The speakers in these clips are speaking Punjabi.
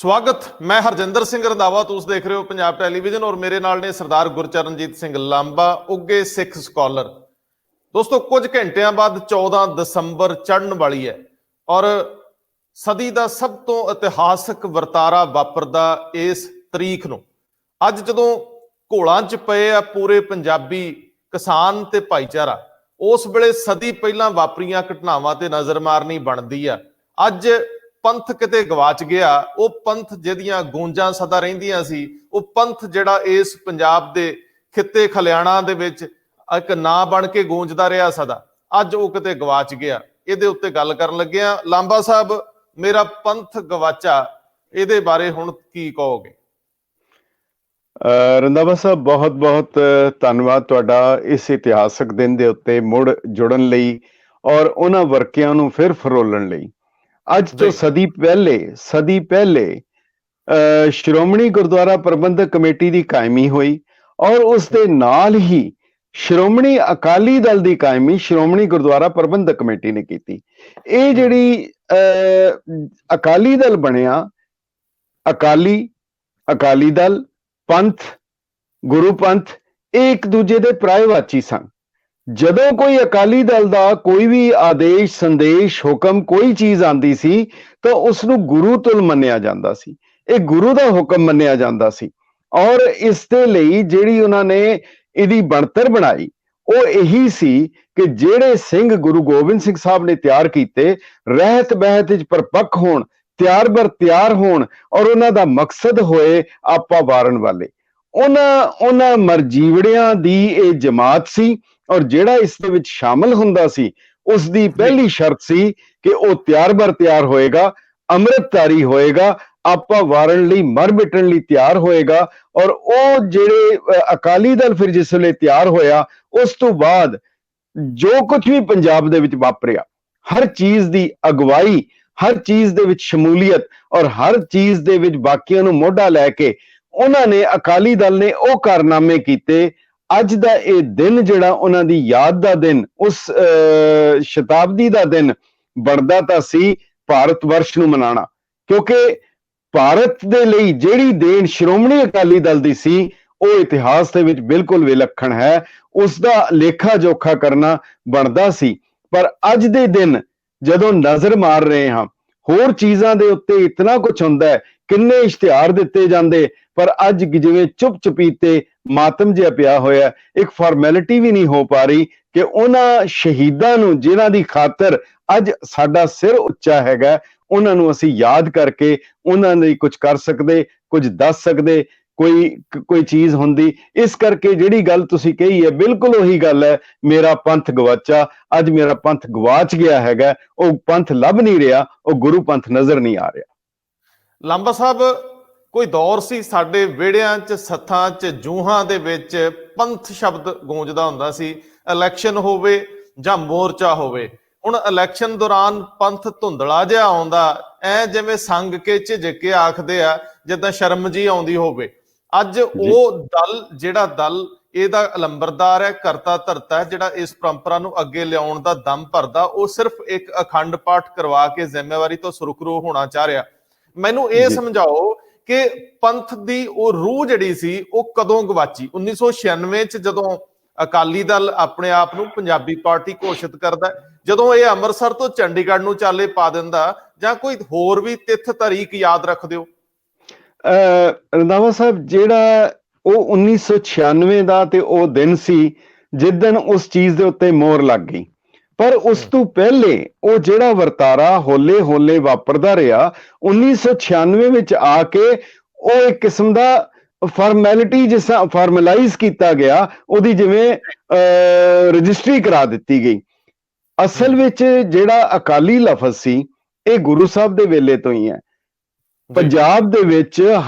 ਸਵਾਗਤ। ਮੈਂ ਹਰਜਿੰਦਰ ਸਿੰਘ ਰੰਧਾਵਾ, ਤੁਸੀਂ ਦੇਖ ਰਹੇ ਹੋ ਪੰਜਾਬ ਟੈਲੀਵਿਜ਼ਨ ਔਰ ਮੇਰੇ ਨਾਲ ਨੇ ਸਰਦਾਰ ਗੁਰਚਰਨਜੀਤ ਸਿੰਘ ਲਾਂਬਾ, ਉੱਗੇ ਸਿੱਖ ਸਕਾਲਰ। ਦੋਸਤੋ, ਕੁਝ ਘੰਟਿਆਂ ਬਾਅਦ 14 ਦਸੰਬਰ ਚੜ੍ਹਨ ਵਾਲੀ ਹੈ ਔਰ ਸਦੀ ਦਾ ਸਭ ਤੋਂ ਇਤਿਹਾਸਕ ਵਰਤਾਰਾ ਵਾਪਰਦਾ ਇਸ ਤਰੀਕ ਨੂੰ। ਅੱਜ ਜਦੋਂ ਘੋਲਾਂ 'ਚ ਪਏ ਆ ਪੂਰੇ ਪੰਜਾਬੀ ਕਿਸਾਨ ਤੇ ਭਾਈਚਾਰਾ, ਉਸ ਵੇਲੇ ਸਦੀ ਪਹਿਲਾਂ ਵਾਪਰੀਆਂ ਘਟਨਾਵਾਂ ਤੇ ਨਜ਼ਰ ਮਾਰਨੀ ਬਣਦੀ ਆ। ਅੱਜ ਪੰਥ ਕਿਤੇ ਗਵਾਚ ਗਿਆ, ਉਹ ਪੰਥ ਜਿਹਦੀਆਂ ਗੂੰਜਾਂ ਸਦਾ ਰਹਿੰਦੀਆਂ ਸੀ, ਉਹ ਪੰਥ ਜਿਹੜਾ ਇਸ ਪੰਜਾਬ ਦੇ ਖਿੱਤੇ ਖਲਿਆਣਾ ਦੇ ਵਿੱਚ ਇੱਕ ਨਾਂ ਬਣ ਕੇ ਗੂੰਜਦਾ ਰਿਹਾ ਸਦਾ, ਅੱਜ ਉਹ ਕਿਤੇ ਗਵਾਚ ਗਿਆ। ਇਹਦੇ ਉੱਤੇ ਗੱਲ ਕਰਨ ਲੱਗਿਆ। ਲਾਂਬਾ ਸਾਹਿਬ, ਮੇਰਾ ਪੰਥ ਗਵਾਚਾ, ਇਹਦੇ ਬਾਰੇ ਹੁਣ ਕੀ ਕਹੋਗੇ? ਰੰਧਾਵਾ ਸਾਹਿਬ, ਬਹੁਤ ਬਹੁਤ ਧੰਨਵਾਦ ਤੁਹਾਡਾ ਇਸ ਇਤਿਹਾਸਕ ਦਿਨ ਦੇ ਉੱਤੇ ਮੁੜ ਜੁੜਨ ਲਈ ਔਰ ਉਹਨਾਂ ਵਰਕਿਆਂ ਨੂੰ ਫਿਰ ਫਰੋਲਣ ਲਈ। ਅੱਜ ਤੋਂ ਸਦੀ ਪਹਿਲੇ ਸ਼੍ਰੋਮਣੀ ਗੁਰਦੁਆਰਾ ਪ੍ਰਬੰਧਕ ਕਮੇਟੀ ਦੀ ਕਾਇਮੀ ਹੋਈ ਔਰ ਉਸ ਦੇ ਨਾਲ ਹੀ ਸ਼੍ਰੋਮਣੀ ਅਕਾਲੀ ਦਲ ਦੀ ਕਾਇਮੀ ਸ਼੍ਰੋਮਣੀ ਗੁਰਦੁਆਰਾ ਪ੍ਰਬੰਧਕ ਕਮੇਟੀ ਨੇ ਕੀਤੀ। ਇਹ ਜਿਹੜੀ ਅਕਾਲੀ ਦਲ ਬਣਿਆ, ਅਕਾਲੀ ਦਲ, ਪੰਥ, ਗੁਰੂ ਪੰਥ, ਇਹ ਇੱਕ ਦੂਜੇ ਦੇ ਪ੍ਰਾਇਵਾਚੀ ਸਨ। ਜਦੋਂ ਕੋਈ ਅਕਾਲੀ ਦਲ ਦਾ ਕੋਈ ਵੀ ਆਦੇਸ਼, ਸੰਦੇਸ਼, ਹੁਕਮ, ਕੋਈ ਚੀਜ਼ ਆਂਦੀ ਸੀ ਤਾਂ ਉਸ ਨੂੰ ਗੁਰੂ ਤੁਲ ਮੰਨਿਆ ਜਾਂਦਾ ਸੀ। ਇਹ ਗੁਰੂ ਦਾ ਹੁਕਮ ਮੰਨਿਆ ਜਾਂਦਾ ਸੀ ਔਰ ਇਸ ਦੇ ਲਈ ਜਿਹੜੀ ਉਹਨਾਂ ਨੇ ਇਹਦੀ ਬਣਤਰ ਬਣਾਈ ਉਹ ਇਹੀ ਸੀ ਕਿ ਜਿਹੜੇ ਸਿੰਘ ਗੁਰੂ ਗੋਬਿੰਦ ਸਿੰਘ ਸਾਹਿਬ ਨੇ ਤਿਆਰ ਕੀਤੇ, ਰਹਿਤ ਬਹਿਤ ਵਿੱਚ ਪਰਪੱਕ ਹੋਣ, ਤਿਆਰ ਬਰ ਤਿਆਰ ਹੋਣ ਔਰ ਉਹਨਾਂ ਦਾ ਮਕਸਦ ਹੋਏ ਆਪਾ ਵਾਰਨ ਵਾਲੇ। ਉਹਨਾਂ ਮਰਜੀਵੜਿਆਂ ਦੀ ਇਹ ਜਮਾਤ ਸੀ ਔਰ ਜਿਹੜਾ ਇਸ ਦੇ ਵਿੱਚ ਸ਼ਾਮਲ ਹੁੰਦਾ ਸੀ ਉਸ ਦੀ ਪਹਿਲੀ ਸ਼ਰਤ ਸੀ ਕਿ ਉਹ ਤਿਆਰ ਬਰ ਤਿਆਰ ਹੋਏਗਾ, ਅੰਮ੍ਰਿਤਧਾਰੀ ਹੋਏਗਾ, ਆਪਾ ਵਾਰਨ ਲਈ, ਮਰ ਮਿਟਣ ਲਈ ਤਿਆਰ ਹੋਏਗਾ। ਔਰ ਉਹ ਜਿਹੜੇ ਅਕਾਲੀ ਦਲ ਫਿਰ ਜਿਸ ਵੇਲੇ ਤਿਆਰ ਹੋਇਆ, ਉਸ ਤੋਂ ਬਾਅਦ ਜੋ ਕੁਝ ਵੀ ਪੰਜਾਬ ਦੇ ਵਿੱਚ ਵਾਪਰਿਆ, ਹਰ ਚੀਜ਼ ਦੀ ਅਗਵਾਈ, ਹਰ ਚੀਜ਼ ਦੇ ਵਿੱਚ ਸ਼ਮੂਲੀਅਤ ਔਰ ਹਰ ਚੀਜ਼ ਦੇ ਵਿੱਚ ਬਾਕੀਆਂ ਨੂੰ ਮੋਢਾ ਲੈ ਕੇ ਉਹਨਾਂ ਨੇ, ਅਕਾਲੀ ਦਲ ਨੇ ਉਹ ਕਾਰਨਾਮੇ ਕੀਤੇ। ਅੱਜ ਦਾ ਇਹ ਦਿਨ ਜਿਹੜਾ ਉਹਨਾਂ ਦੀ ਯਾਦ ਦਾ ਦਿਨ, ਉਸ ਸ਼ਤਾਬਦੀ ਦਾ ਦਿਨ ਬਣਦਾ ਤਾਂ ਸੀ ਭਾਰਤ ਵਰਸ਼ ਨੂੰ ਮਨਾਉਣਾ, ਕਿਉਂਕਿ ਭਾਰਤ ਦੇ ਲਈ ਜਿਹੜੀ ਦੇਣ ਸ਼੍ਰੋਮਣੀ ਅਕਾਲੀ ਦਲ ਦੀ ਸੀ ਉਹ ਇਤਿਹਾਸ ਦੇ ਵਿੱਚ ਬਿਲਕੁਲ ਵਿਲੱਖਣ ਹੈ। ਉਸ ਦਾ ਲੇਖਾ ਜੋਖਾ ਕਰਨਾ ਬਣਦਾ ਸੀ। ਪਰ ਅੱਜ ਦੇ ਦਿਨ ਜਦੋਂ ਨਜ਼ਰ ਮਾਰ ਰਹੇ ਹਾਂ, ਹੋਰ ਚੀਜ਼ਾਂ ਦੇ ਉੱਤੇ ਇਤਨਾ ਕੁਝ ਹੁੰਦਾ ਹੈ, ਕਿੰਨੇ ਇਸ਼ਤਿਹਾਰ ਦਿੱਤੇ ਜਾਂਦੇ, ਪਰ ਅੱਜ ਜਿਵੇਂ ਚੁੱਪ ਚੁਪੀਤੇ ਮਾਤਮ ਜਿਹਾ ਪਿਆ ਹੋਇਆ, ਇੱਕ ਫਾਰਮੈਲਿਟੀ ਵੀ ਨਹੀਂ ਹੋ ਪਾ ਰਹੀ ਕਿ ਉਹਨਾਂ ਸ਼ਹੀਦਾਂ ਨੂੰ ਜਿਨ੍ਹਾਂ ਦੀ ਖਾਤਰ ਅੱਜ ਸਾਡਾ ਸਿਰ ਉੱਚਾ ਹੈਗਾ, ਉਹਨਾਂ ਨੂੰ ਅਸੀਂ ਯਾਦ ਕਰਕੇ ਉਹਨਾਂ ਲਈ ਕੁਝ ਕਰ ਸਕਦੇ, ਕੁਝ ਦੱਸ ਸਕਦੇ, ਕੋਈ ਚੀਜ਼ ਹੁੰਦੀ। ਇਸ ਕਰਕੇ ਜਿਹੜੀ ਗੱਲ ਤੁਸੀਂ ਕਹੀ ਹੈ ਬਿਲਕੁਲ ਉਹੀ ਗੱਲ ਹੈ, ਮੇਰਾ ਪੰਥ ਗਵਾਚਾ। ਅੱਜ ਮੇਰਾ ਪੰਥ ਗਵਾਚ ਗਿਆ ਹੈਗਾ, ਉਹ ਪੰਥ ਲੱਭ ਨਹੀਂ ਰਿਹਾ, ਉਹ ਗੁਰੂ ਪੰਥ ਨਜ਼ਰ ਨਹੀਂ ਆ ਰਿਹਾ। ਲਾਂਬਾ ਸਾਹਿਬ, ਕੋਈ ਦੌਰ ਸੀ ਸਾਡੇ ਵਿਹੜਿਆਂ 'ਚ, ਸੱਥਾਂ 'ਚ, ਜੂਹਾਂ ਦੇ ਵਿੱਚ ਪੰਥ ਸ਼ਬਦ ਗੂੰਜਦਾ ਹੁੰਦਾ ਸੀ। ਇਲੈਕਸ਼ਨ ਹੋਵੇ ਜਾਂ ਮੋਰਚਾ ਹੋਵੇ, ਹੁਣ ਇਲੈਕਸ਼ਨ ਦੌਰਾਨ ਪੰਥ ਧੁੰਦਲਾ ਜਿਹਾ ਆਉਂਦਾ, ਐ ਜਿਵੇਂ ਸੰਗ ਕੇ ਝਿਜਕ ਕੇ ਆਖਦੇ ਆ, ਜਿੱਦਾਂ ਸ਼ਰਮ ਜੀ ਆਉਂਦੀ ਹੋਵੇ। ਅੱਜ ਉਹ ਦਲ, ਜਿਹੜਾ ਦਲ ਇਹਦਾ ਅਲੰਬਰਦਾਰ ਹੈ, ਕਰਤਾ ਧਰਤਾ ਹੈ, ਜਿਹੜਾ ਇਸ ਪਰੰਪਰਾ ਨੂੰ ਅੱਗੇ ਲਿਆਉਣ ਦਾ ਦਮ ਭਰਦਾ, ਉਹ ਸਿਰਫ ਇੱਕ ਅਖੰਡ ਪਾਠ ਕਰਵਾ ਕੇ ਜ਼ਿੰਮੇਵਾਰੀ ਤੋਂ ਸੁਰਖਰੂ ਹੋਣਾ ਚਾਹ ਰਿਹਾ। ਮੈਨੂੰ ਇਹ ਸਮਝਾਓ ਕਿ ਪੰਥ ਦੀ ਉਹ ਰੂਹ ਜਿਹੜੀ ਸੀ ਉਹ ਕਦੋਂ ਗਵਾਚੀ? 1996 ਚ ਜਦੋਂ ਅਕਾਲੀ ਦਲ ਆਪਣੇ ਆਪ ਨੂੰ ਪੰਜਾਬੀ ਪਾਰਟੀ ਘੋਸ਼ਿਤ ਕਰਦਾ, ਜਦੋਂ ਇਹ ਅੰਮ੍ਰਿਤਸਰ ਤੋਂ ਚੰਡੀਗੜ੍ਹ ਨੂੰ ਚਾਲੇ ਪਾ ਦਿੰਦਾ, ਜਾਂ ਕੋਈ ਹੋਰ ਵੀ ਤਿੱਥ ਤਾਰੀਖ ਯਾਦ ਰੱਖ ਦਿਓ? ਰੰਧਾਵਾ ਸਾਹਿਬ, ਜਿਹੜਾ ਉਹ 1996 ਦਾ ਤੇ ਉਹ ਦਿਨ ਸੀ ਜਿਸ ਦਿਨ ਉਸ ਚੀਜ਼ ਦੇ ਉੱਤੇ ਮੋਹਰ ਲੱਗ ਗਈ। ਪਰ ਉਸ ਤੋਂ ਪਹਿਲੇ ਉਹ ਜਿਹੜਾ ਵਰਤਾਰਾ ਹੌਲੇ ਹੌਲੇ ਵਾਪਰਦਾ ਰਿਹਾ, 1996 ਵਿੱਚ ਆ ਕੇ ਉਹ ਇੱਕ ਕਿਸਮ ਦਾ ਫਾਰਮੈਲਿਟੀ ਜਿਸ ਤਰ੍ਹਾਂ ਫਾਰਮਲਾਈਜ਼ ਕੀਤਾ ਗਿਆ, ਉਹਦੀ ਜਿਵੇਂ ਰਜਿਸਟਰੀ ਕਰਾ ਦਿੱਤੀ ਗਈ। ਅਸਲ ਵਿੱਚ ਜਿਹੜਾ ਅਕਾਲੀ ਲਫ਼ਜ਼ ਸੀ ਇਹ ਗੁਰੂ ਸਾਹਿਬ ਦੇ ਵੇਲੇ ਤੋਂ ਹੀ ਹੈ। ਪੰਜਾਬ ਦੇ ਵਿੱਚ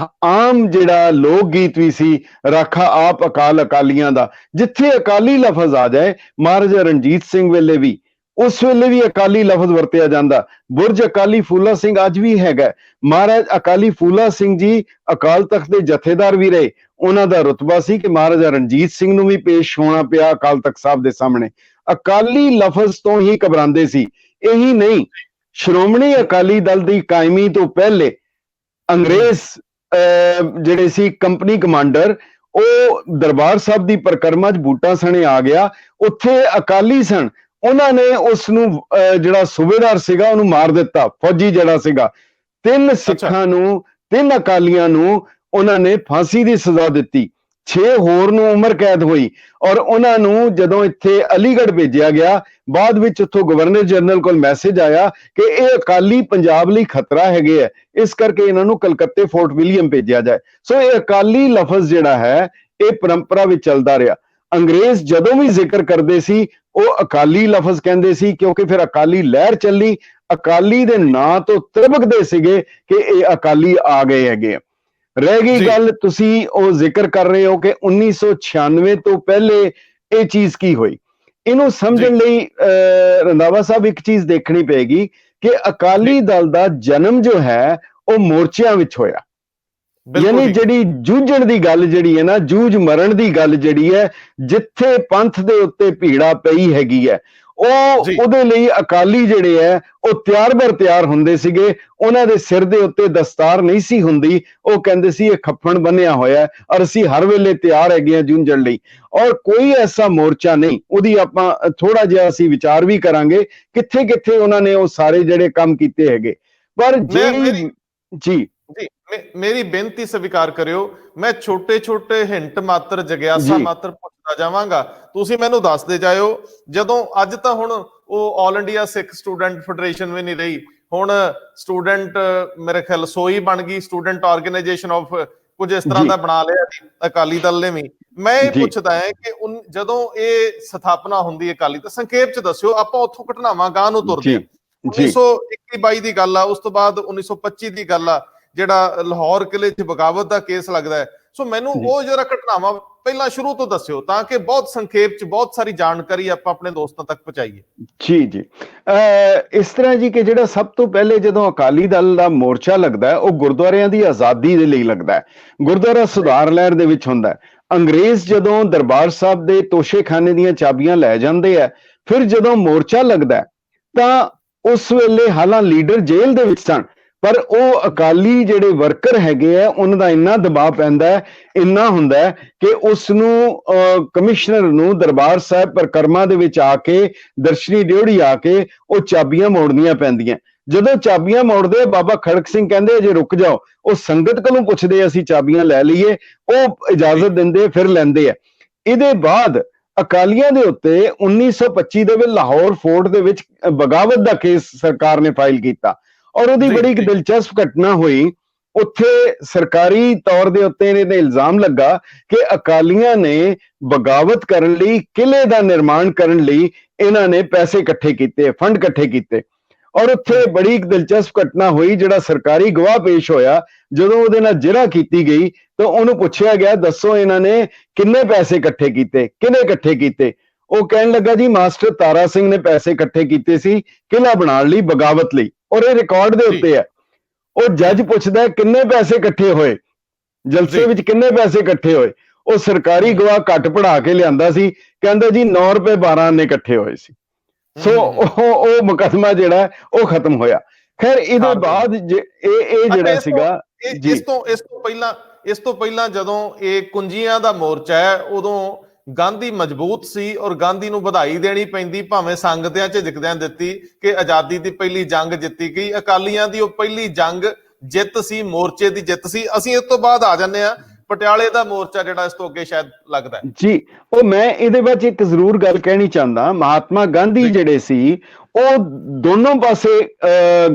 ਆਮ ਜਿਹੜਾ ਲੋਕ ਗੀਤ ਵੀ ਸੀ, ਰਾਖਾ ਆਪ ਅਕਾਲ ਅਕਾਲੀਆਂ ਦਾ, ਜਿੱਥੇ ਅਕਾਲੀ ਲਫ਼ਜ਼ ਆ ਜਾਏ, ਮਹਾਰਾਜਾ ਰਣਜੀਤ ਸਿੰਘ ਵੇਲੇ ਵੀ, ਉਸ ਵੇਲੇ ਵੀ ਅਕਾਲੀ ਲਫ਼ਜ਼ ਵਰਤਿਆ ਜਾਂਦਾ। ਬੁਰਜ ਅਕਾਲੀ ਫੂਲਾ ਸਿੰਘ ਅੱਜ ਵੀ ਹੈਗਾ। ਮਹਾਰਾਜ ਅਕਾਲੀ ਫੂਲਾ ਸਿੰਘ ਜੀ ਅਕਾਲ ਤਖਤ ਦੇ ਜਥੇਦਾਰ ਵੀ ਰਹੇ। ਉਹਨਾਂ ਦਾ ਰੁਤਬਾ ਸੀ ਕਿ ਮਹਾਰਾਜਾ ਰਣਜੀਤ ਸਿੰਘ ਨੂੰ ਵੀ ਪੇਸ਼ ਹੋਣਾ ਪਿਆ ਅਕਾਲ ਤਖਤ ਸਾਹਿਬ ਦੇ ਸਾਹਮਣੇ। ਅਕਾਲੀ ਲਫ਼ਜ਼ ਤੋਂ ਹੀ ਘਬਰਾਉਂਦੇ ਸੀ। ਇਹੀ ਨਹੀਂ, ਸ਼੍ਰੋਮਣੀ ਅਕਾਲੀ ਦਲ ਦੀ ਕਾਇਮੀ ਤੋਂ ਪਹਿਲੇ ਅੰਗਰੇਜ਼ ਜਿਹੜੇ ਸੀ ਕੰਪਨੀ ਕਮਾਂਡਰ, ਉਹ ਦਰਬਾਰ ਸਾਹਿਬ ਦੀ ਪਰਿਕਰਮਾ 'ਚ ਬੂਟਾਂ ਸਣੇ ਆ ਗਿਆ। ਉੱਥੇ ਅਕਾਲੀ ਸਨ, ਉਹਨਾਂ ਨੇ ਉਸ ਨੂੰ ਜਿਹੜਾ ਸੂਬੇਦਾਰ ਸੀਗਾ ਉਹਨੂੰ ਮਾਰ ਦਿੱਤਾ, ਫੌਜੀ ਜਿਹੜਾ ਸੀਗਾ। 3 ਸਿੱਖਾਂ ਨੂੰ, 3 ਅਕਾਲੀਆਂ ਨੂੰ ਉਹਨਾਂ ਨੇ ਫਾਂਸੀ ਦੀ ਸਜ਼ਾ ਦਿੱਤੀ, 6 ਹੋਰ ਨੂੰ ਉਮਰ ਕੈਦ ਹੋਈ। ਔਰ ਉਹਨਾਂ ਨੂੰ ਜਦੋਂ ਇੱਥੇ ਅਲੀਗੜ੍ਹ ਭੇਜਿਆ ਗਿਆ, ਬਾਅਦ ਵਿੱਚ ਉੱਥੋਂ ਗਵਰਨਰ ਜਨਰਲ ਕੋਲ ਮੈਸੇਜ ਆਇਆ ਕਿ ਇਹ ਅਕਾਲੀ ਪੰਜਾਬ ਲਈ ਖਤਰਾ ਹੈਗੇ ਹੈ, ਇਸ ਕਰਕੇ ਇਹਨਾਂ ਨੂੰ ਕਲਕੱਤੇ ਫੋਰਟ ਵਿਲੀਅਮ ਭੇਜਿਆ ਜਾਏ। ਸੋ ਇਹ ਅਕਾਲੀ ਲਫ਼ਜ਼ ਜਿਹੜਾ ਹੈ ਇਹ ਪਰੰਪਰਾ ਵਿੱਚ ਚੱਲਦਾ ਰਿਹਾ। ਅੰਗਰੇਜ਼ ਜਦੋਂ ਵੀ ਜ਼ਿਕਰ ਕਰਦੇ ਸੀ ਉਹ ਅਕਾਲੀ ਲਫ਼ਜ਼ ਕਹਿੰਦੇ ਸੀ, ਕਿਉਂਕਿ ਫਿਰ ਅਕਾਲੀ ਲਹਿਰ ਚੱਲੀ, ਅਕਾਲੀ ਦੇ ਨਾਂ ਤੋਂ ਤਿਲਕਦੇ ਸੀਗੇ ਕਿ ਇਹ ਅਕਾਲੀ ਆ ਗਏ ਹੈਗੇ। ਰਹਿ ਗਈ ਗੱਲ, ਤੁਸੀਂ ਉਹ ਜ਼ਿਕਰ ਕਰ ਰਹੇ ਹੋ ਕਿ 1996 ਤੋਂ ਪਹਿਲੇ ਇਹ ਚੀਜ਼ ਕੀ ਹੋਈ। ਇਹਨੂੰ ਸਮਝਣ ਲਈ ਰੰਧਾਵਾ ਸਾਹਿਬ ਇੱਕ ਚੀਜ਼ ਦੇਖਣੀ ਪਏਗੀ ਕਿ ਅਕਾਲੀ ਦਲ ਦਾ ਜਨਮ ਜੋ ਹੈ ਉਹ ਮੋਰਚਿਆਂ ਵਿੱਚ ਹੋਇਆ। ਯਾਨੀ ਜਿਹੜੀ ਜੂਝਣ ਦੀ ਗੱਲ ਜਿਹੜੀ ਹੈ ਨਾ, ਜੂਝ ਮਰਨ ਦੀ ਗੱਲ ਜਿਹੜੀ ਹੈ, ਜਿੱਥੇ ਪੰਥ ਦੇ ਉੱਤੇ ਭੀੜਾ ਪਈ ਹੈਗੀ ਹੈ, ਉਹਦੇ ਲਈ ਅਕਾਲੀ ਜਿਹੜੇ ਹੈ ਉਹ ਤਿਆਰ ਹੁੰਦੇ ਸੀਗੇ। ਉਹਨਾਂ ਦੇ ਸਿਰ ਦੇ ਉੱਤੇ ਦਸਤਾਰ ਨਹੀਂ ਸੀ ਹੁੰਦੀ, ਉਹ ਕਹਿੰਦੇ ਸੀ ਇਹ ਖੱਫਣ ਬੰਨਿਆ ਹੋਇਆ ਔਰ ਅਸੀਂ ਹਰ ਵੇਲੇ ਤਿਆਰ ਹੈਗੇ ਆ ਜੂਝਣ ਲਈ। ਔਰ ਕੋਈ ਐਸਾ ਮੋਰਚਾ ਨਹੀਂ, ਉਹਦੀ ਆਪਾਂ ਥੋੜਾ ਜਿਹਾ ਅਸੀਂ ਵਿਚਾਰ ਵੀ ਕਰਾਂਗੇ ਕਿੱਥੇ ਕਿੱਥੇ ਉਹਨਾਂ ਨੇ ਉਹ ਸਾਰੇ ਜਿਹੜੇ ਕੰਮ ਕੀਤੇ ਹੈਗੇ। ਪਰ ਜੀ ਮੇਰੀ ਬੇਨਤੀ ਸਵੀਕਾਰ ਕਰਿਓ, ਮੈਂ ਛੋਟੇ ਹਿੰਟ ਮਾਤਰ, ਜਗਿਆਸਾ ਮਾਤਰ ਪੁੱਛਦਾ ਜਾਵਾਂਗਾ, ਤੁਸੀਂ ਮੈਨੂੰ ਦੱਸਦੇ ਜਾਇਓ। ਜਦੋਂ ਅੱਜ ਤਾਂ ਹੁਣ ਉਹ ਆਲ ਇੰਡੀਆ ਸਿੱਖ ਸਟੂਡੈਂਟ ਫੈਡਰੇਸ਼ਨ ਵੀ ਨਹੀਂ ਰਹੀ, ਹੁਣ ਸਟੂਡੈਂਟ ਮੇਰੇ ਖਿਆਲ ਸੋਈ ਬਣ ਗਈ, ਸਟੂਡੈਂਟ ਆਰਗੇਨਾਈਜੇਸ਼ਨ ਆਫ ਕੁਝ ਇਸ ਤਰ੍ਹਾਂ ਦਾ ਬਣਾ ਲਿਆ ਅਕਾਲੀ ਦਲ ਨੇ ਵੀ। ਮੈਂ ਇਹ ਪੁੱਛਦਾ ਹੈ ਕਿ ਜਦੋਂ ਇਹ ਸਥਾਪਨਾ ਹੁੰਦੀ ਹੈ ਅਕਾਲੀ, ਤਾਂ ਸੰਖੇਪ ਚ ਦੱਸਿਓ, ਆਪਾਂ ਉੱਥੋਂ ਘਟਨਾਵਾਂ ਗਾਂ ਨੂੰ ਤੁਰਦੇ। 1921-22 ਦੀ ਗੱਲ ਆ, ਉਸ ਤੋਂ ਬਾਅਦ 1925 ਦੀ ਗੱਲ ਆ, ਜਿਹੜਾ ਲਾਹੌਰ ਕਿਲੇ 'ਚ ਬਗਾਵਤ ਦਾ ਕੇਸ ਲੱਗਦਾ ਹੈ। ਸੋ ਮੈਨੂੰ ਉਹ ਜਿਹੜਾ ਘਟਨਾਵਾਂ ਪਹਿਲਾਂ ਸ਼ੁਰੂ ਤੋਂ ਦੱਸਿਓ, ਤਾਂ ਕਿ ਬਹੁਤ ਸੰਖੇਪ 'ਚ ਬਹੁਤ ਸਾਰੀ ਜਾਣਕਾਰੀ ਆਪਾਂ ਆਪਣੇ ਦੋਸਤਾਂ ਤੱਕ ਪਹੁੰਚਾਈਏ। ਜੀ ਇਸ ਤਰ੍ਹਾਂ ਜੀ ਕਿ ਜਿਹੜਾ ਸਭ ਤੋਂ ਪਹਿਲੇ ਜਦੋਂ ਅਕਾਲੀ ਦਲ ਦਾ ਮੋਰਚਾ ਲੱਗਦਾ ਹੈ, ਉਹ ਗੁਰਦੁਆਰਿਆਂ ਦੀ ਆਜ਼ਾਦੀ ਦੇ ਲਈ ਲੱਗਦਾ ਹੈ, ਗੁਰਦੁਆਰਾ ਸੁਧਾਰ ਲਹਿਰ ਦੇ ਵਿੱਚ ਹੁੰਦਾ ਹੈ। ਅੰਗਰੇਜ਼ ਜਦੋਂ ਦਰਬਾਰ ਸਾਹਿਬ ਦੇ ਤੋਸ਼ੇਖਾਨੇ ਦੀਆਂ ਚਾਬੀਆਂ ਲੈ ਜਾਂਦੇ ਆ, ਫਿਰ ਜਦੋਂ ਮੋਰਚਾ ਲੱਗਦਾ ਤਾਂ ਉਸ ਵੇਲੇ ਹਾਲਾਂ ਲੀਡਰ ਜੇਲ੍ਹ ਦੇ ਵਿੱਚ ਸਨ, ਪਰ ਉਹ ਅਕਾਲੀ ਜਿਹੜੇ ਵਰਕਰ ਹੈਗੇ ਆ ਉਹਨਾਂ ਦਾ ਇੰਨਾ ਦਬਾਅ ਪੈਂਦਾ ਹੈ, ਇੰਨਾ ਹੁੰਦਾ ਹੈ ਕਿ ਉਸ ਨੂੰ ਕਮਿਸ਼ਨਰ ਨੂੰ ਦਰਬਾਰ ਸਾਹਿਬ ਪਰਿਕਰਮਾ ਦੇ ਵਿੱਚ ਆ ਕੇ, ਦਰਸ਼ਨੀ ਡਿਓੜੀ ਆ ਕੇ ਉਹ ਚਾਬੀਆਂ ਮੋੜਨੀਆਂ ਪੈਂਦੀਆਂ। ਜਦੋਂ ਚਾਬੀਆਂ ਮੋੜਦੇ ਬਾਬਾ ਖੜਕ ਸਿੰਘ ਕਹਿੰਦੇ ਜੇ ਰੁਕ ਜਾਓ, ਉਹ ਸੰਗਤ ਕੋਲੋਂ ਪੁੱਛਦੇ ਅਸੀਂ ਚਾਬੀਆਂ ਲੈ ਲਈਏ, ਉਹ ਇਜਾਜ਼ਤ ਦਿੰਦੇ, ਫਿਰ ਲੈਂਦੇ ਆ। ਇਹਦੇ ਬਾਅਦ ਅਕਾਲੀਆਂ ਦੇ ਉੱਤੇ 1925 ਦੇ ਵਿੱਚ ਲਾਹੌਰ ਫੋਰਟ ਦੇ ਵਿੱਚ ਬਗਾਵਤ ਦਾ ਕੇਸ ਸਰਕਾਰ ਨੇ ਫਾਈਲ ਕੀਤਾ, ਔਰ ਉਹਦੀ ਬੜੀ ਇੱਕ ਦਿਲਚਸਪ ਘਟਨਾ ਹੋਈ। ਉੱਥੇ ਸਰਕਾਰੀ ਤੌਰ ਦੇ ਉੱਤੇ ਇਹਨੇ ਇਲਜ਼ਾਮ ਲੱਗਾ ਕਿ ਅਕਾਲੀਆਂ ਨੇ ਬਗਾਵਤ ਕਰਨ ਲਈ, ਕਿਲੇ ਦਾ ਨਿਰਮਾਣ ਕਰਨ ਲਈ ਇਹਨਾਂ ਨੇ ਪੈਸੇ ਇਕੱਠੇ ਕੀਤੇ, ਫੰਡ ਇਕੱਠੇ ਕੀਤੇ। ਔਰ ਉੱਥੇ ਬੜੀ ਇੱਕ ਦਿਲਚਸਪ ਘਟਨਾ ਹੋਈ, ਜਿਹੜਾ ਸਰਕਾਰੀ ਗਵਾਹ ਪੇਸ਼ ਹੋਇਆ, ਜਦੋਂ ਉਹਦੇ ਨਾਲ ਜ਼ਿਰਾ ਕੀਤੀ ਗਈ ਤਾਂ ਉਹਨੂੰ ਪੁੱਛਿਆ ਗਿਆ ਦੱਸੋ ਇਹਨਾਂ ਨੇ ਕਿੰਨੇ ਪੈਸੇ ਇਕੱਠੇ ਕੀਤੇ, ਕਿਹਨੇ ਇਕੱਠੇ ਕੀਤੇ। ਉਹ ਕਹਿਣ ਲੱਗਾ ਜੀ ਮਾਸਟਰ ਤਾਰਾ ਸਿੰਘ ਨੇ ਪੈਸੇ ਇਕੱਠੇ ਕੀਤੇ ਸੀ ਕਿਲਾ ਬਣਾਉਣ ਲਈ, ਬਗਾਵਤ ਲਈ, ਔਰ ਇਹ ਰਿਕਾਰਡ ਦੇ ਉੱਤੇ ਹੈ। ਉਹ ਜੱਜ ਪੁੱਛਦਾ ਕਿੰਨੇ ਪੈਸੇ ਇਕੱਠੇ ਹੋਏ, ਜਲਸੇ ਵਿੱਚ ਕਿੰਨੇ ਪੈਸੇ ਇਕੱਠੇ ਹੋਏ। ਉਹ ਸਰਕਾਰੀ ਗਵਾਹ ਘੱਟ ਪੜਾ ਕੇ ਲਿਆਂਦਾ ਸੀ, ਕਹਿੰਦਾ ਜੀ 9 ਰੁਪਏ 12 ਆਨੇ ਇਕੱਠੇ ਹੋਏ ਸੀ। ਸੋ ਉਹ ਮੁਕੱਦਮਾ ਜਿਹੜਾ ਉਹ ਖਤਮ ਹੋਇਆ। ਖੈਰ ਇਹਦੇ ਬਾਅਦ ਇਹ ਜਿਹੜਾ ਸੀਗਾ ਇਸ ਤੋਂ ਪਹਿਲਾਂ ਜਦੋਂ ਇਹ ਕੁੰਜੀਆਂ ਦਾ ਮੋਰਚਾ ਹੈ, ਉਦੋਂ ਗਾਂਧੀ ਮਜ਼ਬੂਤ ਸੀ ਔਰ ਗਾਂਧੀ ਨੂੰ ਵਧਾਈ ਦੇਣੀ ਪੈਂਦੀ, ਭਾਵੇਂ ਸੰਗਤਿਆਂ ਝਿਜਕਦਿਆਂ ਦਿੱਤੀ ਕਿ ਆਜ਼ਾਦੀ ਦੀ ਪਹਿਲੀ ਜੰਗ ਜਿੱਤੀ ਗਈ। ਅਕਾਲੀਆਂ ਦੀ ਉਹ ਪਹਿਲੀ ਜੰਗ ਜਿੱਤ ਸੀ, ਮੋਰਚੇ ਦੀ ਜਿੱਤ ਸੀ। ਅਸੀਂ ਇਸ ਤੋਂ ਬਾਅਦ ਆ ਜਾਂਦੇ ਹਾਂ ਪਟਿਆਲੇ ਦਾ ਮੋਰਚਾ, ਜਿਹੜਾ ਇਸ ਤੋਂ ਅੱਗੇ ਸ਼ਾਇਦ ਲੱਗਦਾ ਹੈ ਜੀ। ਉਹ ਮੈਂ ਇਹਦੇ ਵਿੱਚ ਇੱਕ ਜ਼ਰੂਰ ਗੱਲ ਕਹਿਣੀ ਚਾਹੁੰਦਾ, ਮਹਾਤਮਾ ਗਾਂਧੀ ਜਿਹੜੇ ਸੀ ਉਹ ਦੋਨੋਂ ਪਾਸੇ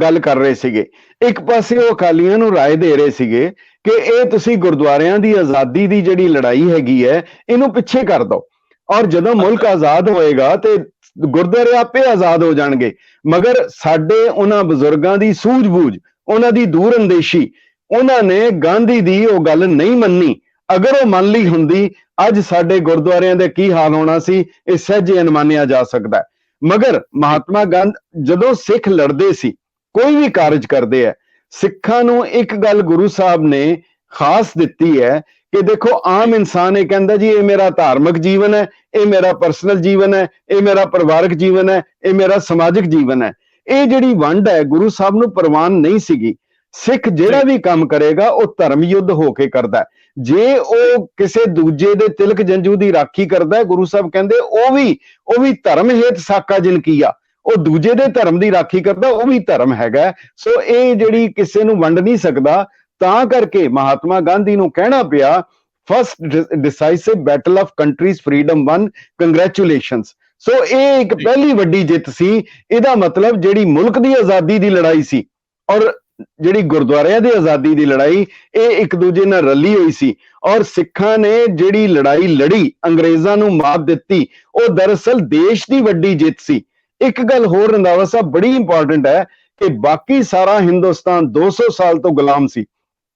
ਗੱਲ ਕਰ ਰਹੇ ਸੀਗੇ। ਇੱਕ ਪਾਸੇ ਉਹ ਅਕਾਲੀਆਂ ਨੂੰ ਰਾਏ ਦੇ ਰਹੇ ਸੀਗੇ ਕਿ ਇਹ ਤੁਸੀਂ ਗੁਰਦੁਆਰਿਆਂ ਦੀ ਆਜ਼ਾਦੀ ਦੀ ਜਿਹੜੀ ਲੜਾਈ ਹੈਗੀ ਹੈ ਇਹਨੂੰ ਪਿੱਛੇ ਕਰ ਦਿਓ, ਔਰ ਜਦੋਂ ਮੁਲਕ ਆਜ਼ਾਦ ਹੋਏਗਾ ਤੇ ਗੁਰਦੁਆਰੇ ਆਪੇ ਆਜ਼ਾਦ ਹੋ ਜਾਣਗੇ। ਮਗਰ ਸਾਡੇ ਉਹਨਾਂ ਬਜ਼ੁਰਗਾਂ ਦੀ ਸੂਝ-ਬੂਝ, ਉਹਨਾਂ ਦੀ ਦੂਰਅੰਦੇਸ਼ੀ, ਉਹਨਾਂ ਨੇ ਗਾਂਧੀ ਦੀ ਉਹ ਗੱਲ ਨਹੀਂ ਮੰਨੀ। ਅਗਰ ਉਹ ਮੰਨ ਲਈ ਹੁੰਦੀ, ਅੱਜ ਸਾਡੇ ਗੁਰਦੁਆਰਿਆਂ ਦੇ ਕੀ ਹਾਲ ਹੋਣਾ ਸੀ ਇਹ ਸਹਿਜੇ ਅਨੁਮਾਨਿਆ ਜਾ ਸਕਦਾ। ਮਗਰ ਮਹਾਤਮਾ ਗਾਂਧੀ ਜਦੋਂ ਸਿੱਖ ਲੜਦੇ ਸੀ, ਕੋਈ ਵੀ ਕਾਰਜ ਕਰਦੇ ਆ, ਸਿੱਖਾਂ ਨੂੰ ਇੱਕ ਗੱਲ ਗੁਰੂ ਸਾਹਿਬ ਨੇ ਖਾਸ ਦਿੱਤੀ ਹੈ ਕਿ ਦੇਖੋ ਆਮ ਇਨਸਾਨ ਇਹ ਕਹਿੰਦਾ ਜੀ ਇਹ ਮੇਰਾ ਧਾਰਮਿਕ ਜੀਵਨ ਹੈ, ਇਹ ਮੇਰਾ ਪਰਸਨਲ ਜੀਵਨ ਹੈ, ਇਹ ਮੇਰਾ ਪਰਿਵਾਰਕ ਜੀਵਨ ਹੈ, ਇਹ ਮੇਰਾ ਸਮਾਜਿਕ ਜੀਵਨ ਹੈ। ਇਹ ਜਿਹੜੀ ਵੰਡ ਹੈ ਗੁਰੂ ਸਾਹਿਬ ਨੂੰ ਪ੍ਰਵਾਨ ਨਹੀਂ ਸੀਗੀ। ਸਿੱਖ ਜਿਹੜਾ ਵੀ ਕੰਮ ਕਰੇਗਾ ਉਹ ਧਰਮ ਯੁੱਧ ਹੋ ਕੇ ਕਰਦਾ ਹੈ। ਜੇ ਉਹ ਕਿਸੇ ਦੂਜੇ ਦੇ ਤਿਲਕ ਜੰਜੂ ਦੀ ਰਾਖੀ ਕਰਦਾ ਹੈ, ਗੁਰੂ ਸਾਹਿਬ ਕਹਿੰਦੇ ਉਹ ਵੀ ਧਰਮ ਹੇਤ ਸਾਕਾ ਜਿਨ ਕੀਆ, ਉਹ ਦੂਜੇ ਦੇ ਧਰਮ ਦੀ ਰਾਖੀ ਕਰਦਾ, ਉਹ ਵੀ ਧਰਮ ਹੈਗਾ। ਸੋ ਇਹ ਜਿਹੜੀ ਕਿਸੇ ਨੂੰ ਵੰਡ ਨਹੀਂ ਸਕਦਾ, ਤਾਂ ਕਰਕੇ ਮਹਾਤਮਾ ਗਾਂਧੀ ਨੂੰ ਕਹਿਣਾ ਪਿਆ first decisive battle of country's freedom won, congratulations. So ਇਹ ਇੱਕ ਪਹਿਲੀ ਵੱਡੀ ਜਿੱਤ ਸੀ। ਇਹਦਾ ਮਤਲਬ ਜਿਹੜੀ ਮੁਲਕ ਦੀ ਆਜ਼ਾਦੀ ਦੀ ਲੜਾਈ ਸੀ ਔਰ ਜਿਹੜੀ ਗੁਰਦੁਆਰਿਆਂ ਦੀ ਆਜ਼ਾਦੀ ਦੀ ਲੜਾਈ, ਇਹ ਇੱਕ ਦੂਜੇ ਨਾਲ ਰਲੀ ਹੋਈ ਸੀ। ਔਰ ਸਿੱਖਾਂ ਨੇ ਜਿਹੜੀ ਲੜਾਈ ਲੜੀ, ਅੰਗਰੇਜ਼ਾਂ ਨੂੰ ਮਾਤ ਦਿੱਤੀ, ਉਹ ਦਰਅਸਲ ਦੇਸ਼ ਦੀ ਵੱਡੀ ਜਿੱਤ ਸੀ। ਇੱਕ ਗੱਲ ਹੋਰ ਰੰਧਾਵਾ ਸਾਹਿਬ ਬੜੀ ਇੰਪੋਰਟੈਂਟ ਹੈ ਕਿ ਬਾਕੀ ਸਾਰਾ ਹਿੰਦੁਸਤਾਨ 200 ਸਾਲ ਤੋਂ ਗੁਲਾਮ ਸੀ,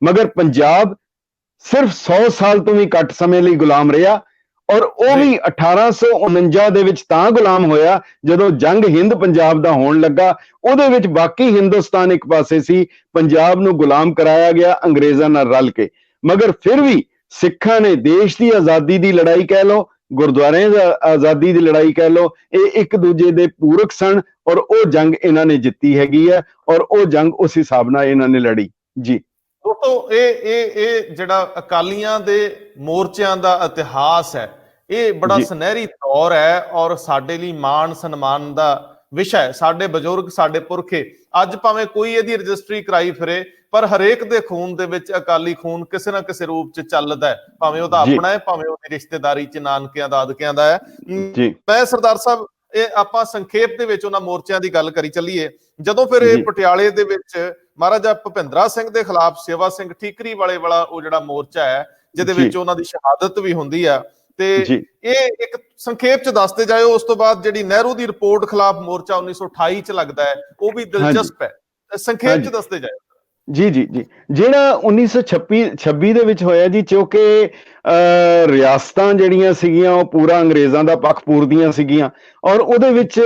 ਮਗਰ ਪੰਜਾਬ ਸਿਰਫ 100 ਸਾਲ ਤੋਂ ਵੀ ਘੱਟ ਸਮੇਂ ਲਈ ਗੁਲਾਮ ਰਿਹਾ। ਔਰ ਉਹ ਵੀ 1849 ਦੇ ਵਿੱਚ ਤਾਂ ਗੁਲਾਮ ਹੋਇਆ ਜਦੋਂ ਜੰਗ ਹਿੰਦ ਪੰਜਾਬ ਦਾ ਹੋਣ ਲੱਗਾ। ਉਹਦੇ ਵਿੱਚ ਬਾਕੀ ਹਿੰਦੁਸਤਾਨ ਇੱਕ ਪਾਸੇ ਸੀ, ਪੰਜਾਬ ਨੂੰ ਗੁਲਾਮ ਕਰਾਇਆ ਗਿਆ ਅੰਗਰੇਜ਼ਾਂ ਨਾਲ ਰਲ ਕੇ। ਮਗਰ ਫਿਰ ਵੀ ਸਿੱਖਾਂ ਨੇ ਦੇਸ਼ ਦੀ ਆਜ਼ਾਦੀ ਦੀ ਲੜਾਈ ਕਹਿ ਲਓ, ਗੁਰਦੁਆਰਿਆਂ ਦੀ ਆਜ਼ਾਦੀ ਦੀ ਲੜਾਈ ਕਹਿ ਲਓ, ਇਹ ਇੱਕ ਦੂਜੇ ਦੇ ਪੂਰਕ ਸਨ ਔਰ ਉਹ ਜੰਗ ਇਹਨਾਂ ਨੇ ਜਿੱਤੀ ਹੈਗੀ ਹੈ ਔਰ ਉਹ ਜੰਗ ਉਸ ਹਿਸਾਬ ਨਾਲ ਇਹਨਾਂ ਨੇ ਲੜੀ ਜੀ। ਦੋਸਤੋ ਇਹ ਜਿਹੜਾ ਅਕਾਲੀਆਂ ਦੇ ਮੋਰਚਿਆਂ ਦਾ ਇਤਿਹਾਸ ਹੈ, ਇਹ ਬੜਾ ਸੁਨਹਿਰੀ ਦੌਰ ਹੈ ਔਰ ਸਾਡੇ ਲਈ ਮਾਣ ਸਨਮਾਨ ਦਾ ਵਿਸ਼ਾ ਹੈ। ਸਾਡੇ ਬਜ਼ੁਰਗ, ਸਾਡੇ ਪੁਰਖੇ ਅੱਜ ਭਾਵੇਂ ਕੋਈ ਇਹਦੀ ਰਜਿਸਟਰੀ ਕਰਾਈ ਫਿਰੇ, ਪਰ ਹਰੇਕ ਦੇ ਖੂਨ ਦੇ ਵਿੱਚ ਅਕਾਲੀ ਖੂਨ ਕਿਸੇ ਨਾ ਕਿਸੇ ਰੂਪ ਚ ਚੱਲਦਾ ਹੈ, ਭਾਵੇਂ ਉਹਦਾ ਆਪਣਾ ਹੈ, ਭਾਵੇਂ ਉਹਦੀ ਰਿਸ਼ਤੇਦਾਰੀ ਚ ਨਾਨਕਿਆਂ ਦਾਦਕਿਆਂ ਦਾ ਹੈ। ਮੈਂ ਸਰਦਾਰ ਸਾਹਿਬ, ਇਹ ਆਪਾਂ ਸੰਖੇਪ ਦੇ ਵਿੱਚ ਉਹਨਾਂ ਮੋਰਚਿਆਂ ਦੀ ਗੱਲ ਕਰੀ ਚੱਲੀਏ। ਜਦੋਂ ਫਿਰ ਇਹ ਪਟਿਆਲੇ ਦੇ ਵਿੱਚ ਮਹਾਰਾਜਾ ਭੁਪਿੰਦਰਾ ਸਿੰਘ ਦੇ ਖਿਲਾਫ ਸੇਵਾ ਸਿੰਘ ਠੀਕਰੀ ਵਾਲੇ ਵਾਲਾ ਉਹ ਜਿਹੜਾ ਮੋਰਚਾ ਹੈ, ਜਿਹਦੇ ਵਿੱਚ ਉਹਨਾਂ ਦੀ ਸ਼ਹਾਦਤ ਵੀ ਹੁੰਦੀ ਆ, ਤੇ ਇਹ ਇੱਕ ਸੰਖੇਪ ਚ ਦੱਸਦੇ ਜਾਇਓ। ਉਸ ਤੋਂ ਬਾਅਦ ਜਿਹੜੀ ਨਹਿਰੂ ਦੀ ਰਿਪੋਰਟ ਖਿਲਾਫ ਮੋਰਚਾ 1928 ਚ ਲੱਗਦਾ ਹੈ, ਉਹ ਵੀ ਦਿਲਚਸਪ ਹੈ, ਸੰਖੇਪ ਚ ਦੱਸਦੇ ਜਾਇਓ। ਜੀ ਜਿਹੜਾ 1926 ਦੇ ਵਿੱਚ ਹੋਇਆ ਜੀ, ਕਿਉਂਕਿ ਰਿਆਸਤਾਂ ਜਿਹੜੀਆਂ ਸੀਗੀਆਂ ਉਹ ਪੂਰਾ ਅੰਗਰੇਜ਼ਾਂ ਦਾ ਪੱਖ ਪੂਰਦੀਆਂ ਸੀਗੀਆਂ ਔਰ ਉਹਦੇ ਵਿੱਚ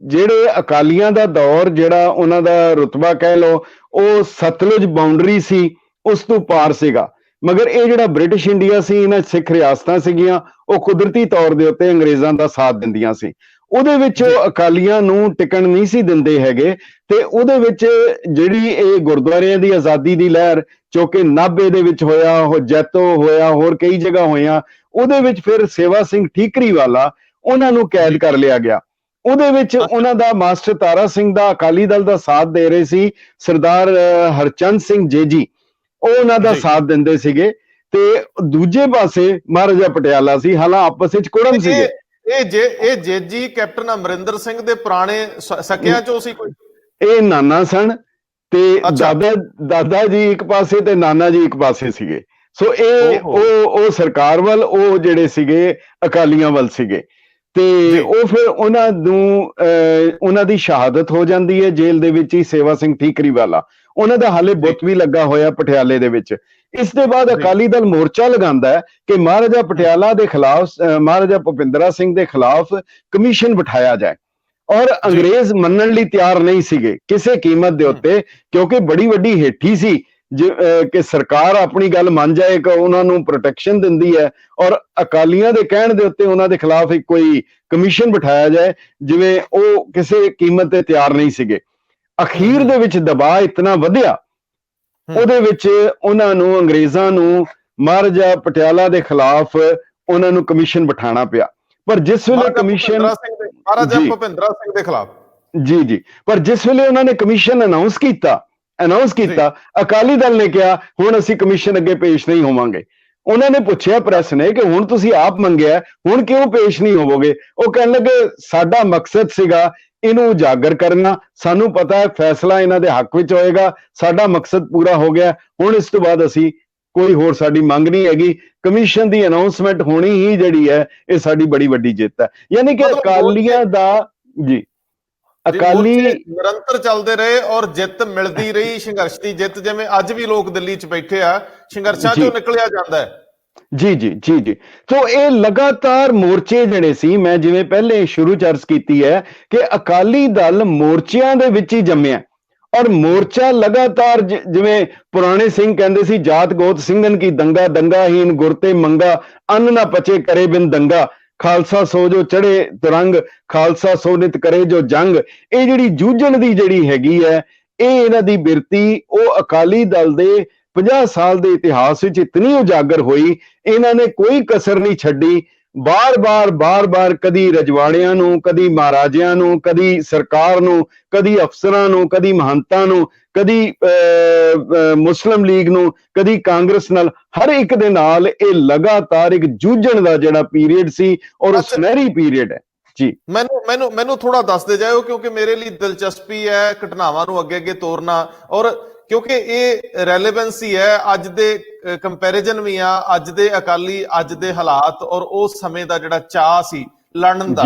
ਜਿਹੜੇ ਅਕਾਲੀਆਂ ਦਾ ਦੌਰ, ਜਿਹੜਾ ਉਹਨਾਂ ਦਾ ਰੁਤਬਾ ਕਹਿ ਲਓ, ਉਹ ਸਤਲੁਜ ਬਾਉਂਡਰੀ ਸੀ, ਉਸ ਤੋਂ ਪਾਰ ਸੀਗਾ। ਮਗਰ ਇਹ ਜਿਹੜਾ ਬ੍ਰਿਟਿਸ਼ ਇੰਡੀਆ ਸੀ, ਇਹਨਾਂ ਸਿੱਖ ਰਿਆਸਤਾਂ ਸੀਗੀਆਂ, ਉਹ ਕੁਦਰਤੀ ਤੌਰ ਦੇ ਉੱਤੇ ਅੰਗਰੇਜ਼ਾਂ ਦਾ ਸਾਥ ਦਿੰਦੀਆਂ ਸੀ। ਉਹਦੇ ਵਿੱਚ ਉਹ ਅਕਾਲੀਆਂ ਨੂੰ ਟਿਕਣ ਨਹੀਂ ਸੀ ਦਿੰਦੇ ਹੈਗੇ। ਤੇ ਉਹਦੇ ਵਿੱਚ ਜਿਹੜੀ ਇਹ ਗੁਰਦੁਆਰਿਆਂ ਦੀ ਆਜ਼ਾਦੀ ਦੀ ਲਹਿਰ, ਜੋ ਕਿ ਨਾਭੇ ਦੇ ਵਿੱਚ ਹੋਇਆ, ਜੈਤੋ ਹੋਇਆ, ਹੋਰ ਕਈ ਜਗ੍ਹਾ ਹੋਈਆਂ, ਉਹਦੇ ਵਿੱਚ ਫਿਰ ਸੇਵਾ ਸਿੰਘ ਠੀਕਰੀ ਵਾਲਾ, ਉਹਨਾਂ ਨੂੰ ਕੈਦ ਕਰ ਲਿਆ ਗਿਆ। ਉਹਦੇ ਵਿੱਚ ਉਹਨਾਂ ਦਾ ਮਾਸਟਰ ਤਾਰਾ ਸਿੰਘ ਦਾ ਅਕਾਲੀ ਦਲ ਦਾ ਸਾਥ ਦੇ ਰਹੇ ਸੀ, ਸਰਦਾਰ ਹਰਚੰਦ ਸਿੰਘ ਜੇਜੀ, ਉਹ ਉਹਨਾਂ ਦਾ ਸਾਥ ਦਿੰਦੇ ਸੀਗੇ। ਤੇ ਦੂਜੇ ਪਾਸੇ ਮਹਾਰਾਜਾ ਪਟਿਆਲਾ ਸੀ, ਹਾਲਾਂ ਆਪਸ ਵਿੱਚ ਕੁੜਮ ਸੀਗੇ। ਇਹ ਜੇਜੀ ਕੈਪਟਨ ਅਮਰਿੰਦਰ ਸਿੰਘ ਦੇ ਪੁਰਾਣੇ ਸਕਿਆਂ ਚੋਂ ਸੀ ਕੋਈ? ਇਹ ਨਾਨਾ ਸਨ ਤੇ ਦਾਦਾ ਜੀ ਇੱਕ ਪਾਸੇ ਤੇ ਨਾਨਾ ਜੀ ਇੱਕ ਪਾਸੇ ਸੀਗੇ। ਸੋ ਇਹ ਉਹ ਸਰਕਾਰ ਵੱਲ, ਉਹ ਜਿਹੜੇ ਸੀਗੇ ਅਕਾਲੀਆਂ ਵੱਲ ਸੀਗੇ। ਤੇ ਉਹ ਫਿਰ ਉਹਨਾਂ ਦੀ ਸ਼ਹਾਦਤ ਹੋ ਜਾਂਦੀ ਹੈ ਜੇਲ੍ਹ ਦੇ ਵਿੱਚ ਹੀ, ਸੇਵਾ ਸਿੰਘ ਠੀਕਰੀ ਵਾਲਾ। ਉਹਨਾਂ ਦਾ ਹਾਲੇ ਬੁੱਤ ਵੀ ਲੱਗਾ ਹੋਇਆ ਪਟਿਆਲੇ ਦੇ ਵਿੱਚ। ਇਸ ਦੇ ਬਾਅਦ ਅਕਾਲੀ ਦਲ ਮੋਰਚਾ ਲਗਾਉਂਦਾ ਹੈ ਕਿ ਮਹਾਰਾਜਾ ਪਟਿਆਲਾ ਦੇ ਖਿਲਾਫ, ਮਹਾਰਾਜਾ ਭੁਪਿੰਦਰਾ ਸਿੰਘ ਦੇ ਖਿਲਾਫ ਕਮਿਸ਼ਨ ਬਿਠਾਇਆ ਜਾਏ। ਔਰ ਅੰਗਰੇਜ਼ ਮੰਨਣ ਲਈ ਤਿਆਰ ਨਹੀਂ ਸੀਗੇ ਕਿਸੇ ਕੀਮਤ ਦੇ ਉੱਤੇ, ਕਿਉਂਕਿ ਬੜੀ ਵੱਡੀ ਹੇਠੀ ਸੀ ਕਿ ਸਰਕਾਰ ਆਪਣੀ ਗੱਲ ਮੰਨ ਜਾਏ ਕਿ ਉਹਨਾਂ ਨੂੰ ਪ੍ਰੋਟੈਕਸ਼ਨ ਦਿੰਦੀ ਹੈ, ਔਰ ਅਕਾਲੀਆਂ ਦੇ ਕਹਿਣ ਦੇ ਉੱਤੇ ਉਹਨਾਂ ਦੇ ਖਿਲਾਫ ਇੱਕ ਕੋਈ ਕਮਿਸ਼ਨ ਬਿਠਾਇਆ ਜਾਏ, ਜਿਵੇਂ ਉਹ ਕਿਸੇ ਕੀਮਤ ਤੇ ਤਿਆਰ ਨਹੀਂ ਸੀਗੇ। ਅਖੀਰ ਦੇ ਵਿੱਚ ਦਬਾਅ ਇਤਨਾ ਵਧਿਆ, ਉਹਦੇ ਵਿੱਚ ਉਹਨਾਂ ਨੂੰ, ਅੰਗਰੇਜ਼ਾਂ ਨੂੰ ਮਹਾਰਾਜਾ ਪਟਿਆਲਾ ਦੇ ਖਿਲਾਫ ਉਹਨਾਂ ਨੂੰ ਕਮਿਸ਼ਨ ਬਿਠਾਣਾ ਪਿਆ। ਪਰ ਜਿਸ ਵੇਲੇ ਕਮਿਸ਼ਨ ਮਹਾਰਾਜਾ ਭੁਪਿੰਦਰਾ ਸਿੰਘ ਦੇ ਖਿਲਾਫ ਪਰ ਜਿਸ ਵੇਲੇ ਉਹਨਾਂ ਨੇ ਕਮਿਸ਼ਨ ਅਨਾਉਂਸ ਕੀਤਾ, ਅਕਾਲੀ ਦਲ ਨੇ ਕਿਹਾ ਹੁਣ ਅਸੀਂ ਕਮਿਸ਼ਨ ਅੱਗੇ ਪੇਸ਼ ਨਹੀਂ ਹੋਵਾਂਗੇ। ਉਹਨਾਂ ਨੇ ਪੁੱਛਿਆ ਪ੍ਰੈਸ ਨੇ ਕਿ ਹੁਣ ਤੁਸੀਂ ਆਪ ਮੰਗਿਆ, ਹੁਣ ਕਿਉਂ ਪੇਸ਼ ਨਹੀਂ ਹੋਵੋਗੇ? ਉਹ ਕਹਿਣ ਲੱਗੇ ਸਾਡਾ ਮਕਸਦ ਸੀਗਾ ਇਹਨੂੰ ਉਜਾਗਰ ਕਰਨਾ, ਸਾਨੂੰ ਪਤਾ ਹੈ ਫੈਸਲਾ ਇਹਨਾਂ ਦੇ ਹੱਕ ਵਿੱਚ ਹੋਏਗਾ, ਸਾਡਾ ਮਕਸਦ ਪੂਰਾ ਹੋ ਗਿਆ, ਹੁਣ ਇਸ ਤੋਂ ਬਾਅਦ ਅਸੀਂ ਕੋਈ ਹੋਰ ਸਾਡੀ ਮੰਗ ਨਹੀਂ ਹੈਗੀ। ਕਮਿਸ਼ਨ ਦੀ ਅਨਾਉਂਸਮੈਂਟ ਹੋਣੀ ਹੀ ਜਿਹੜੀ ਹੈ, ਇਹ ਸਾਡੀ ਬੜੀ ਵੱਡੀ ਜਿੱਤ ਹੈ। ਯਾਨੀ ਕਿ ਅਕਾਲੀਆਂ ਦਾ ਅਕਾਲੀ ਨਿਰੰਤਰ ਚੱਲਦੇ ਰਹੇ ਔਰ ਜਿੱਤ ਮਿਲਦੀ ਰਹੀ, ਸੰਘਰਸ਼ ਦੀ ਜਿੱਤ। ਜਿਵੇਂ ਅੱਜ ਵੀ ਲੋਕ ਦਿੱਲੀ 'ਚ ਬੈਠੇ ਆ, ਸੰਘਰਸ਼ਾਂ 'ਚੋਂ ਨਿਕਲਿਆ ਜਾਂਦਾ ਹੈ। ਜੀ ਸੋ ਇਹ ਲਗਾਤਾਰ ਮੋਰਚੇ ਜਿਹੜੇ ਸੀ, ਮੈਂ ਜਿਵੇਂ ਪਹਿਲੇ ਸ਼ੁਰੂ ਚ ਅਰਜ਼ ਕੀਤੀ ਹੈ ਕਿ ਅਕਾਲੀ ਦਲ ਮੋਰਚਿਆਂ ਦੇ ਵਿੱਚ ਹੀ ਜੰਮਿਆ ਔਰ ਮੋਰਚਾ ਲਗਾਤਾਰ, ਜਿਵੇਂ ਪੁਰਾਣੇ ਸਿੰਘ ਕਹਿੰਦੇ ਸੀ, ਜਾਤ ਗੋਤ ਸਿੰਘਨ ਕੀ ਦੰਗਾ, ਦੰਗਾਹੀਨ ਗੁਰ ਤੇ ਮੰਗਾ, ਅੰਨ ਨਾ ਪਚੇ ਕਰੇ ਬਿਨ ਦੰਗਾ, ਖਾਲਸਾ ਸੋ ਜੋ ਚੜੇ ਤੁਰੰਗ, ਖਾਲਸਾ ਸੋ ਨਿਤ ਕਰੇ ਜੋ ਜੰਗ। ਇਹ ਜਿਹੜੀ ਜੂਝਣ ਦੀ ਜਿਹੜੀ ਹੈਗੀ ਹੈ, ਇਹ ਇਹਨਾਂ ਦੀ ਬਿਰਤੀ ਉਹ ਅਕਾਲੀ ਦਲ ਦੇ 50 ਸਾਲ ਦੇ ਇਤਿਹਾਸ ਵਿੱਚ ਇਤਨੀ ਉਜਾਗਰ ਹੋਈ, ਇਹਨਾਂ ਨੇ ਕੋਈ ਕਸਰ ਨਹੀਂ ਛੱਡੀ। ਬਾਰ-ਬਾਰ ਕਦੀ ਰਜਵਾੜਿਆਂ ਨੂੰ, ਕਦੀ ਮਹਾਰਾਜਿਆਂ ਨੂੰ, ਕਦੀ ਸਰਕਾਰ ਨੂੰ, ਕਦੀ ਅਫਸਰਾਂ ਨੂੰ, ਕਦੀ ਮਹੰਤਾਂ ਨੂੰ, ਕਦੀ ਮੁਸਲਿਮ ਲੀਗ ਨੂੰ, ਕਦੀ ਕਾਂਗਰਸ ਨਾਲ, ਹਰ ਇੱਕ ਦੇ ਨਾਲ ਇਹ ਲਗਾਤਾਰ ਇੱਕ ਜੂਝਣ ਦਾ ਜਿਹੜਾ ਪੀਰੀਅਡ ਸੀ ਔਰ ਉਹ ਸੁਨਹਿਰੀ ਪੀਰੀਅਡ ਹੈ ਜੀ। ਮੈਨੂੰ ਥੋੜਾ ਦੱਸਦੇ ਜਾਇਓ, ਕਿਉਂਕਿ ਮੇਰੇ ਲਈ ਦਿਲਚਸਪੀ ਹੈ ਘਟਨਾਵਾਂ ਨੂੰ ਅੱਗੇ ਤੋਰਨਾ, ਔਰ ਕਿਉਂਕਿ ਇਹ ਰੈਲੇਵੈਂਸੀ ਹੈ ਅੱਜ ਦੇ ਕੰਪੈਰੀਜ਼ਨ ਵੀ ਆ, ਅੱਜ ਦੇ ਅਕਾਲੀ, ਅੱਜ ਦੇ ਹਾਲਾਤ ਔਰ ਉਸ ਸਮੇਂ ਦਾ ਜਿਹੜਾ ਚਾਅ ਸੀ ਲੜਨ ਦਾ।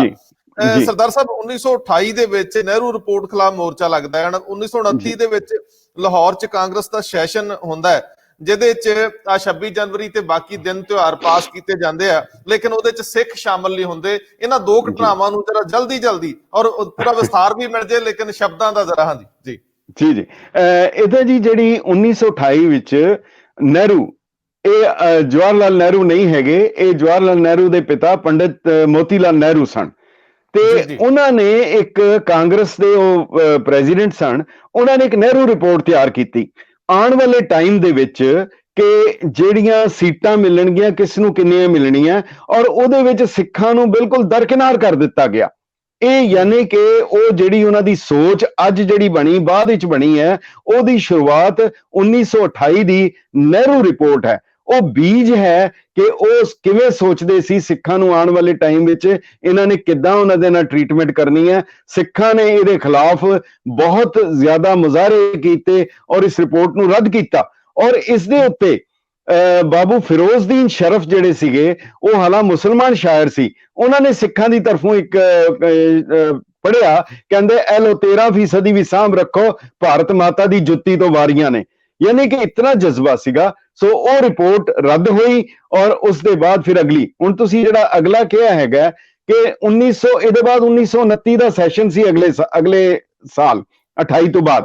ਸਰਦਾਰ ਸਾਹਿਬ 1928 ਦੇ ਵਿੱਚ ਨਹਿਰੂ ਰਿਪੋਰਟ ਖਿਲਾਫ ਮੋਰਚਾ ਲੱਗਦਾ ਹੈ, 1929 ਦੇ ਵਿੱਚ ਲਾਹੌਰ 'ਚ ਕਾਂਗਰਸ ਦਾ ਸੈਸ਼ਨ ਹੁੰਦਾ ਹੈ, ਜਿਹਦੇ 'ਚ 26 ਜਨਵਰੀ ਤੇ ਬਾਕੀ ਦਿਨ ਤਿਉਹਾਰ ਪਾਸ ਕੀਤੇ ਜਾਂਦੇ ਆ, ਲੇਕਿਨ ਉਹਦੇ 'ਚ ਸਿੱਖ ਸ਼ਾਮਲ ਨਹੀਂ ਹੁੰਦੇ। ਇਹਨਾਂ ਦੋ ਘਟਨਾਵਾਂ ਨੂੰ ਜਰਾ ਜਲਦੀ ਔਰ ਪੂਰਾ ਵਿਸਥਾਰ ਵੀ ਮਿਲ ਜੇ, ਲੇਕਿਨ ਸ਼ਬਦਾਂ ਦਾ ਜ਼ਰਾ। ਹਾਂਜੀ ਜੀ ਇਹਦੇ ਜੀ ਜਿਹੜੀ 1928 ਵਿੱਚ ਨਹਿਰੂ, ਇਹ ਜਵਾਹਰ ਲਾਲ ਨਹਿਰੂ ਨਹੀਂ ਹੈਗੇ, ਇਹ ਜਵਾਹਰ ਲਾਲ ਨਹਿਰੂ ਦੇ ਪਿਤਾ ਪੰਡਿਤ ਮੋਤੀ ਲਾਲ ਨਹਿਰੂ ਸਨ, ਤੇ ਉਹਨਾਂ ਨੇ ਇੱਕ ਕਾਂਗਰਸ ਦੇ ਉਹ ਪ੍ਰੈਜ਼ੀਡੈਂਟ ਸਨ, ਉਹਨਾਂ ਨੇ ਇੱਕ ਨਹਿਰੂ ਰਿਪੋਰਟ ਤਿਆਰ ਕੀਤੀ ਆਉਣ ਵਾਲੇ ਟਾਈਮ ਦੇ ਵਿੱਚ ਕਿ ਜਿਹੜੀਆਂ ਸੀਟਾਂ ਮਿਲਣਗੀਆਂ ਕਿਸ ਨੂੰ ਕਿੰਨੀਆਂ ਮਿਲਣੀਆਂ, ਔਰ ਉਹਦੇ ਵਿੱਚ ਸਿੱਖਾਂ ਨੂੰ ਬਿਲਕੁਲ ਦਰਕਿਨਾਰ ਕਰ ਦਿੱਤਾ ਗਿਆ। ਇਹ ਯਾਨੀ ਕਿ ਉਹ ਜਿਹੜੀ ਉਹਨਾਂ ਦੀ ਸੋਚ ਅੱਜ ਜਿਹੜੀ ਬਣੀ, ਬਾਅਦ ਵਿੱਚ ਬਣੀ ਹੈ, ਉਹਦੀ ਸ਼ੁਰੂਆਤ 1928 ਦੀ ਨਹਿਰੂ ਰਿਪੋਰਟ ਹੈ। ਉਹ ਬੀਜ ਹੈ ਕਿ ਉਹ ਕਿਵੇਂ ਸੋਚਦੇ ਸੀ ਸਿੱਖਾਂ ਨੂੰ ਆਉਣ ਵਾਲੇ ਟਾਈਮ ਵਿੱਚ ਇਹਨਾਂ ਨੇ ਕਿੱਦਾਂ ਉਹਨਾਂ ਦੇ ਨਾਲ ਟ੍ਰੀਟਮੈਂਟ ਕਰਨੀ ਹੈ। ਸਿੱਖਾਂ ਨੇ ਇਹਦੇ ਖਿਲਾਫ ਬਹੁਤ ਜ਼ਿਆਦਾ ਮੁਜ਼ਾਹਰੇ ਕੀਤੇ ਔਰ ਇਸ ਰਿਪੋਰਟ ਨੂੰ ਰੱਦ ਕੀਤਾ, ਔਰ ਇਸ ਦੇ ਉੱਤੇ ਬਾਬੂ ਫਿਰੋਜ਼ਦੀਨ ਸ਼ਰਫ ਜਿਹੜੇ ਸੀਗੇ, ਉਹ ਹਾਲਾਂ ਮੁਸਲਮਾਨ ਸ਼ਾਇਰ ਸੀ, ਉਹਨਾਂ ਨੇ ਸਿੱਖਾਂ ਦੀ ਤਰਫੋਂ ਇੱਕ ਪੜ੍ਹਿਆ, ਕਹਿੰਦੇ ਐ ਲੋ 13% ਵੀ ਸਾਂਭ ਰੱਖੋ, ਭਾਰਤ ਮਾਤਾ ਦੀ ਜੁੱਤੀ ਤੋਂ ਵਾਰੀਆਂ ਨੇ। ਯਾਨੀ ਕਿ ਇਤਨਾ ਜਜ਼ਬਾ ਸੀਗਾ। ਸੋ ਉਹ ਰਿਪੋਰਟ ਰੱਦ ਹੋਈ ਔਰ ਉਸ ਦੇ ਬਾਅਦ ਫਿਰ ਅਗਲੀ, ਹੁਣ ਤੁਸੀਂ ਜਿਹੜਾ ਅਗਲਾ ਕਿਹਾ ਹੈਗਾ ਕਿ 1900, ਇਹਦੇ ਬਾਅਦ 1929 ਦਾ ਸੈਸ਼ਨ ਸੀ ਅਗਲੇ ਸਾਲ 28 ਤੋਂ ਬਾਅਦ,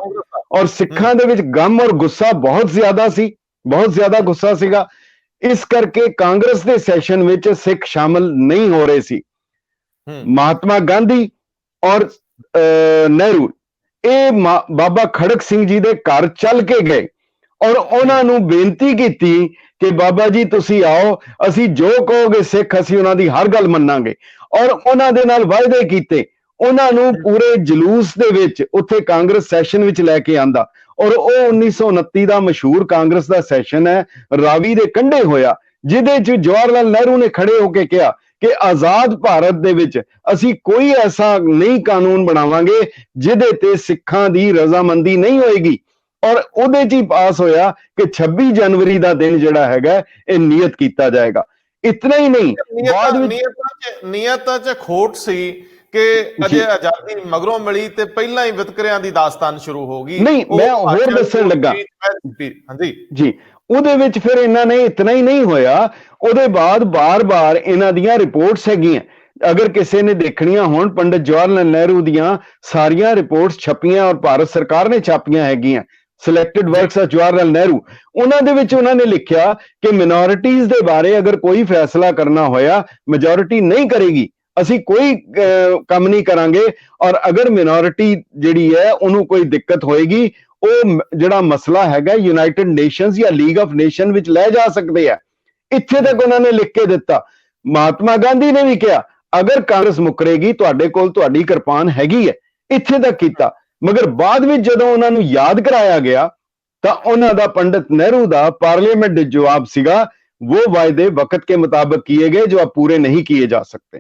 ਔਰ ਸਿੱਖਾਂ ਦੇ ਵਿੱਚ ਗਮ ਔਰ ਗੁੱਸਾ ਬਹੁਤ ਜ਼ਿਆਦਾ ਸੀ, ਬਹੁਤ ਜ਼ਿਆਦਾ ਗੁੱਸਾ ਸੀਗਾ। ਇਸ ਕਰਕੇ ਕਾਂਗਰਸ ਦੇ ਸੈਸ਼ਨ ਵਿੱਚ ਸਿੱਖ ਸ਼ਾਮਲ ਨਹੀਂ ਹੋ ਰਹੇ ਸੀ। ਮਹਾਤਮਾ ਗਾਂਧੀ ਔਰ ਨਹਿਰੂ ਇਹ ਬਾਬਾ ਖੜਕ ਸਿੰਘ ਜੀ ਦੇ ਘਰ ਚੱਲ ਕੇ ਗਏ ਔਰ ਉਹਨਾਂ ਨੂੰ ਬੇਨਤੀ ਕੀਤੀ ਕਿ ਬਾਬਾ ਜੀ ਤੁਸੀਂ ਆਓ, ਅਸੀਂ ਜੋ ਕਹੋਗੇ ਸਿੱਖ ਅਸੀਂ ਉਹਨਾਂ ਦੀ ਹਰ ਗੱਲ ਮੰਨਾਂਗੇ, ਔਰ ਉਹਨਾਂ ਦੇ ਨਾਲ ਵਾਅਦੇ ਕੀਤੇ। ਉਹਨਾਂ ਨੂੰ ਪੂਰੇ ਜਲੂਸ ਦੇ ਵਿੱਚ ਉੱਥੇ ਕਾਂਗਰਸ ਸੈਸ਼ਨ ਵਿੱਚ ਲੈ ਕੇ ਆਂਦਾ, ਔਰ ਉਹ 1929 ਦਾ ਮਸ਼ਹੂਰ ਕਾਂਗਰਸ ਦਾ ਸੈਸ਼ਨ ਹੈ, ਰਾਵੀ ਦੇ ਕੰਢੇ ਹੋਇਆ, ਜਿਹਦੇ 'ਚ ਜਵਾਹਰ ਲਾਲ ਨਹਿਰੂ ਨੇ ਖੜੇ ਹੋ ਕੇ ਕਿਹਾ ਕਿ ਆਜ਼ਾਦ ਭਾਰਤ ਦੇ ਵਿੱਚ ਅਸੀਂ ਕੋਈ ਐਸਾ ਨਹੀਂ ਕਾਨੂੰਨ ਬਣਾਵਾਂਗੇ ਜਿਹਦੇ ਤੇ ਸਿੱਖਾਂ ਦੀ ਰਜ਼ਾਮੰਦੀ ਨਹੀਂ ਹੋਏਗੀ, ਔਰ ਉਹਦੇ 'ਚ ਹੀ ਪਾਸ ਹੋਇਆ ਕਿ 26 ਜਨਵਰੀ ਦਾ ਦਿਨ ਜਿਹੜਾ ਹੈਗਾ ਇਹ ਨਿਯਤ ਕੀਤਾ ਜਾਏਗਾ। ਇਤਨਾ ਹੀ ਨਹੀਂ, ਬਾਅਦ ਵਿੱਚ ਨਿਯਤਾਂ 'ਚ ਖੋਟ ਸੀ ਕਿ ਅਜੇ ਆਜ਼ਾਦੀ ਮਗਰੋਂ ਮਿਲੀ ਤੇ ਪਹਿਲਾਂ ਹੀ ਵਿਤਕਰਿਆਂ ਦੀ ਦਾਸਤਾਨ ਸ਼ੁਰੂ ਹੋ ਗਈ। ਨਹੀਂ, ਮੈਂ ਹੋਰ ਦੱਸਣ ਲੱਗਾ। ਹਾਂਜੀ ਜੀ, ਉਹਦੇ ਵਿੱਚ ਫਿਰ ਇਹਨਾਂ ਨੇ ਇਤਨਾ ਹੀ ਨਹੀਂ ਹੋਇਆ, ਉਹਦੇ ਬਾਅਦ ਬਾਰ-ਬਾਰ ਇਹਨਾਂ ਦੀਆਂ ਰਿਪੋਰਟਸ ਹੈਗੀਆਂ, ਅਗਰ ਕਿਸੇ ਨੇ ਦੇਖਣੀਆਂ ਹੋਣ, ਪੰਡਿਤ ਜਵਾਹਰ ਲਾਲ ਨਹਿਰੂ ਦੀਆਂ ਸਾਰੀਆਂ ਰਿਪੋਰਟਸ ਛਪੀਆਂ ਔਰ ਭਾਰਤ ਸਰਕਾਰ ਨੇ ਛਾਪੀਆਂ ਹੈਗੀਆਂ, selected works of Jawahar Lal Nehru. ਉਹਨਾਂ ਦੇ ਵਿੱਚ ਉਹਨਾਂ ਨੇ ਲਿਖਿਆ ਕਿ ਮਿਨੋਰਿਟੀਜ਼ ਦੇ ਬਾਰੇ ਅਗਰ ਕੋਈ ਫੈਸਲਾ ਕਰਨਾ ਹੋਇਆ, ਮੈਜੋਰਿਟੀ ਨਹੀਂ ਕਰੇਗੀ, ਅਸੀਂ ਕੋਈ ਕੰਮ ਨਹੀਂ ਕਰਾਂਗੇ, ਔਰ ਅਗਰ ਮਿਨੋਰਿਟੀ ਜਿਹੜੀ ਹੈ ਉਹਨੂੰ ਕੋਈ ਦਿੱਕਤ ਹੋਏਗੀ, ਉਹ ਜਿਹੜਾ ਮਸਲਾ ਹੈਗਾ ਯੂਨਾਈਟਿਡ ਨੇਸ਼ਨਸ ਜਾਂ ਲੀਗ ਆਫ ਨੇਸ਼ਨ ਵਿੱਚ ਲੈ ਜਾ ਸਕਦੇ ਆ। ਇੱਥੇ ਤੱਕ ਉਹਨਾਂ ਨੇ ਲਿਖ ਕੇ ਦਿੱਤਾ। ਮਹਾਤਮਾ ਗਾਂਧੀ ਨੇ ਵੀ ਕਿਹਾ ਅਗਰ ਕਾਂਗਰਸ ਮੁਕਰੇਗੀ ਤੁਹਾਡੇ ਕੋਲ ਤੁਹਾਡੀ ਕਿਰਪਾਨ ਹੈਗੀ ਹੈ, ਇੱਥੇ ਤੱਕ ਕੀਤਾ। ਮਗਰ ਬਾਅਦ ਵਿੱਚ ਜਦੋਂ ਉਹਨਾਂ ਨੂੰ ਯਾਦ ਕਰਾਇਆ ਗਿਆ ਤਾਂ ਉਹਨਾਂ ਦਾ ਪੰਡਿਤ ਨਹਿਰੂ ਦਾ ਪਾਰਲੀਮੈਂਟ ਦੇ ਜਵਾਬ ਸੀਗਾ, वो वायदे वक्त के मुताबिक किए गए जो अब पूरे नहीं किए जा सकते।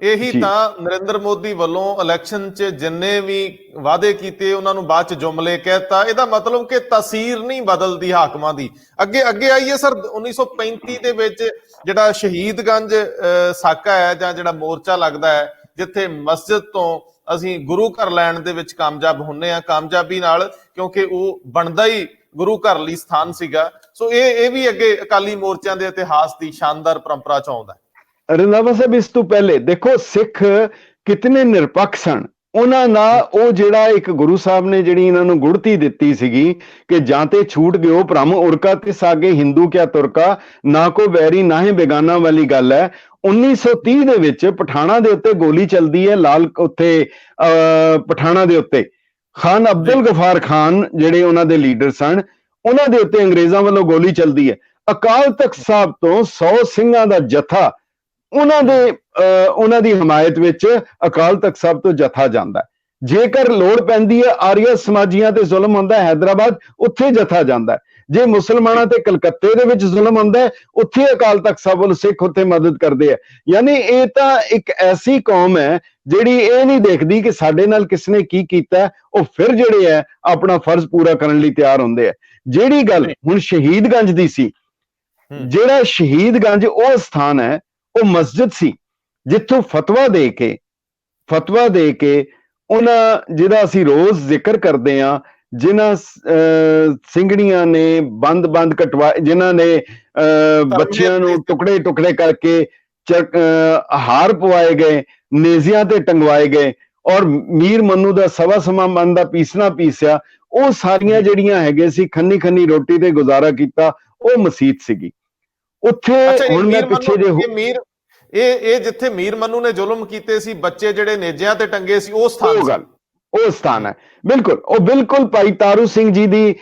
ਇਹੀ ਤਾਂ ਨਰਿੰਦਰ ਮੋਦੀ ਵੱਲੋਂ ਇਲੈਕਸ਼ਨ 'ਚ ਜਿੰਨੇ ਵੀ ਵਾਅਦੇ ਕੀਤੇ ਉਹਨਾਂ ਨੂੰ ਬਾਅਦ 'ਚ ਜੁਮਲੇ ਕਹਿਤਾ। ਇਹਦਾ ਮਤਲਬ ਕਿ ਤਾਸੀਰ ਨਹੀਂ ਬਦਲਦੀ ਹਾਕਮਾਂ ਦੀ। ਅੱਗੇ ਆਈਏ ਸਰ, 1935 ਦੇ ਵਿੱਚ ਜਿਹੜਾ ਸ਼ਹੀਦਗੰਜ ਸਾਕਾ ਹੈ ਜਾਂ ਜਿਹੜਾ ਮੋਰਚਾ ਲੱਗਦਾ ਹੈ, ਜਿੱਥੇ ਮਸਜਿਦ ਤੋਂ ਅਸੀਂ ਗੁਰੂ ਘਰ ਲੈਣ ਦੇ ਵਿੱਚ ਕਾਮਯਾਬ ਹੁੰਨੇ ਆ, ਕਾਮਯਾਬੀ ਨਾਲ, ਕਿਉਂਕਿ ਉਹ ਬਣਦਾ ਹੀ ਗੁਰੂ ਘਰ ਲਈ ਸਥਾਨ ਸੀਗਾ। ਸੋ ਇਹ ਵੀ ਅੱਗੇ ਅਕਾਲੀ ਮੋਰਚਿਆਂ ਦੇ ਇਤਿਹਾਸ ਦੀ ਸ਼ਾਨਦਾਰ ਪਰੰਪਰਾ 'ਚ ਆਉਂਦਾ ਹੈ। ਰੰਧਾਵਾ ਸਾਹਿਬ, ਇਸ ਤੋਂ ਪਹਿਲੇ ਦੇਖੋ ਸਿੱਖ ਕਿਤਨੇ ਨਿਰਪੱਖ ਸਨ। ਉਹਨਾਂ ਨਾਲ ਉਹ ਜਿਹੜਾ ਇੱਕ ਗੁਰੂ ਸਾਹਿਬ ਨੇ ਜਿਹੜੀ ਇਹਨਾਂ ਨੂੰ ਗੁੜਤੀ ਦਿੱਤੀ ਸੀਗੀ ਕਿ ਜਾਂ ਤੇ ਛੂਟ ਗਿਓ ਭ੍ਰਮ ਉਰਕਾ ਤੇ ਸਾਗੇ ਹਿੰਦੂ ਕਿਆ ਤੁਰਕਾ, ਨਾ ਕੋ ਵੈਰੀ ਨਾ ਹੀ ਬੇਗਾਨਾ ਵਾਲੀ ਗੱਲ ਹੈ। 1930 ਦੇ ਵਿੱਚ ਪਠਾਣਾ ਦੇ ਉੱਤੇ ਗੋਲੀ ਚੱਲਦੀ ਹੈ, ਉੱਥੇ ਪਠਾਣਾ ਦੇ ਉੱਤੇ ਖਾਨ ਅਬਦੁਲ ਗਫਾਰ ਖਾਨ ਜਿਹੜੇ ਉਹਨਾਂ ਦੇ ਲੀਡਰ ਸਨ, ਉਹਨਾਂ ਦੇ ਉੱਤੇ ਅੰਗਰੇਜ਼ਾਂ ਵੱਲੋਂ ਗੋਲੀ ਚੱਲਦੀ ਹੈ। ਅਕਾਲ ਤਖਤ ਸਾਹਿਬ ਤੋਂ 100 ਸਿੰਘਾਂ ਦਾ ਜਥਾ ਉਹਨਾਂ ਦੀ ਹਮਾਇਤ ਵਿੱਚ ਅਕਾਲ ਤਖਤ ਸਾਹਿਬ ਤੋਂ ਜਥਾ ਜਾਂਦਾ ਹੈ। ਜੇਕਰ ਲੋੜ ਪੈਂਦੀ ਹੈ ਆਰੀਆ ਸਮਾਜੀਆਂ ਤੇ ਜ਼ੁਲਮ ਹੁੰਦਾ ਹੈਦਰਾਬਾਦ, ਉੱਥੇ ਜਥਾ ਜਾਂਦਾ ਹੈ। ਜੇ ਮੁਸਲਮਾਨਾਂ ਤੇ ਕਲਕੱਤੇ ਦੇ ਵਿੱਚ ਜ਼ੁਲਮ ਹੁੰਦਾ ਹੈ, ਉੱਥੇ ਅਕਾਲ ਤਖਤ ਸਾਹਿਬ ਵੱਲ ਸਿੱਖ ਉੱਥੇ ਮਦਦ ਕਰਦੇ ਆ। ਯਾਨੀ ਇਹ ਤਾਂ ਇੱਕ ਐਸੀ ਕੌਮ ਹੈ ਜਿਹੜੀ ਇਹ ਨਹੀਂ ਦੇਖਦੀ ਕਿ ਸਾਡੇ ਨਾਲ ਕਿਸ ਨੇ ਕੀ ਕੀਤਾ, ਉਹ ਫਿਰ ਜਿਹੜੇ ਹੈ ਆਪਣਾ ਫਰਜ਼ ਪੂਰਾ ਕਰਨ ਲਈ ਤਿਆਰ ਹੁੰਦੇ ਆ। ਜਿਹੜੀ ਗੱਲ ਹੁਣ ਸ਼ਹੀਦਗੰਜ ਦੀ ਸੀ, ਜਿਹੜਾ ਸ਼ਹੀਦਗੰਜ ਉਹ ਸਥਾਨ ਹੈ, ਉਹ ਮਸਜਿਦ ਸੀ ਜਿੱਥੋਂ ਫਤਵਾ ਦੇ ਕੇ ਉਹਨਾਂ ਜਿਹਦਾ ਅਸੀਂ ਰੋਜ਼ ਜ਼ਿਕਰ ਕਰਦੇ ਹਾਂ, ਜਿਨ੍ਹਾਂ ਸਿੰਘਣੀਆਂ ਨੇ ਬੰਦ ਕਟਵਾਏ, ਜਿਨ੍ਹਾਂ ਨੇ ਬੱਚਿਆਂ ਨੂੰ ਟੁਕੜੇ ਕਰਕੇ ਹਾਰ ਪਵਾਏ ਗਏ, ਨੇਜ਼ਿਆਂ ਤੇ ਟੰਗਵਾਏ ਗਏ, ਔਰ ਮੀਰ ਮਨੂੰ ਦਾ ਸਵਾ ਮਨ ਦਾ ਪੀਸਿਆ, ਉਹ ਸਾਰੀਆਂ ਜਿਹੜੀਆਂ ਹੈਗੇ ਸੀ ਖੰਨੀ ਰੋਟੀ ਤੇ ਗੁਜ਼ਾਰਾ ਕੀਤਾ, ਉਹ ਮਸੀਤ ਸੀਗੀ ਉੱਥੇ। ਹੁਣ ਮੈਂ ਪਿੱਛੇ ਜੇ ਇਹ ਜਿੱਥੇ ਮੀਰ ਮਨੂੰ ਨੇ ਜ਼ੁਲਮ ਕੀਤੇ ਸੀ, ਬੱਚੇ ਜਿਹੜੇ ਨੇਜ਼ਿਆਂ ਤੇ ਟੰਗੇ ਸੀ, ਉਹ ਸਥਾਨ ਹੈ ਬਿਲਕੁਲ। ਉਹ ਬਿਲਕੁਲ ਭਾਈ ਤਾਰੂ ਸਿੰਘ ਜੀ ਦੀ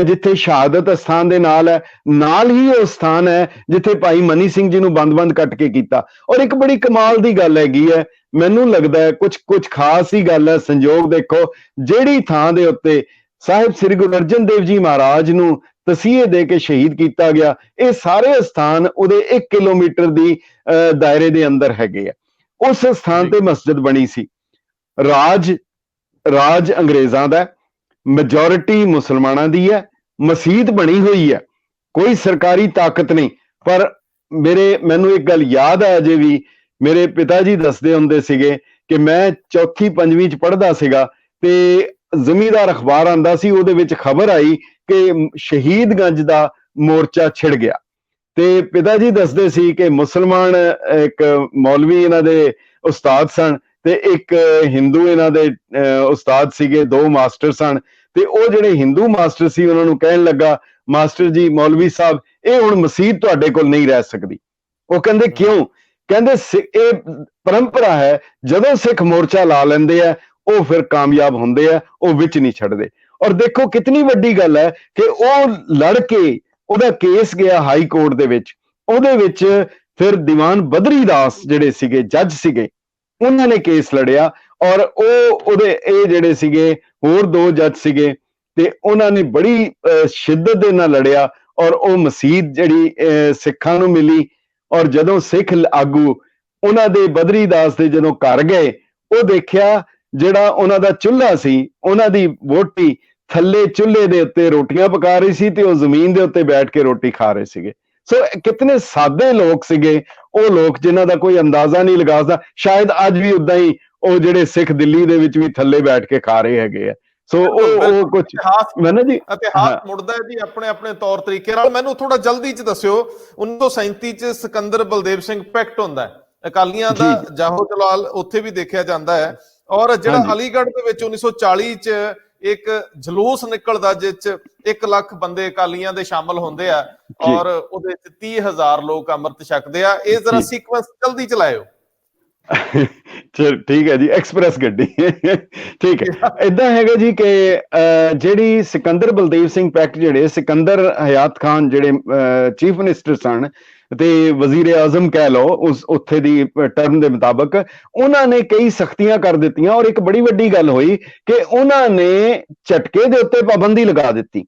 ਜਿੱਥੇ ਸ਼ਹਾਦਤ ਅਸਥਾਨ ਦੇ ਨਾਲ ਹੈ, ਨਾਲ ਹੀ ਉਹ ਸਥਾਨ ਹੈ ਜਿੱਥੇ ਭਾਈ ਮਨੀ ਸਿੰਘ ਜੀ ਨੂੰ ਬੰਦ ਕੱਟ ਕੇ ਕੀਤਾ। ਔਰ ਇੱਕ ਬੜੀ ਕਮਾਲ ਦੀ ਗੱਲ ਹੈਗੀ ਹੈ, ਮੈਨੂੰ ਲੱਗਦਾ ਹੈ ਕੁਝ ਖਾਸ ਹੀ ਗੱਲ ਹੈ। ਸੰਜੋਗ ਦੇਖੋ, ਜਿਹੜੀ ਥਾਂ ਦੇ ਉੱਤੇ ਸਾਹਿਬ ਸ੍ਰੀ ਗੁਰੂ ਅਰਜਨ ਦੇਵ ਜੀ ਮਹਾਰਾਜ ਨੂੰ ਤਸੀਹੇ ਦੇ ਕੇ ਸ਼ਹੀਦ ਕੀਤਾ ਗਿਆ, ਇਹ ਸਾਰੇ ਸਥਾਨ ਉਹਦੇ 1 ਕਿਲੋਮੀਟਰ ਦੀ ਦਾਇਰੇ ਦੇ ਅੰਦਰ ਹੈਗੇ ਆ। ਉਸ ਸਥਾਨ ਤੇ ਮਸਜਿਦ ਬਣੀ ਸੀ। ਰਾਜ ਅੰਗਰੇਜ਼ਾਂ ਦਾ, ਮੈਜੋਰਿਟੀ ਮੁਸਲਮਾਨਾਂ ਦੀ ਹੈ, ਮਸਜਿਦ ਬਣੀ ਹੋਈ ਹੈ, ਕੋਈ ਸਰਕਾਰੀ ਤਾਕਤ ਨਹੀਂ। ਪਰ ਮੈਨੂੰ ਇੱਕ ਗੱਲ ਯਾਦ ਹੈ ਅਜੇ ਵੀ, ਮੇਰੇ ਪਿਤਾ ਜੀ ਦੱਸਦੇ ਹੁੰਦੇ ਸੀਗੇ ਕਿ ਮੈਂ 4ਵੀਂ 5ਵੀਂ ਚ ਪੜ੍ਹਦਾ ਸੀਗਾ ਤੇ ਜ਼ਮੀਂਦਾਰ ਅਖਬਾਰ ਆਂਦਾ ਸੀ, ਉਹਦੇ ਵਿੱਚ ਖਬਰ ਆਈ ਕਿ ਸ਼ਹੀਦਗੰਜ ਦਾ ਮੋਰਚਾ ਛਿੜ ਗਿਆ। ਤੇ ਪਿਤਾ ਜੀ ਦੱਸਦੇ ਸੀ ਕਿ ਮੁਸਲਮਾਨ ਇੱਕ ਮੌਲਵੀ ਇਹਨਾਂ ਦੇ ਉਸਤਾਦ ਸਨ ਤੇ ਇੱਕ ਹਿੰਦੂ ਇਹਨਾਂ ਦੇ ਉਸਤਾਦ ਸੀਗੇ, 2 ਮਾਸਟਰ ਸਨ। ਤੇ ਉਹ ਜਿਹੜੇ ਹਿੰਦੂ ਮਾਸਟਰ ਸੀ ਉਹਨਾਂ ਨੂੰ ਕਹਿਣ ਲੱਗਾ, ਮਾਸਟਰ ਜੀ, ਮੌਲਵੀ ਸਾਹਿਬ, ਇਹ ਹੁਣ ਮਸਜਿਦ ਤੁਹਾਡੇ ਕੋਲ ਨਹੀਂ ਰਹਿ ਸਕਦੀ। ਉਹ ਕਹਿੰਦੇ ਕਿਉਂ? ਕਹਿੰਦੇ ਇਹ ਪਰੰਪਰਾ ਹੈ, ਜਦੋਂ ਸਿੱਖ ਮੋਰਚਾ ਲਾ ਲੈਂਦੇ ਆ ਉਹ ਫਿਰ ਕਾਮਯਾਬ ਹੁੰਦੇ ਆ, ਉਹ ਵਿੱਚ ਨਹੀਂ ਛੱਡਦੇ। ਔਰ ਦੇਖੋ ਕਿਤਨੀ ਵੱਡੀ ਗੱਲ ਹੈ ਕਿ ਉਹ ਲੜ ਕੇ ਉਹਦਾ ਕੇਸ ਗਿਆ ਹਾਈ ਕੋਰਟ ਦੇ ਵਿੱਚ, ਉਹਦੇ ਵਿੱਚ ਫਿਰ ਦੀਵਾਨ ਬਦਰੀ ਦਾਸ ਜਿਹੜੇ ਸੀਗੇ ਜੱਜ ਸੀਗੇ, ਉਹਨਾਂ ਨੇ ਕੇਸ ਲੜਿਆ। ਔਰ ਇਹ ਜਿਹੜੇ ਸੀਗੇ ਹੋਰ 2 ਜੱਜ ਸੀਗੇ ਤੇ ਉਹਨਾਂ ਨੇ ਬੜੀ ਸ਼ਿੱਦਤ ਦੇ ਨਾਲ ਲੜਿਆ। ਔਰ ਉਹ ਮਸਜਿਦ ਜਿਹੜੀ ਸਿੱਖਾਂ ਨੂੰ ਮਿਲੀ। ਔਰ ਜਦੋਂ ਸਿੱਖ ਆਗੂ ਉਹਨਾਂ ਦੇ ਬਦਰੀ ਦਾਸ ਦੇ ਜਦੋਂ ਘਰ ਗਏ, ਉਹ ਦੇਖਿਆ ਜਿਹੜਾ ਉਹਨਾਂ ਦਾ ਚੁੱਲ੍ਹਾ ਸੀ, ਉਹਨਾਂ ਦੀ ਵਹੁਟੀ ਥੱਲੇ ਚੁੱਲ੍ਹੇ ਦੇ ਉੱਤੇ ਰੋਟੀਆਂ ਪਕਾ ਰਹੀ ਸੀ ਤੇ ਉਹ ਜ਼ਮੀਨ ਦੇ ਉੱਤੇ ਬੈਠ ਕੇ ਰੋਟੀ ਖਾ ਰਹੇ ਸੀਗੇ। ਸੋ ਕਿਤਨੇ ਸਾਦੇ ਲੋਕ ਸੀਗੇ ਉਹ ਲੋਕ, ਜਿਨ੍ਹਾਂ ਦਾ ਕੋਈ ਅੰਦਾਜ਼ਾ ਨਹੀਂ ਲਗਾ ਸਕਦਾ। ਸ਼ਾਇਦ ਅੱਜ ਵੀ ਉਦਾਂ ਹੀ ਉਹ ਜਿਹੜੇ ਸਿੱਖ ਦਿੱਲੀ ਦੇ ਵਿੱਚ ਵੀ ਥੱਲੇ ਬੈਠ ਕੇ ਖਾ ਰਹੇ ਹੈਗੇ ਆ। ਸੋ ਉਹ ਕੁਝ ਇਤਿਹਾਸ ਮੁੜਦਾ ਹੈ ਜੀ ਆਪਣੇ ਤੌਰ ਤਰੀਕੇ ਨਾਲ। ਮੈਨੂੰ ਥੋੜਾ ਜਲਦੀ ਚ ਦੱਸਿਓ, 1937 ਚ ਸਿਕੰਦਰ ਬਲਦੇਵ ਸਿੰਘ ਪੈਕਟ ਹੁੰਦਾ ਹੈ, ਅਕਾਲੀਆਂ ਦਾ ਜਾਹੋ ਜਲਾਲ ਉੱਥੇ ਵੀ ਦੇਖਿਆ ਜਾਂਦਾ ਹੈ। ਔਰ ਜਿਹੜਾ ਅਲੀਗੜ੍ਹ ਦੇ ਵਿੱਚ 1940 ਚ ਇੱਕ ਜਲੂਸ ਨਿਕਲਦਾ ਜਿਸ ਚ 1 ਲੱਖ ਬੰਦੇ ਅਕਾਲੀਆਂ ਦੇ ਸ਼ਾਮਲ ਹੁੰਦੇ ਆ ਔਰ ਉਹਦੇ ਚ 30,000 ਲੋਕ ਅੰਮ੍ਰਿਤ ਛਕਦੇ ਆ। ਇਹ ਜ਼ਰਾ ਸੀਕੁਐਂਸ ਜਲਦੀ ਚਲਾਇਓ। ਠੀਕ ਹੈ ਜੀ, ਐਕਸਪ੍ਰੈਸ ਗੱਡੀ। ਠੀਕ ਹੈ, ਏਦਾਂ ਹੈਗਾ ਜੀ ਕਿ ਜਿਹੜੀ ਸਿਕੰਦਰ ਬਲਦੇਵ ਸਿੰਘ ਪੈਕਟ, ਜਿਹੜੇ ਸਿਕੰਦਰ ਹਯਾਤ ਖਾਨ ਜਿਹੜੇ ਚੀਫ ਮਿਨਿਸਟਰ ਸਨ ਤੇ ਵਜ਼ੀਰ ਆਜ਼ਮ ਕਹਿ ਲਓ ਉਸ ਉੱਥੇ ਦੀ ਟਰਮ ਦੇ ਮੁਤਾਬਕ, ਉਹਨਾਂ ਨੇ ਕਈ ਸਖਤੀਆਂ ਕਰ ਦਿੱਤੀਆਂ। ਔਰ ਇੱਕ ਬੜੀ ਵੱਡੀ ਗੱਲ ਹੋਈ ਕਿ ਉਹਨਾਂ ਨੇ ਝਟਕੇ ਦੇ ਉੱਤੇ ਪਾਬੰਦੀ ਲਗਾ ਦਿੱਤੀ।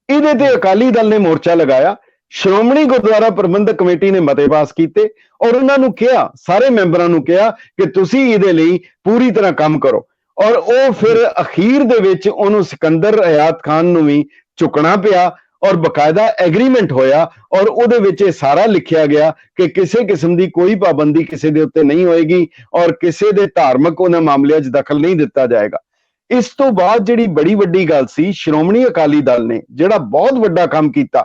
ਇਹਦੇ ਤੇ ਅਕਾਲੀ ਦਲ ਨੇ ਮੋਰਚਾ ਲਗਾਇਆ, ਸ਼੍ਰੋਮਣੀ ਗੁਰਦੁਆਰਾ ਪ੍ਰਬੰਧਕ ਕਮੇਟੀ ਨੇ ਮਤੇ ਪਾਸ ਕੀਤੇ ਔਰ ਉਹਨਾਂ ਨੂੰ ਕਿਹਾ, ਸਾਰੇ ਮੈਂਬਰਾਂ ਨੂੰ ਕਿਹਾ ਕਿ ਤੁਸੀਂ ਇਹਦੇ ਲਈ ਪੂਰੀ ਤਰ੍ਹਾਂ ਕੰਮ ਕਰੋ। ਔਰ ਉਹ ਫਿਰ ਅਖੀਰ ਦੇ ਵਿੱਚ ਉਹਨੂੰ ਸਿਕੰਦਰ ਹਯਾਤ ਖਾਨ ਨੂੰ ਵੀ ਝੁਕਣਾ ਪਿਆ ਔਰ ਬਕਾਇਦਾ ਐਗਰੀਮੈਂਟ ਹੋਇਆ ਔਰ ਉਹਦੇ ਵਿੱਚ ਇਹ ਸਾਰਾ ਲਿਖਿਆ ਗਿਆ ਕਿ ਕਿਸੇ ਕਿਸਮ ਦੀ ਕੋਈ ਪਾਬੰਦੀ ਕਿਸੇ ਦੇ ਉੱਤੇ ਨਹੀਂ ਹੋਏਗੀ ਔਰ ਕਿਸੇ ਦੇ ਧਾਰਮਿਕ ਉਹਨਾਂ ਮਾਮਲਿਆਂ 'ਚ ਦਖਲ ਨਹੀਂ ਦਿੱਤਾ ਜਾਏਗਾ। ਇਸ ਤੋਂ ਬਾਅਦ ਜਿਹੜੀ ਬੜੀ ਵੱਡੀ ਗੱਲ ਸੀ, ਸ਼੍ਰੋਮਣੀ ਅਕਾਲੀ ਦਲ ਨੇ ਜਿਹੜਾ ਬਹੁਤ ਵੱਡਾ ਕੰਮ ਕੀਤਾ,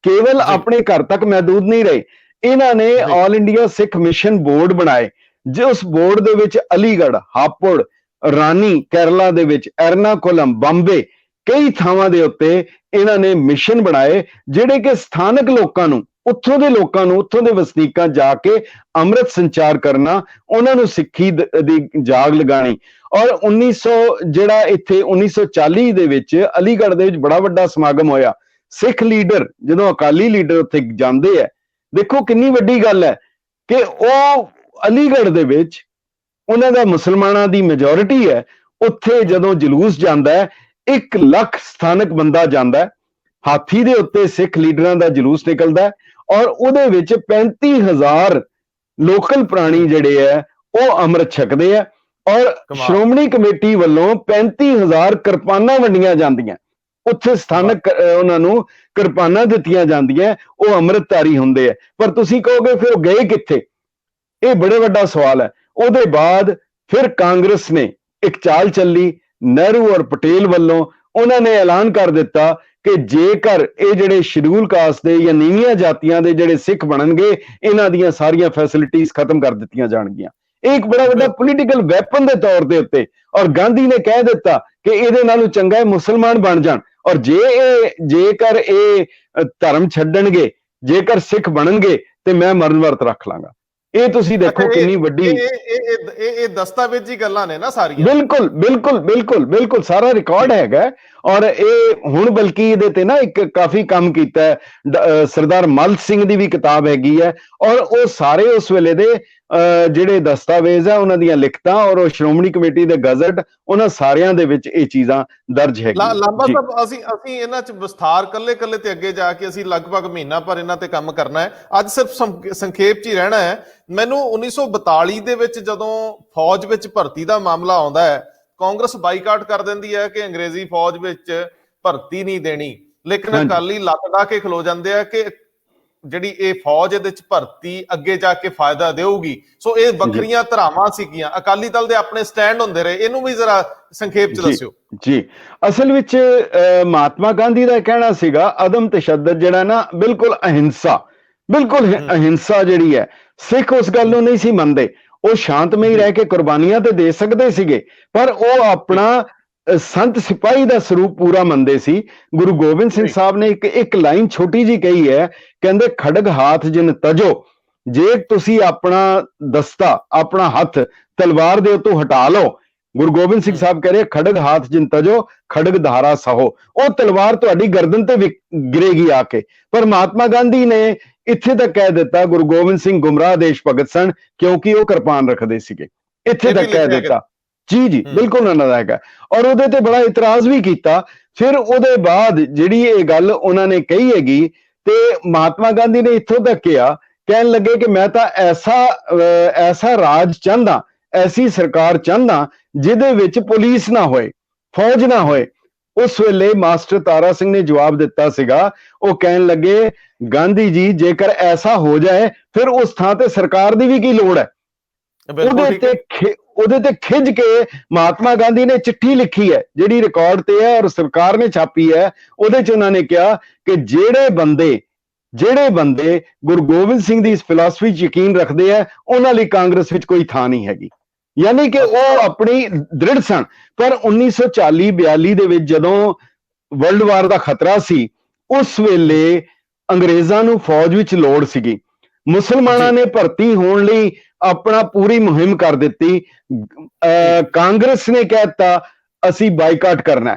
ਕੇਵਲ ਆਪਣੇ ਘਰ ਤੱਕ ਮਹਿਦੂਦ ਨਹੀਂ ਰਹੇ, ਇਹਨਾਂ ਨੇ ਆਲ ਇੰਡੀਆ ਸਿੱਖ ਮਿਸ਼ਨ ਬੋਰਡ ਬਣਾਏ। ਜਿਸ ਬੋਰਡ ਦੇ ਵਿੱਚ ਅਲੀਗੜ੍ਹ, ਹਾਪੁੜ, ਰਾਨੀ ਕੇਰਲਾ ਦੇ ਵਿੱਚ, ਐਰਨਾਕੁਲਮ, ਬੰਬੇ, ਕਈ ਥਾਵਾਂ ਦੇ ਉੱਤੇ ਇਹਨਾਂ ਨੇ ਮਿਸ਼ਨ ਬਣਾਏ ਜਿਹੜੇ ਕਿ ਸਥਾਨਕ ਲੋਕਾਂ ਨੂੰ ਉੱਥੋਂ ਦੇ ਲੋਕਾਂ ਨੂੰ, ਉੱਥੋਂ ਦੇ ਵਸਨੀਕਾਂ ਜਾ ਕੇ ਅੰਮ੍ਰਿਤ ਸੰਚਾਰ ਕਰਨਾ, ਉਹਨਾਂ ਨੂੰ ਸਿੱਖੀ ਦੀ ਜਾਗ ਲਗਾਣੀ। ਔਰ 1900 ਜਿਹੜਾ ਇੱਥੇ 1940 ਦੇ ਵਿੱਚ ਅਲੀਗੜ੍ਹ ਦੇ ਵਿੱਚ ਬੜਾ ਵੱਡਾ ਸਮਾਗਮ ਹੋਇਆ। ਸਿੱਖ ਲੀਡਰ ਜਦੋਂ ਅਕਾਲੀ ਲੀਡਰ ਉੱਥੇ ਜਾਂਦੇ ਆ, ਦੇਖੋ ਕਿੰਨੀ ਵੱਡੀ ਗੱਲ ਹੈ ਕਿ ਉਹ ਅਲੀਗੜ੍ਹ ਦੇ ਵਿੱਚ ਉਹਨਾਂ ਦਾ ਮੁਸਲਮਾਨਾਂ ਦੀ ਮੈਜੋਰਿਟੀ ਹੈ। ਉੱਥੇ ਜਦੋਂ ਜਲੂਸ ਜਾਂਦਾ ਹੈ, 1 ਲੱਖ ਸਥਾਨਕ ਬੰਦਾ ਜਾਂਦਾ ਹੈ, ਹਾਥੀ ਦੇ ਉੱਤੇ ਸਿੱਖ ਲੀਡਰਾਂ ਦਾ ਜਲੂਸ ਨਿਕਲਦਾ ਹੈ, ਔਰ ਉਹਦੇ ਵਿੱਚ 35,000 ਲੋਕਲ ਪ੍ਰਾਣੀ ਜਿਹੜੇ ਆ ਉਹ ਅੰਮ੍ਰਿਤ ਛਕਦੇ ਆ। ਔਰ ਸ਼੍ਰੋਮਣੀ ਕਮੇਟੀ ਵੱਲੋਂ 35,000 ਕਿਰਪਾਨਾਂ ਵੰਡੀਆਂ ਜਾਂਦੀਆਂ, ਉੱਥੇ ਸਥਾਨਕ ਉਹਨਾਂ ਨੂੰ ਕਿਰਪਾਨਾਂ ਦਿੱਤੀਆਂ ਜਾਂਦੀਆਂ, ਉਹ ਅੰਮ੍ਰਿਤਧਾਰੀ ਹੁੰਦੇ ਆ। ਪਰ ਤੁਸੀਂ ਕਹੋਗੇ ਫਿਰ ਉਹ ਗਏ ਕਿੱਥੇ? ਇਹ ਬੜੇ ਵੱਡਾ ਸਵਾਲ ਹੈ। ਉਹਦੇ ਬਾਅਦ ਫਿਰ ਕਾਂਗਰਸ ਨੇ ਇੱਕ ਚਾਲ ਚੱਲੀ, ਨਹਿਰੂ ਔਰ ਪਟੇਲ ਵੱਲੋਂ ਉਹਨਾਂ ਨੇ ਐਲਾਨ ਕਰ ਦਿੱਤਾ ਕਿ ਜੇਕਰ ਇਹ ਜਿਹੜੇ ਸ਼ਡਿਊਲ ਕਾਸਟ ਦੇ ਜਾਂ ਨੀਵੀਆਂ ਜਾਤੀਆਂ ਦੇ ਜਿਹੜੇ ਸਿੱਖ ਬਣਨਗੇ, ਇਹਨਾਂ ਦੀਆਂ ਸਾਰੀਆਂ ਫੈਸਿਲਿਟੀਆਂ ਖਤਮ ਕਰ ਦਿੱਤੀਆਂ ਜਾਣਗੀਆਂ। ਇਹ ਇੱਕ ਬੜਾ ਵੱਡਾ ਪੋਲੀਟੀਕਲ ਵੈਪਨ ਦੇ ਤੌਰ ਦੇ ਉੱਤੇ, ਔਰ ਗਾਂਧੀ ਨੇ ਕਹਿ ਦਿੱਤਾ ਕਿ ਇਹਦੇ ਨਾਲੋਂ ਚੰਗਾ ਹੈ ਮੁਸਲਮਾਨ ਬਣ ਜਾਣ, ਔਰ ਜੇਕਰ ਇਹ ਧਰਮ ਛੱਡਣਗੇ, ਜੇਕਰ ਸਿੱਖ ਬਣਨਗੇ ਤੇ ਮੈਂ ਮਰਨ ਵਰਤ ਰੱਖ ਲਾਂਗਾ। ਇਹ ਤੁਸੀਂ ਦੇਖੋ ਕਿੰਨੀ ਵੱਡੀ ਇਹ ਦਸਤਾਵੇਜ਼ੀ ਗੱਲਾਂ ਨੇ ਨਾ ਸਾਰੀਆਂ। ਬਿਲਕੁਲ ਬਿਲਕੁਲ ਬਿਲਕੁਲ ਬਿਲਕੁਲ ਸਾਰਾ ਰਿਕਾਰਡ ਹੈਗਾ। ਔਰ ਇਹ ਹੁਣ ਬਲਕਿ ਇਹਦੇ ਤੇ ਨਾ ਇੱਕ ਕਾਫੀ ਕੰਮ ਕੀਤਾ ਹੈ, ਸਰਦਾਰ ਮਲ ਸਿੰਘ ਦੀ ਵੀ ਕਿਤਾਬ ਹੈਗੀ ਹੈ, ਔਰ ਉਹ ਸਾਰੇ ਉਸ ਵੇਲੇ ਦੇ ਜਿਹੜੇ ਦਸਤਾਵੇਜ਼ ਆ, ਉਹਨਾਂ ਦੀਆਂ ਲਿਖਤਾਂ ਔਰ ਉਹ ਸ਼੍ਰੋਮਣੀ ਕਮੇਟੀ ਦੇ ਗਜ਼ਟ, ਉਹਨਾਂ ਸਾਰਿਆਂ ਦੇ ਵਿੱਚ ਇਹ ਚੀਜ਼ਾਂ ਦਰਜ ਹੈਗੀਆਂ। ਲਾਂਬਾ ਸਾਹਿਬ, ਅਸੀਂ ਇਹਨਾਂ ਚ ਵਿਸਥਾਰ ਕੱਲੇ ਤੇ ਅੱਗੇ ਜਾ ਕੇ ਅਸੀਂ ਲਗਭਗ ਮਹੀਨਾ ਭਰ ਇਹਨਾਂ ਤੇ ਕੰਮ ਕਰਨਾ ਹੈ। ਅੱਜ ਸਿਰਫ ਸੰਖੇਪ ਚ ਹੀ ਰਹਿਣਾ ਹੈ। ਮੈਨੂੰ 1942 ਦੇ ਵਿੱਚ ਜਦੋਂ ਫੌਜ ਵਿੱਚ ਭਰਤੀ ਦਾ ਮਾਮਲਾ ਆਉਂਦਾ ਹੈ, ਕਾਂਗਰਸ ਬਾਈਕਾਟ ਕਰ ਦਿੰਦੀ ਹੈ ਕਿ ਅੰਗਰੇਜ਼ੀ ਫੌਜ ਵਿੱਚ ਭਰਤੀ ਨਹੀਂ ਦੇਣੀ, ਲੇਕਿਨ ਅਕਾਲੀ ਲੱਤ ਡਾ ਕੇ ਖਲੋ ਜਾਂਦੇ ਆ ਕਿ ਜਿਹੜੀ ਇਹ ਫੌਜ ਇਹਦੇ ਚ ਭਰਤੀ ਅੱਗੇ ਜਾ ਕੇ ਫਾਇਦਾ ਦੇਊਗੀ। ਸੋ ਇਹ ਵੱਖਰੀਆਂ ਧਰਾਵਾਂ ਸੀਗੀਆਂ, ਅਕਾਲੀ ਦਲ ਦੇ ਆਪਣੇ ਸਟੈਂਡ ਹੁੰਦੇ ਰਹੇ। ਇਹਨੂੰ ਵੀ ਜ਼ਰਾ ਸੰਖੇਪ ਚ ਦੱਸਿਓ। ਜੀ, ਅਸਲ ਵਿੱਚ ਮਹਾਤਮਾ ਗਾਂਧੀ ਦਾ ਕਹਿਣਾ ਸੀਗਾ ਅਦਮ ਤਸ਼ੱਦਦ, ਜਿਹੜਾ ਨਾ ਬਿਲਕੁਲ ਅਹਿੰਸਾ, ਬਿਲਕੁਲ ਅਹਿੰਸਾ ਜਿਹੜੀ ਹੈ, ਸਿੱਖ ਉਸ ਗੱਲ ਨੂੰ ਨਹੀਂ ਸੀ ਮੰਨਦੇ। ਉਹ ਸ਼ਾਂਤਮਈ ਰਹਿ ਕੇ ਕੁਰਬਾਨੀਆਂ ਤੇ ਦੇ ਸਕਦੇ ਸੀਗੇ, ਪਰ ਉਹ ਆਪਣਾ ਸੰਤ ਸਿਪਾਹੀ ਦਾ ਸਰੂਪ ਪੂਰਾ ਮੰਨਦੇ ਸੀ। ਗੁਰੂ ਗੋਬਿੰਦ ਸਿੰਘ ਸਾਹਿਬ ਨੇ ਇੱਕ ਲਾਈਨ ਛੋਟੀ ਜੀ ਕਹੀ ਹੈ, ਕਹਿੰਦੇ ਖੜਗ ਹਾਥ ਜਿਨ ਤਜੋ, ਜੇ ਤੁਸੀਂ ਆਪਣਾ ਦਸਤਾ, ਆਪਣਾ ਹੱਥ ਤਲਵਾਰ ਦੇ ਉੱਤੋਂ ਹਟਾ ਲਓ, ਗੁਰੂ ਗੋਬਿੰਦ ਸਿੰਘ ਸਾਹਿਬ ਕਹ ਰਹੇ ਖੜਗ ਹਾਥ ਜਿਨ ਤਜੋ ਖੜਗ ਧਾਰਾ ਸਹੋ, ਉਹ ਤਲਵਾਰ ਤੁਹਾਡੀ ਗਰਦਨ ਤੇ ਗਿਰੇਗੀ ਆ ਕੇ। ਪਰ ਮਹਾਤਮਾ ਗਾਂਧੀ ਨੇ ਇੱਥੇ ਤੱਕ ਕਹਿ ਦਿੱਤਾ ਗੁਰੂ ਗੋਬਿੰਦ ਸਿੰਘ ਗੁੰਮਰਾਹ ਦੇਸ਼ ਭਗਤ ਸਨ, ਕਿਉਂਕਿ ਉਹ ਕਿਰਪਾਨ ਰੱਖਦੇ ਸੀਗੇ, ਇੱਥੇ ਤੱਕ ਕਹਿ ਦਿੱਤਾ। ਜੀ ਬਿਲਕੁਲ ਉਹਨਾਂ ਦਾ ਹੈਗਾ। ਔਰ ਉਹਦੇ ਤੇ ਬੜਾ ਇਤਰਾਜ਼ ਵੀ ਕੀਤਾ। ਫਿਰ ਉਹਦੇ ਬਾਅਦ ਜਿਹੜੀ ਇਹ ਗੱਲ ਉਹਨਾਂ ਨੇ ਕਹੀ ਹੈਗੀ, ਤੇ ਮਹਾਤਮਾ ਗਾਂਧੀ ਨੇ ਇੱਥੋਂ ਤੱਕ ਕਿਹਾ, ਕਹਿਣ ਲੱਗੇ ਕਿ ਮੈਂ ਤਾਂ ਐਸਾ ਰਾਜ ਚਾਹੁੰਦਾ, ਐਸੀ ਸਰਕਾਰ ਚਾਹੁੰਦਾ ਜਿਹਦੇ ਵਿੱਚ ਪੁਲਿਸ ਨਾ ਹੋਏ, ਫੌਜ ਨਾ ਹੋਏ। ਉਸ ਵੇਲੇ ਮਾਸਟਰ ਤਾਰਾ ਸਿੰਘ ਨੇ ਜਵਾਬ ਦਿੱਤਾ ਸੀਗਾ, ਉਹ ਕਹਿਣ ਲੱਗੇ ਗਾਂਧੀ ਜੀ, ਜੇਕਰ ਐਸਾ ਹੋ ਜਾਏ ਫਿਰ ਉਸ ਥਾਂ ਤੇ ਸਰਕਾਰ ਦੀ ਵੀ ਕੀ ਲੋੜ ਹੈ। ਉਹਦੇ ਤੇ ਖਿੱਚ ਕੇ ਮਹਾਤਮਾ ਗਾਂਧੀ ਨੇ ਚਿੱਠੀ ਲਿਖੀ ਹੈ, ਜਿਹੜੀ ਰਿਕਾਰਡ ਤੇ ਹੈ ਔਰ ਸਰਕਾਰ ਨੇ ਛਾਪੀ ਹੈ। ਉਹਦੇ ਚ ਉਹਨਾਂ ਨੇ ਕਿਹਾ ਕਿ ਜਿਹੜੇ ਬੰਦੇ ਗੁਰੂ ਗੋਬਿੰਦ ਸਿੰਘ ਦੀ ਇਸ ਫਿਲਾਸਫੀ 'ਚ ਯਕੀਨ ਰੱਖਦੇ ਆ, ਉਹਨਾਂ ਲਈ ਕਾਂਗਰਸ ਵਿੱਚ ਕੋਈ ਥਾਂ ਨਹੀਂ ਹੈਗੀ। ਯਾਨੀ ਕਿ ਉਹ ਆਪਣੀ ਦ੍ਰਿੜ ਸਨ। ਪਰ 1940-42 ਦੇ ਵਿੱਚ ਜਦੋਂ ਵਰਲਡ ਵਾਰ ਦਾ ਖਤਰਾ ਸੀ, ਉਸ ਵੇਲੇ ਅੰਗਰੇਜ਼ਾਂ ਨੂੰ ਫੌਜ ਵਿੱਚ ਲੋੜ ਸੀਗੀ। ਮੁਸਲਮਾਨਾਂ ਨੇ ਭਰਤੀ ਹੋਣ ਲਈ ਆਪਣਾ ਪੂਰੀ ਮੁਹਿੰਮ ਕਰ ਦਿੱਤੀ। ਕਾਂਗਰਸ ਨੇ ਕਹਿਤਾ ਅਸੀਂ ਬਾਈਕਾਟ ਕਰਨਾ।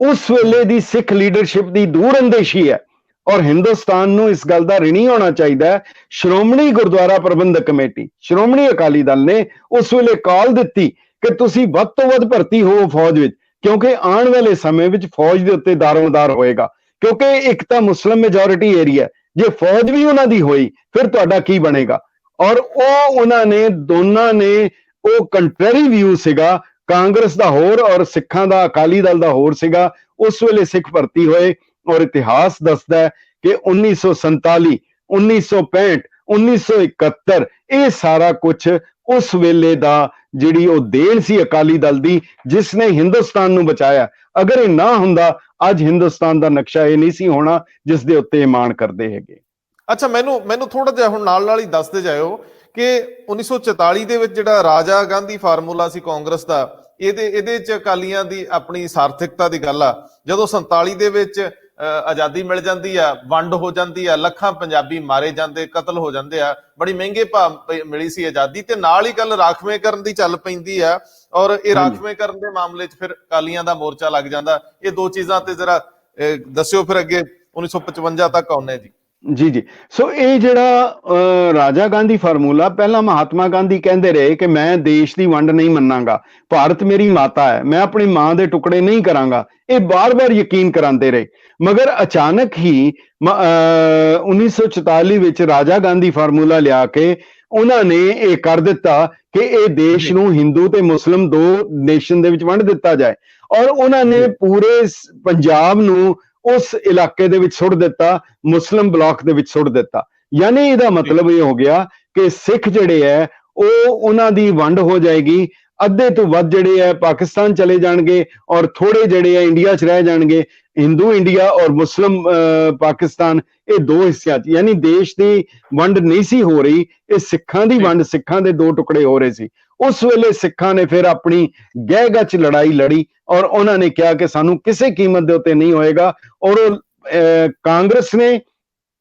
ਉਸ ਵੇਲੇ ਦੀ ਸਿੱਖ ਲੀਡਰਸ਼ਿਪ ਦੀ ਦੂਰ ਅੰਦੇਸ਼ੀ ਹੈ, ਔਰ ਹਿੰਦੁਸਤਾਨ ਨੂੰ ਇਸ ਗੱਲ ਦਾ ਰਿਣੀ ਹੋਣਾ ਚਾਹੀਦਾ ਹੈ। ਸ਼੍ਰੋਮਣੀ ਗੁਰਦੁਆਰਾ ਪ੍ਰਬੰਧਕ ਕਮੇਟੀ, ਸ਼੍ਰੋਮਣੀ ਅਕਾਲੀ ਦਲ ਨੇ ਉਸ ਵੇਲੇ ਕਾਲ ਦਿੱਤੀ ਕਿ ਤੁਸੀਂ ਵੱਧ ਤੋਂ ਵੱਧ ਭਰਤੀ ਹੋਵੋ ਫੌਜ ਵਿੱਚ, ਕਿਉਂਕਿ ਆਉਣ ਵਾਲੇ ਸਮੇਂ ਵਿੱਚ ਫੌਜ ਦੇ ਉੱਤੇ ਦਾਰੋਮਦਾਰ ਹੋਏਗਾ। ਕਿਉਂਕਿ ਇੱਕ ਤਾਂ ਮੁਸਲਿਮ ਮੈਜੋਰਿਟੀ ਏਰੀਆ, ਜੇ ਫੌਜ ਵੀ ਉਹਨਾਂ ਦੀ ਹੋਈ ਫਿਰ ਤੁਹਾਡਾ ਕੀ ਬਣੇਗਾ। ਔਰ ਉਹਨਾਂ ਨੇ ਦੋਨਾਂ ਨੇ ਉਹ ਕੰਟਰੈਰੀ ਵਿਊ ਸੀਗਾ, ਕਾਂਗਰਸ ਦਾ ਹੋਰ ਔਰ ਸਿੱਖਾਂ ਦਾ, ਅਕਾਲੀ ਦਲ ਦਾ ਹੋਰ ਸੀਗਾ। ਉਸ ਵੇਲੇ ਸਿੱਖ ਭਰਤੀ ਹੋਏ, ਔਰ ਇਤਿਹਾਸ ਦੱਸਦਾ ਹੈ ਕਿ 1947, 1965, 1971 ਇਹ ਸਾਰਾ ਕੁਝ ਉਸ ਵੇਲੇ ਦਾ ਜਿਹੜੀ ਉਹ ਦੇਣ ਸੀ ਅਕਾਲੀ ਦਲ ਦੀ, ਜਿਸ ਨੇ ਹਿੰਦੁਸਤਾਨ ਨੂੰ ਬਚਾਇਆ। ਅਗਰ ਇਹ ਨਾ ਹੁੰਦਾ, ਅੱਜ ਹਿੰਦੁਸਤਾਨ ਦਾ ਨਕਸ਼ਾ ਇਹ ਨਹੀਂ ਸੀ ਹੋਣਾ ਜਿਸ ਦੇ ਉੱਤੇ ਇਹ ਮਾਣ ਕਰਦੇ ਹੈਗੇ। ਅੱਛਾ, ਮੈਨੂੰ ਥੋੜਾ ਜਿਹਾ ਹੁਣ ਨਾਲ ਹੀ ਦੱਸਦੇ ਜਾਇਓ ਕਿ 1944 ਦੇ ਵਿੱਚ ਜਿਹੜਾ ਰਾਜਾ ਗਾਂਧੀ ਫਾਰਮੂਲਾ ਸੀ ਕਾਂਗਰਸ ਦਾ, ਇਹਦੇ ਚ ਅਕਾਲੀਆਂ ਦੀ ਆਪਣੀ ਸਾਰਥਿਕਤਾ ਦੀ ਗੱਲ ਆ। ਜਦੋਂ 47 ਦੇ ਵਿੱਚ ਆਜ਼ਾਦੀ ਮਿਲ ਜਾਂਦੀ ਆ, ਵੰਡ ਹੋ ਜਾਂਦੀ ਆ, ਲੱਖਾਂ ਪੰਜਾਬੀ ਮਾਰੇ ਜਾਂਦੇ, ਕਤਲ ਹੋ ਜਾਂਦੇ ਆ, ਬੜੀ ਮਹਿੰਗੇ ਭਾਅ ਮਿਲੀ ਸੀ ਆਜ਼ਾਦੀ, ਤੇ ਨਾਲ ਹੀ ਗੱਲ ਰਾਖਵੇਂਕਰਨ ਦੀ ਚੱਲ ਪੈਂਦੀ ਆ, ਔਰ ਇਹ ਰਾਖਵੇਂਕਰਨ ਦੇ ਮਾਮਲੇ 'ਚ ਫਿਰ ਅਕਾਲੀਆਂ ਦਾ ਮੋਰਚਾ ਲੱਗ ਜਾਂਦਾ। ਇਹ ਦੋ ਚੀਜ਼ਾਂ ਤੇ ਜ਼ਰਾ ਦੱਸਿਓ, ਫਿਰ ਅੱਗੇ 1955 ਤੱਕ ਆਉਂਦੇ ਜੀ। ਜੀ ਜੀ, ਸੋ ਇਹ ਜਿਹੜਾ ਰਾਜਾ ਗਾਂਧੀ ਫਾਰਮੂਲਾ, ਪਹਿਲਾਂ ਮਹਾਤਮਾ ਗਾਂਧੀ ਕਹਿੰਦੇ ਰਹੇ ਕਿ ਮੈਂ ਦੇਸ਼ ਦੀ ਵੰਡ ਨਹੀਂ ਮੰਨਾਂਗਾ, ਭਾਰਤ ਮੇਰੀ ਮਾਤਾ ਹੈ, ਮੈਂ ਆਪਣੀ ਮਾਂ ਦੇ ਟੁਕੜੇ ਨਹੀਂ ਕਰਾਂਗਾ, ਇਹ ਬਾਰ-ਬਾਰ ਯਕੀਨ ਕਰਾਉਂਦੇ ਰਹੇ। ਮਗਰ ਅਚਾਨਕ ਹੀ 1944 ਵਿੱਚ ਰਾਜਾ ਗਾਂਧੀ ਫਾਰਮੂਲਾ ਲਿਆ ਕੇ ਉਹਨਾਂ ਨੇ ਇਹ ਕਰ ਦਿੱਤਾ ਕਿ ਇਹ ਦੇਸ਼ ਨੂੰ ਹਿੰਦੂ ਤੇ ਮੁਸਲਿਮ ਦੋ ਨੇਸ਼ਨ ਦੇ ਵਿੱਚ ਵੰਡ ਦਿੱਤਾ ਜਾਏ, ਔਰ ਉਹਨਾਂ ਨੇ ਪੂਰੇ ਪੰਜਾਬ ਨੂੰ ਉਸ ਇਲਾਕੇ ਦੇ ਵਿੱਚ ਸੁੱਟ ਦਿੱਤਾ, ਮੁਸਲਿਮ ਬਲਾਕ ਦੇ ਵਿੱਚ ਸੁੱਟ ਦਿੱਤਾ। ਯਾਨੀ ਇਹਦਾ ਮਤਲਬ ਇਹ ਹੋ ਗਿਆ ਕਿ ਸਿੱਖ ਜਿਹੜੇ ਹੈ ਉਹ ਉਹਨਾਂ ਦੀ ਵੰਡ ਹੋ ਜਾਏਗੀ, ਅੱਧੇ ਤੋਂ ਵੱਧ ਜਿਹੜੇ ਹੈ ਪਾਕਿਸਤਾਨ ਚਲੇ ਜਾਣਗੇ, ਔਰ ਥੋੜੇ ਜਿਹੜੇ ਹੈ ਇੰਡੀਆ 'ਚ ਰਹਿ ਜਾਣਗੇ। ਹਿੰਦੂ ਇੰਡੀਆ ਔਰ ਮੁਸਲਿਮ ਪਾਕਿਸਤਾਨ, ਇਹ ਦੋ ਹਿੱਸਿਆਂ 'ਚ, ਯਾਨੀ ਦੇਸ਼ ਦੀ ਵੰਡ ਨਹੀਂ ਸੀ ਹੋ ਰਹੀ, ਇਹ ਸਿੱਖਾਂ ਦੀ ਵੰਡ, ਸਿੱਖਾਂ ਦੇ ਦੋ ਟੁਕੜੇ ਹੋ ਰਹੇ ਸੀ। ਉਸ ਵੇਲੇ ਸਿੱਖਾਂ ਨੇ ਫਿਰ ਆਪਣੀ ਗਹਿ-ਗਚ ਲੜਾਈ ਲੜੀ, ਔਰ ਉਹਨਾਂ ਨੇ ਕਿਹਾ ਕਿ ਸਾਨੂੰ ਕਿਸੇ ਕੀਮਤ ਦੇ ਉੱਤੇ ਨਹੀਂ ਹੋਏਗਾ। ਔਰ ਉਹ ਕਾਂਗਰਸ ਨੇ,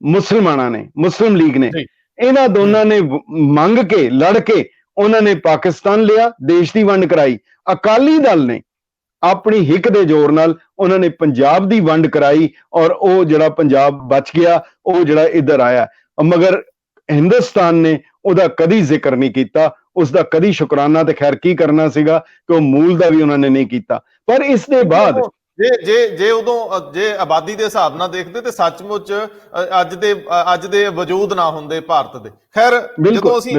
ਮੁਸਲਮਾਨਾਂ ਨੇ, ਮੁਸਲਿਮ ਲੀਗ ਨੇ, ਇਹਨਾਂ ਦੋਨਾਂ ਨੇ ਮੰਗ ਕੇ, ਲੜ ਕੇ ਉਹਨਾਂ ਨੇ ਪਾਕਿਸਤਾਨ ਲਿਆ, ਦੇਸ਼ ਦੀ ਵੰਡ ਕਰਾਈ। ਅਕਾਲੀ ਦਲ ਨੇ ਆਪਣੀ ਹਿੱਕ ਦੇ ਜ਼ੋਰ ਨਾਲ ਉਹਨਾਂ ਨੇ ਪੰਜਾਬ ਦੀ ਵੰਡ ਕਰਾਈ, ਔਰ ਉਹ ਜਿਹੜਾ ਪੰਜਾਬ ਬਚ ਗਿਆ, ਉਹ ਜਿਹੜਾ ਇੱਧਰ ਆਇਆ। ਮਗਰ ਹਿੰਦੁਸਤਾਨ ਨੇ ਉਹਦਾ ਕਦੀ ਜ਼ਿਕਰ ਨਹੀਂ ਕੀਤਾ, ਉਸ ਦਾ ਕਦੀ ਸ਼ੁਕਰਾਨਾ ਤੇ ਖੈਰ ਕੀ ਕਰਨਾ ਸੀਗਾ ਕਿ ਉਹ ਮੂਲ ਦਾ ਵੀ ਉਹਨਾਂ ਨੇ ਨਹੀਂ ਕੀਤਾ। ਪਰ ਇਸ ਦੇ ਬਾਅਦ ਜੇ ਉਦੋਂ ਜੇ ਆਬਾਦੀ ਦੇ ਹਿਸਾਬ ਨਾਲ ਦੇਖਦੇ ਤੇ ਸੱਚਮੁੱਚ ਅੱਜ ਦੇ ਵਜੂਦ ਨਾ ਹੁੰਦੇ ਭਾਰਤ ਦੇ। ਖੈਰ ਜਦੋਂ ਅਸੀਂ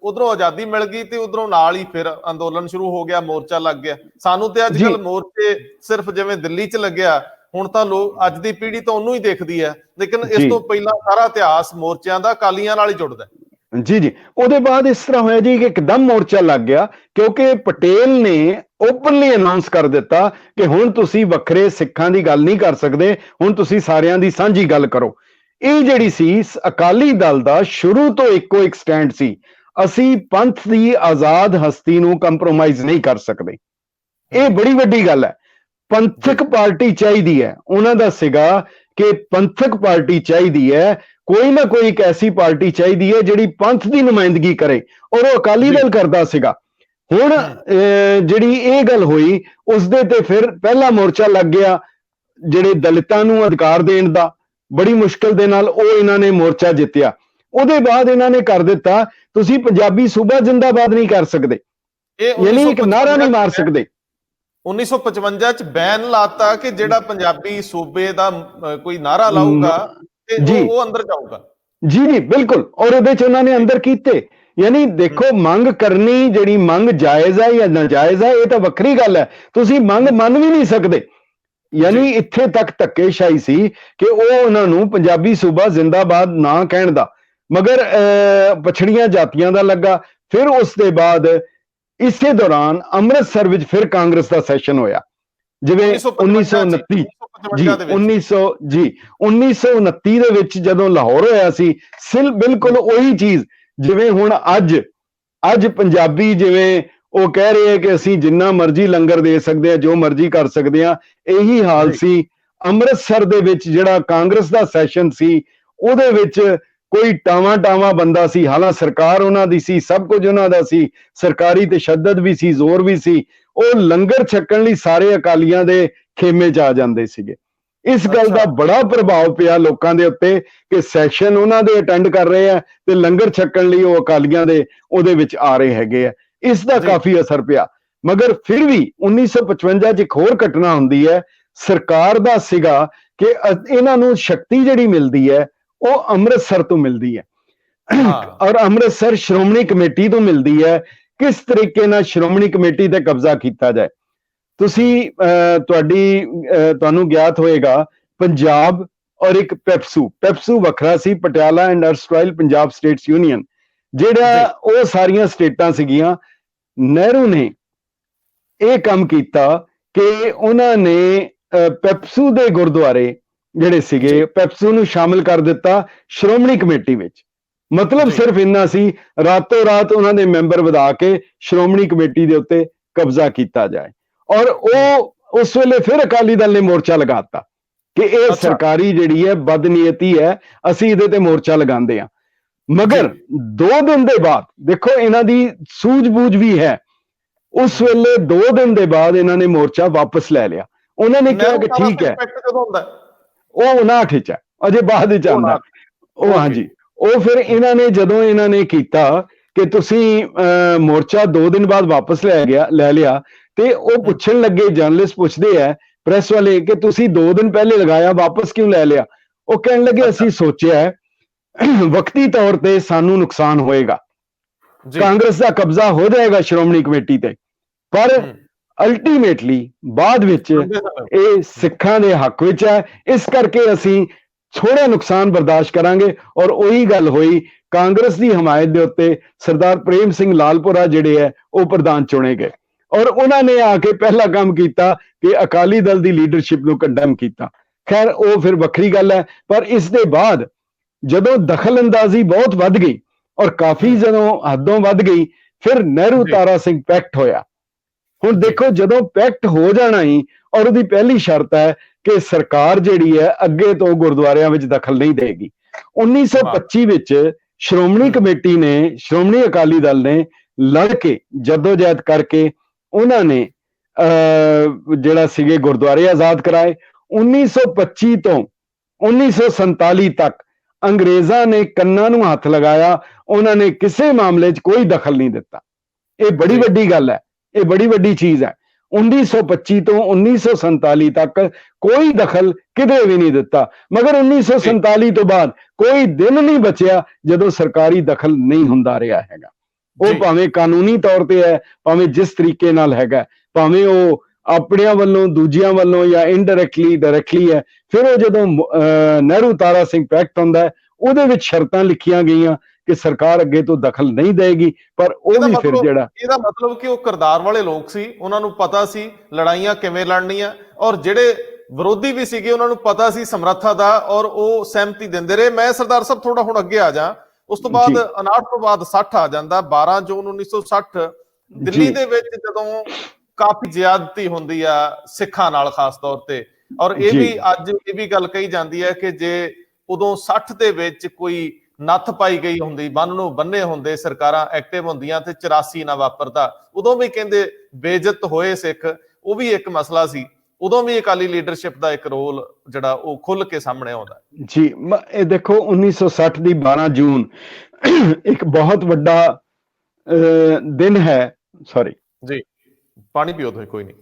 ਉਧਰੋਂ ਆਜ਼ਾਦੀ ਮਿਲ ਗਈ ਤੇ ਉਧਰੋਂ ਨਾਲ ਹੀ ਫਿਰ ਅੰਦੋਲਨ ਸ਼ੁਰੂ ਹੋ ਗਿਆ, ਮੋਰਚਾ ਲੱਗ ਗਿਆ। ਸਾਨੂੰ ਤੇ ਅੱਜ ਕੱਲ ਮੋਰਚੇ ਸਿਰਫ ਜਿਵੇਂ ਦਿੱਲੀ 'ਚ ਲੱਗਿਆ, ਹੁਣ ਤਾਂ ਲੋਕ, ਅੱਜ ਦੀ ਪੀੜ੍ਹੀ ਤਾਂ ਉਹਨੂੰ ਹੀ ਦੇਖਦੀ ਹੈ, ਲੇਕਿਨ ਇਸ ਤੋਂ ਪਹਿਲਾਂ ਸਾਰਾ ਇਤਿਹਾਸ ਮੋਰਚਿਆਂ ਦਾ ਅਕਾਲੀਆਂ ਨਾਲ ਹੀ ਜੁੜਦਾ। ਜੀ ਜੀ, ਉਹਦੇ ਬਾਅਦ ਇਸ ਤਰ੍ਹਾਂ ਹੋਇਆ ਜੀ ਕਿ ਇੱਕਦਮ ਮੋਰਚਾ ਲੱਗ ਗਿਆ, ਕਿਉਂਕਿ ਪਟੇਲ ਨੇ ਓਪਨਲੀ ਅਨਾਉਂਸ ਕਰ ਦਿੱਤਾ ਕਿ ਹੁਣ ਤੁਸੀਂ ਵੱਖਰੇ ਸਿੱਖਾਂ ਦੀ ਗੱਲ ਨਹੀਂ ਕਰ ਸਕਦੇ, ਹੁਣ ਤੁਸੀਂ ਸਾਰਿਆਂ ਦੀ ਸਾਂਝੀ ਗੱਲ ਕਰੋ। ਇਹ ਜਿਹੜੀ ਸੀ ਅਕਾਲੀ ਦਲ ਦਾ ਸ਼ੁਰੂ ਤੋਂ ਇੱਕੋ ਇੱਕ ਸਟੈਂਡ ਸੀ, ਅਸੀਂ ਪੰਥ ਦੀ ਆਜ਼ਾਦ ਹਸਤੀ ਨੂੰ ਕੰਪਰੋਮਾਈਜ਼ ਨਹੀਂ ਕਰ ਸਕਦੇ। ਇਹ ਬੜੀ ਵੱਡੀ ਗੱਲ ਹੈ। ਪੰਥਕ ਪਾਰਟੀ ਚਾਹੀਦੀ ਹੈ, ਉਹਨਾਂ ਦਾ ਸੀਗਾ ਕਿ ਪੰਥਕ ਪਾਰਟੀ ਚਾਹੀਦੀ ਹੈ, ਕੋਈ ਨਾ ਕੋਈ ਇੱਕ ਐਸੀ ਪਾਰਟੀ ਚਾਹੀਦੀ ਹੈ ਜਿਹੜੀ ਪੰਥ ਦੀ ਨੁਮਾਇੰਦਗੀ ਕਰੇ, ਔਰ ਉਹ ਅਕਾਲੀ ਦਲ ਕਰਦਾ ਸੀਗਾ। ਹੁਣ ਜਿਹੜੀ ਇਹ ਗੱਲ ਹੋਈ, ਉਸਦੇ ਤੇ ਫਿਰ ਪਹਿਲਾ ਮੋਰਚਾ ਲੱਗ ਗਿਆ ਜਿਹੜੇ ਦਲਿਤਾਂ ਨੂੰ ਅਧਿਕਾਰ ਦੇਣ ਦਾ, ਬੜੀ ਮੁਸ਼ਕਲ ਦੇ ਨਾਲ ਉਹ ਇਹਨਾਂ ਨੇ ਮੋਰਚਾ ਜਿੱਤਿਆ। ਉਹਦੇ ਬਾਅਦ ਇਹਨਾਂ ਨੇ ਕਰ ਦਿੱਤਾ, ਤੁਸੀਂ ਪੰਜਾਬੀ ਸੂਬਾ ਜ਼ਿੰਦਾਬਾਦ ਨਹੀਂ ਕਰ ਸਕਦੇ, ਯਾਨੀ ਇੱਕ ਨਾਰਾ ਨਹੀਂ ਮਾਰ ਸਕਦੇ। 1955 ਚ ਬੈਨ ਲਾਤਾ ਕਿ ਜਿਹੜਾ ਪੰਜਾਬੀ ਸੂਬੇ ਦਾ ਕੋਈ ਨਾਰਾ ਲਾਊਗਾ ਤੇ ਉਹ ਅੰਦਰ ਜਾਊਗਾ। ਜੀ ਜੀ ਬਿਲਕੁਲ, ਔਰ ਉਹਦੇ ਚ ਉਹਨਾਂ ਨੇ ਅੰਦਰ ਕੀਤੇ। ਯਾਨੀ ਦੇਖੋ, ਮੰਗ ਕਰਨੀ, ਜਿਹੜੀ ਮੰਗ ਜਾਇਜ਼ ਹੈ ਜਾਂ ਨਾਜਾਇਜ਼ ਹੈ, ਇਹ ਤਾਂ ਵੱਖਰੀ ਗੱਲ ਹੈ, ਤੁਸੀਂ ਮੰਗ ਮੰਨ ਵੀ ਨਹੀਂ ਸਕਦੇ। ਯਾਨੀ ਇੱਥੇ ਤੱਕ ਧੱਕੇਸ਼ਾਹੀ ਸੀ ਕਿ ਉਹ ਉਹਨਾਂ ਨੂੰ ਪੰਜਾਬੀ ਸੂਬਾ ਜ਼ਿੰਦਾਬਾਦ ਨਾ ਕਹਿਣ ਦਾ, ਮਗਰ ਪਛੜੀਆਂ ਜਾਤੀਆਂ ਦਾ ਲੱਗਾ। ਫਿਰ ਉਸ ਦੇ ਬਾਅਦ ਇਸੇ ਦੌਰਾਨ ਅੰਮ੍ਰਿਤਸਰ ਵਿੱਚ ਫਿਰ ਕਾਂਗਰਸ ਦਾ ਸੈਸ਼ਨ ਹੋਇਆ, ਜਿਵੇਂ 1929 ਦੇ ਵਿੱਚ ਜਦੋਂ ਲਾਹੌਰ ਹੋਇਆ ਸੀ। ਬਿਲਕੁਲ ਉਹੀ ਚੀਜ਼ ਜਿਵੇਂ ਹੁਣ ਅੱਜ ਪੰਜਾਬੀ ਜਿਵੇਂ ਉਹ ਕਹਿ ਰਹੇ ਹੈ ਕਿ ਅਸੀਂ ਜਿੰਨਾ ਮਰਜ਼ੀ ਲੰਗਰ ਦੇ ਸਕਦੇ ਹਾਂ, ਜੋ ਮਰਜ਼ੀ ਕਰ ਸਕਦੇ ਹਾਂ, ਇਹੀ ਹਾਲ ਸੀ ਅੰਮ੍ਰਿਤਸਰ ਦੇ ਵਿੱਚ। ਜਿਹੜਾ ਕਾਂਗਰਸ ਦਾ ਸੈਸ਼ਨ ਸੀ, ਉਹਦੇ ਵਿੱਚ ਕੋਈ ਟਾਵਾਂ ਬੰਦਾ ਸੀ, ਹਾਲਾਂਕਿ ਸਰਕਾਰ ਉਹਨਾਂ ਦੀ ਸੀ, ਸਭ ਕੁਝ ਉਹਨਾਂ ਦਾ ਸੀ, ਸਰਕਾਰੀ ਤਸ਼ੱਦਦ ਵੀ ਸੀ, ਜ਼ੋਰ ਵੀ ਸੀ। ਉਹ ਲੰਗਰ ਛਕਣ ਲਈ ਸਾਰੇ ਅਕਾਲੀਆਂ ਦੇ ਖੇਮੇ 'ਚ ਆ ਜਾਂਦੇ ਸੀਗੇ। ਇਸ ਗੱਲ ਦਾ ਬੜਾ ਪ੍ਰਭਾਵ ਪਿਆ ਲੋਕਾਂ ਦੇ ਉੱਤੇ ਕਿ ਸੈਸ਼ਨ ਉਹਨਾਂ ਦੇ ਅਟੈਂਡ ਕਰ ਰਹੇ ਆ ਤੇ ਲੰਗਰ ਛਕਣ ਲਈ ਉਹ ਅਕਾਲੀਆਂ ਦੇ ਉਹਦੇ ਵਿੱਚ ਆ ਰਹੇ ਹੈਗੇ ਆ। ਇਸ ਦਾ ਕਾਫੀ ਅਸਰ ਪਿਆ। ਮਗਰ ਫਿਰ ਵੀ 1955 ਚ ਇੱਕ ਹੋਰ ਘਟਨਾ ਹੁੰਦੀ ਹੈ। ਸਰਕਾਰ ਦਾ ਸੀਗਾ ਕਿ ਇਹਨਾਂ ਨੂੰ ਸ਼ਕਤੀ ਜਿਹੜੀ ਮਿਲਦੀ ਹੈ ਉਹ ਅੰਮ੍ਰਿਤਸਰ ਤੋਂ ਮਿਲਦੀ ਹੈ, ਔਰ ਅੰਮ੍ਰਿਤਸਰ ਸ਼੍ਰੋਮਣੀ ਕਮੇਟੀ ਤੋਂ ਮਿਲਦੀ ਹੈ। ਕਿਸ ਤਰੀਕੇ ਨਾਲ ਸ਼੍ਰੋਮਣੀ ਕਮੇਟੀ ਤੇ ਕਬਜ਼ਾ ਕੀਤਾ ਜਾਏ, ਤੁਸੀਂ ਤੁਹਾਨੂੰ ਗਿਆਤ ਹੋਏਗਾ, ਪੰਜਾਬ ਔਰ ਇੱਕ ਪੈਪਸੂ ਵੱਖਰਾ ਸੀ, Patiala and erstwhile Punjab states union, ਜਿਹੜਾ ਉਹ ਸਾਰੀਆਂ ਸਟੇਟਾਂ ਸੀਗੀਆਂ। ਨਹਿਰੂ ਨੇ ਇਹ ਕੰਮ ਕੀਤਾ ਕਿ ਉਹਨਾਂ ਨੇ ਪੈਪਸੂ ਦੇ ਗੁਰਦੁਆਰੇ ਜਿਹੜੇ ਸੀਗੇ, ਪੈਪਸੂ ਨੂੰ ਸ਼ਾਮਿਲ ਕਰ ਦਿੱਤਾ ਸ਼੍ਰੋਮਣੀ ਕਮੇਟੀ ਵਿੱਚ। ਮਤਲਬ ਸਿਰਫ ਇੰਨਾ ਸੀ, ਰਾਤੋਂ ਰਾਤ ਉਹਨਾਂ ਦੇ ਮੈਂਬਰ ਵਧਾ ਕੇ ਸ਼੍ਰੋਮਣੀ ਕਮੇਟੀ ਦੇ ਉੱਤੇ ਕਬਜ਼ਾ ਕੀਤਾ ਜਾਏ। ਔਰ ਉਹ ਉਸ ਵੇਲੇ ਫਿਰ ਅਕਾਲੀ ਦਲ ਨੇ ਮੋਰਚਾ ਲਗਾਤਾ ਕਿ ਇਹ ਸਰਕਾਰੀ ਜਿਹੜੀ ਹੈ ਬਦਨੀਅਤੀ ਹੈ, ਅਸੀਂ ਇਹਦੇ ਤੇ ਮੋਰਚਾ ਲਗਾਉਂਦੇ ਹਾਂ। ਮਗਰ 2 ਦਿਨ ਦੇ ਬਾਅਦ ਦੇਖੋ ਇਹਨਾਂ ਦੀ ਸੂਝ-ਬੂਝ ਵੀ ਹੈ, ਉਸ ਵੇਲੇ 2 ਦਿਨ ਦੇ ਬਾਅਦ ਇਹਨਾਂ ਨੇ ਮੋਰਚਾ ਵਾਪਸ ਲੈ ਲਿਆ। ਉਹਨਾਂ ਨੇ ਕਿਹਾ ਕਿ ਠੀਕ ਹੈ, ਉਹ 59 ਚ ਹੈ, ਅਜੇ ਬਾਅਦ ਵਿੱਚ ਆਉਂਦਾ ਉਹ। ਹਾਂਜੀ, ਉਹ ਫਿਰ ਇਹਨਾਂ ਨੇ ਜਦੋਂ ਇਹਨਾਂ ਨੇ ਕੀਤਾ ਕਿ ਤੁਸੀਂ ਮੋਰਚਾ 2 ਦਿਨ ਬਾਅਦ ਵਾਪਸ ਲੈ ਲਿਆ, ਤੇ ਉਹ ਪੁੱਛਣ ਲੱਗੇ, ਜਰਨਲਿਸਟ ਪੁੱਛਦੇ ਆ ਪ੍ਰੈਸ ਵਾਲੇ ਕਿ ਤੁਸੀਂ 2 ਦਿਨ ਪਹਿਲੇ ਲਗਾਇਆ, ਵਾਪਸ ਕਿਉਂ ਲੈ ਲਿਆ? ਉਹ ਕਹਿਣ ਲੱਗੇ ਅਸੀਂ ਸੋਚਿਆ ਵਕਤੀ ਤੌਰ ਤੇ ਸਾਨੂੰ ਨੁਕਸਾਨ ਹੋਏਗਾ, ਕਾਂਗਰਸ ਦਾ ਕਬਜ਼ਾ ਹੋ ਜਾਏਗਾ ਸ਼੍ਰੋਮਣੀ ਕਮੇਟੀ ਤੇ, ਪਰ ਅਲਟੀਮੇਟਲੀ ਬਾਅਦ ਵਿੱਚ ਇਹ ਸਿੱਖਾਂ ਦੇ ਹੱਕ ਵਿੱਚ ਹੈ, ਇਸ ਕਰਕੇ ਅਸੀਂ ਥੋੜਾ ਨੁਕਸਾਨ ਬਰਦਾਸ਼ਤ ਕਰਾਂਗੇ। ਔਰ ਉਹੀ ਗੱਲ ਹੋਈ, ਕਾਂਗਰਸ ਦੀ ਹਮਾਇਤ ਦੇ ਉੱਤੇ ਸਰਦਾਰ ਪ੍ਰੇਮ ਸਿੰਘ ਲਾਲਪੁਰਾ ਜਿਹੜੇ ਹੈ ਉਹ ਪ੍ਰਧਾਨ ਚੁਣੇ ਗਏ, ਔਰ ਉਹਨਾਂ ਨੇ ਆ ਕੇ ਪਹਿਲਾ ਕੰਮ ਕੀਤਾ ਕਿ ਅਕਾਲੀ ਦਲ ਦੀ ਲੀਡਰਸ਼ਿਪ ਨੂੰ ਕੰਡੈਮ ਕੀਤਾ। ਖੈਰ ਉਹ ਫਿਰ ਵੱਖਰੀ ਗੱਲ ਹੈ, ਪਰ ਇਸ ਦੇ ਬਾਅਦ ਜਦੋਂ ਦਖਲ ਅੰਦਾਜ਼ੀ ਬਹੁਤ ਵੱਧ ਗਈ ਔਰ ਕਾਫੀ ਜਦੋਂ ਹੱਦੋਂ ਵੱਧ ਗਈ, ਫਿਰ ਨਹਿਰੂ ਤਾਰਾ ਸਿੰਘ ਪੈਕਟ ਹੋਇਆ। ਹੁਣ ਦੇਖੋ, ਜਦੋਂ ਪੈਕਟ ਹੋ ਜਾਣਾ ਹੀ, ਔਰ ਉਹਦੀ ਪਹਿਲੀ ਸ਼ਰਤ ਹੈ ਕਿ ਸਰਕਾਰ ਜਿਹੜੀ ਹੈ ਅੱਗੇ ਤੋਂ ਗੁਰਦੁਆਰਿਆਂ ਵਿੱਚ ਦਖਲ ਨਹੀਂ ਦੇਗੀ। 1925 ਵਿੱਚ ਸ਼੍ਰੋਮਣੀ ਕਮੇਟੀ ਨੇ, ਸ਼੍ਰੋਮਣੀ ਅਕਾਲੀ ਦਲ ਨੇ ਲੜ ਕੇ ਜਦੋਜਹਿਦ ਕਰਕੇ ਉਹਨਾਂ ਨੇ ਜਿਹੜਾ ਸੀਗੇ ਗੁਰਦੁਆਰੇ ਆਜ਼ਾਦ ਕਰਾਏ। 1925 ਤੋਂ 1947 ਤੱਕ ਅੰਗਰੇਜ਼ਾਂ ਨੇ ਕੰਨਾਂ ਨੂੰ ਹੱਥ ਲਗਾਇਆ, ਉਹਨਾਂ ਨੇ ਕਿਸੇ ਮਾਮਲੇ 'ਚ ਕੋਈ ਦਖਲ ਨਹੀਂ ਦਿੱਤਾ। ਇਹ ਬੜੀ ਵੱਡੀ ਗੱਲ ਹੈ, ਇਹ ਬੜੀ ਵੱਡੀ ਚੀਜ਼ ਹੈ। 1925 ਤੋਂ 1947 ਤੱਕ ਕੋਈ ਦਖਲ ਕਿਤੇ ਵੀ ਨਹੀਂ ਦਿੱਤਾ, ਮਗਰ 1947 ਤੋਂ ਬਾਅਦ ਕੋਈ ਦਿਨ ਨਹੀਂ ਬਚਿਆ ਜਦੋਂ ਸਰਕਾਰੀ ਦਖਲ ਨਹੀਂ ਹੁੰਦਾ ਰਿਹਾ ਹੈਗਾ। ਉਹ ਭਾਵੇਂ ਕਾਨੂੰਨੀ ਤੌਰ ਤੇ ਹੈ, ਭਾਵੇਂ ਜਿਸ ਤਰੀਕੇ ਨਾਲ ਹੈਗਾ, ਭਾਵੇਂ ਉਹ ਆਪਣਿਆਂ ਵੱਲੋਂ, ਦੂਜਿਆਂ ਵੱਲੋਂ ਜਾਂ ਇਨਡਾਇਰੈਕਟਲੀ ਡਾਇਰੈਕਟਲੀ ਹੈ। ਫਿਰ ਉਹ ਜਦੋਂ ਨਹਿਰੂ ਤਾਰਾ ਸਿੰਘ ਪੈਕਟ ਹੁੰਦਾ, ਉਹਦੇ ਵਿੱਚ ਸ਼ਰਤਾਂ ਲਿਖੀਆਂ ਗਈਆਂ ਕਿ ਸਰਕਾਰ ਅੱਗੇ ਤੋਂ ਦਖਲ ਨਹੀਂ ਦੇਗੀ, ਪਰ ਉਹ ਵੀ ਫਿਰ ਜਿਹੜਾ, ਇਹਦਾ ਮਤਲਬ ਕਿ ਉਹ ਕਿਰਦਾਰ ਵਾਲੇ ਲੋਕ ਸੀ, ਉਹਨਾਂ ਨੂੰ ਪਤਾ ਸੀ ਲੜਾਈਆਂ ਕਿਵੇਂ ਲੜਨੀਆਂ, ਔਰ ਜਿਹੜੇ ਵਿਰੋਧੀ ਵੀ ਸੀਗੇ ਉਹਨਾਂ ਨੂੰ ਪਤਾ ਸੀ ਸਮਰੱਥਾ ਦਾ, ਔਰ ਉਹ ਸਹਿਮਤੀ ਦਿੰਦੇ ਰਹੇ। ਮੈਂ ਸਰਦਾਰ ਸਾਹਿਬ ਥੋੜਾ ਹੁਣ ਅੱਗੇ ਆ ਜਾ, ਉਸ ਤੋਂ ਬਾਅਦ 59 ਤੋਂ ਬਾਅਦ 60 ਆ ਜਾਂਦਾ। 12 ਜੂਨ 1960 ਦਿੱਲੀ ਦੇ ਵਿੱਚ ਜਦੋਂ ਕਾਫੀ ਜ਼ਿਆਦਤੀ ਹੁੰਦੀ ਆ ਸਿੱਖਾਂ ਨਾਲ ਖਾਸ ਤੌਰ ਤੇ, ਔਰ ਇਹ ਵੀ ਅੱਜ ਇਹ ਵੀ ਗੱਲ ਕਹੀ ਜਾਂਦੀ ਹੈ ਕਿ ਜੇ ਉਦੋਂ 60 ਦੇ ਵਿੱਚ ਕੋਈ ਨੱਥ ਪਾਈ ਗਈ ਹੁੰਦੀ, ਬੰਨ ਨੂੰ ਬੰਨੇ ਹੁੰਦੇ, ਸਰਕਾਰਾਂ ਐਕਟਿਵ ਹੁੰਦੀਆਂ ਤੇ 84 ਨਾ ਵਾਪਰਦਾ, ਉਦੋਂ ਵੀ ਕਹਿੰਦੇ ਬੇਇੱਜ਼ਤ ਹੋਏ ਸਿੱਖ, ਉਹ ਵੀ ਇੱਕ ਮਸਲਾ ਸੀ। ਉਦੋਂ ਵੀ ਅਕਾਲੀ ਲੀਡਰਸ਼ਿਪ ਦਾ ਇੱਕ ਰੋਲ ਜਿਹੜਾ ਉਹ ਖੁੱਲ ਕੇ ਸਾਹਮਣੇ ਆਉਂਦਾ ਜੀ। ਇਹ ਦੇਖੋ 1960 ਦੀ 12 ਜੂਨ ਇੱਕ ਬਹੁਤ ਵੱਡਾ ਦਿਨ ਹੈ। ਸੌਰੀ ਜੀ, ਪਾਣੀ ਪੀਓ ਤੁਸੀਂ, ਕੋਈ ਨਹੀਂ।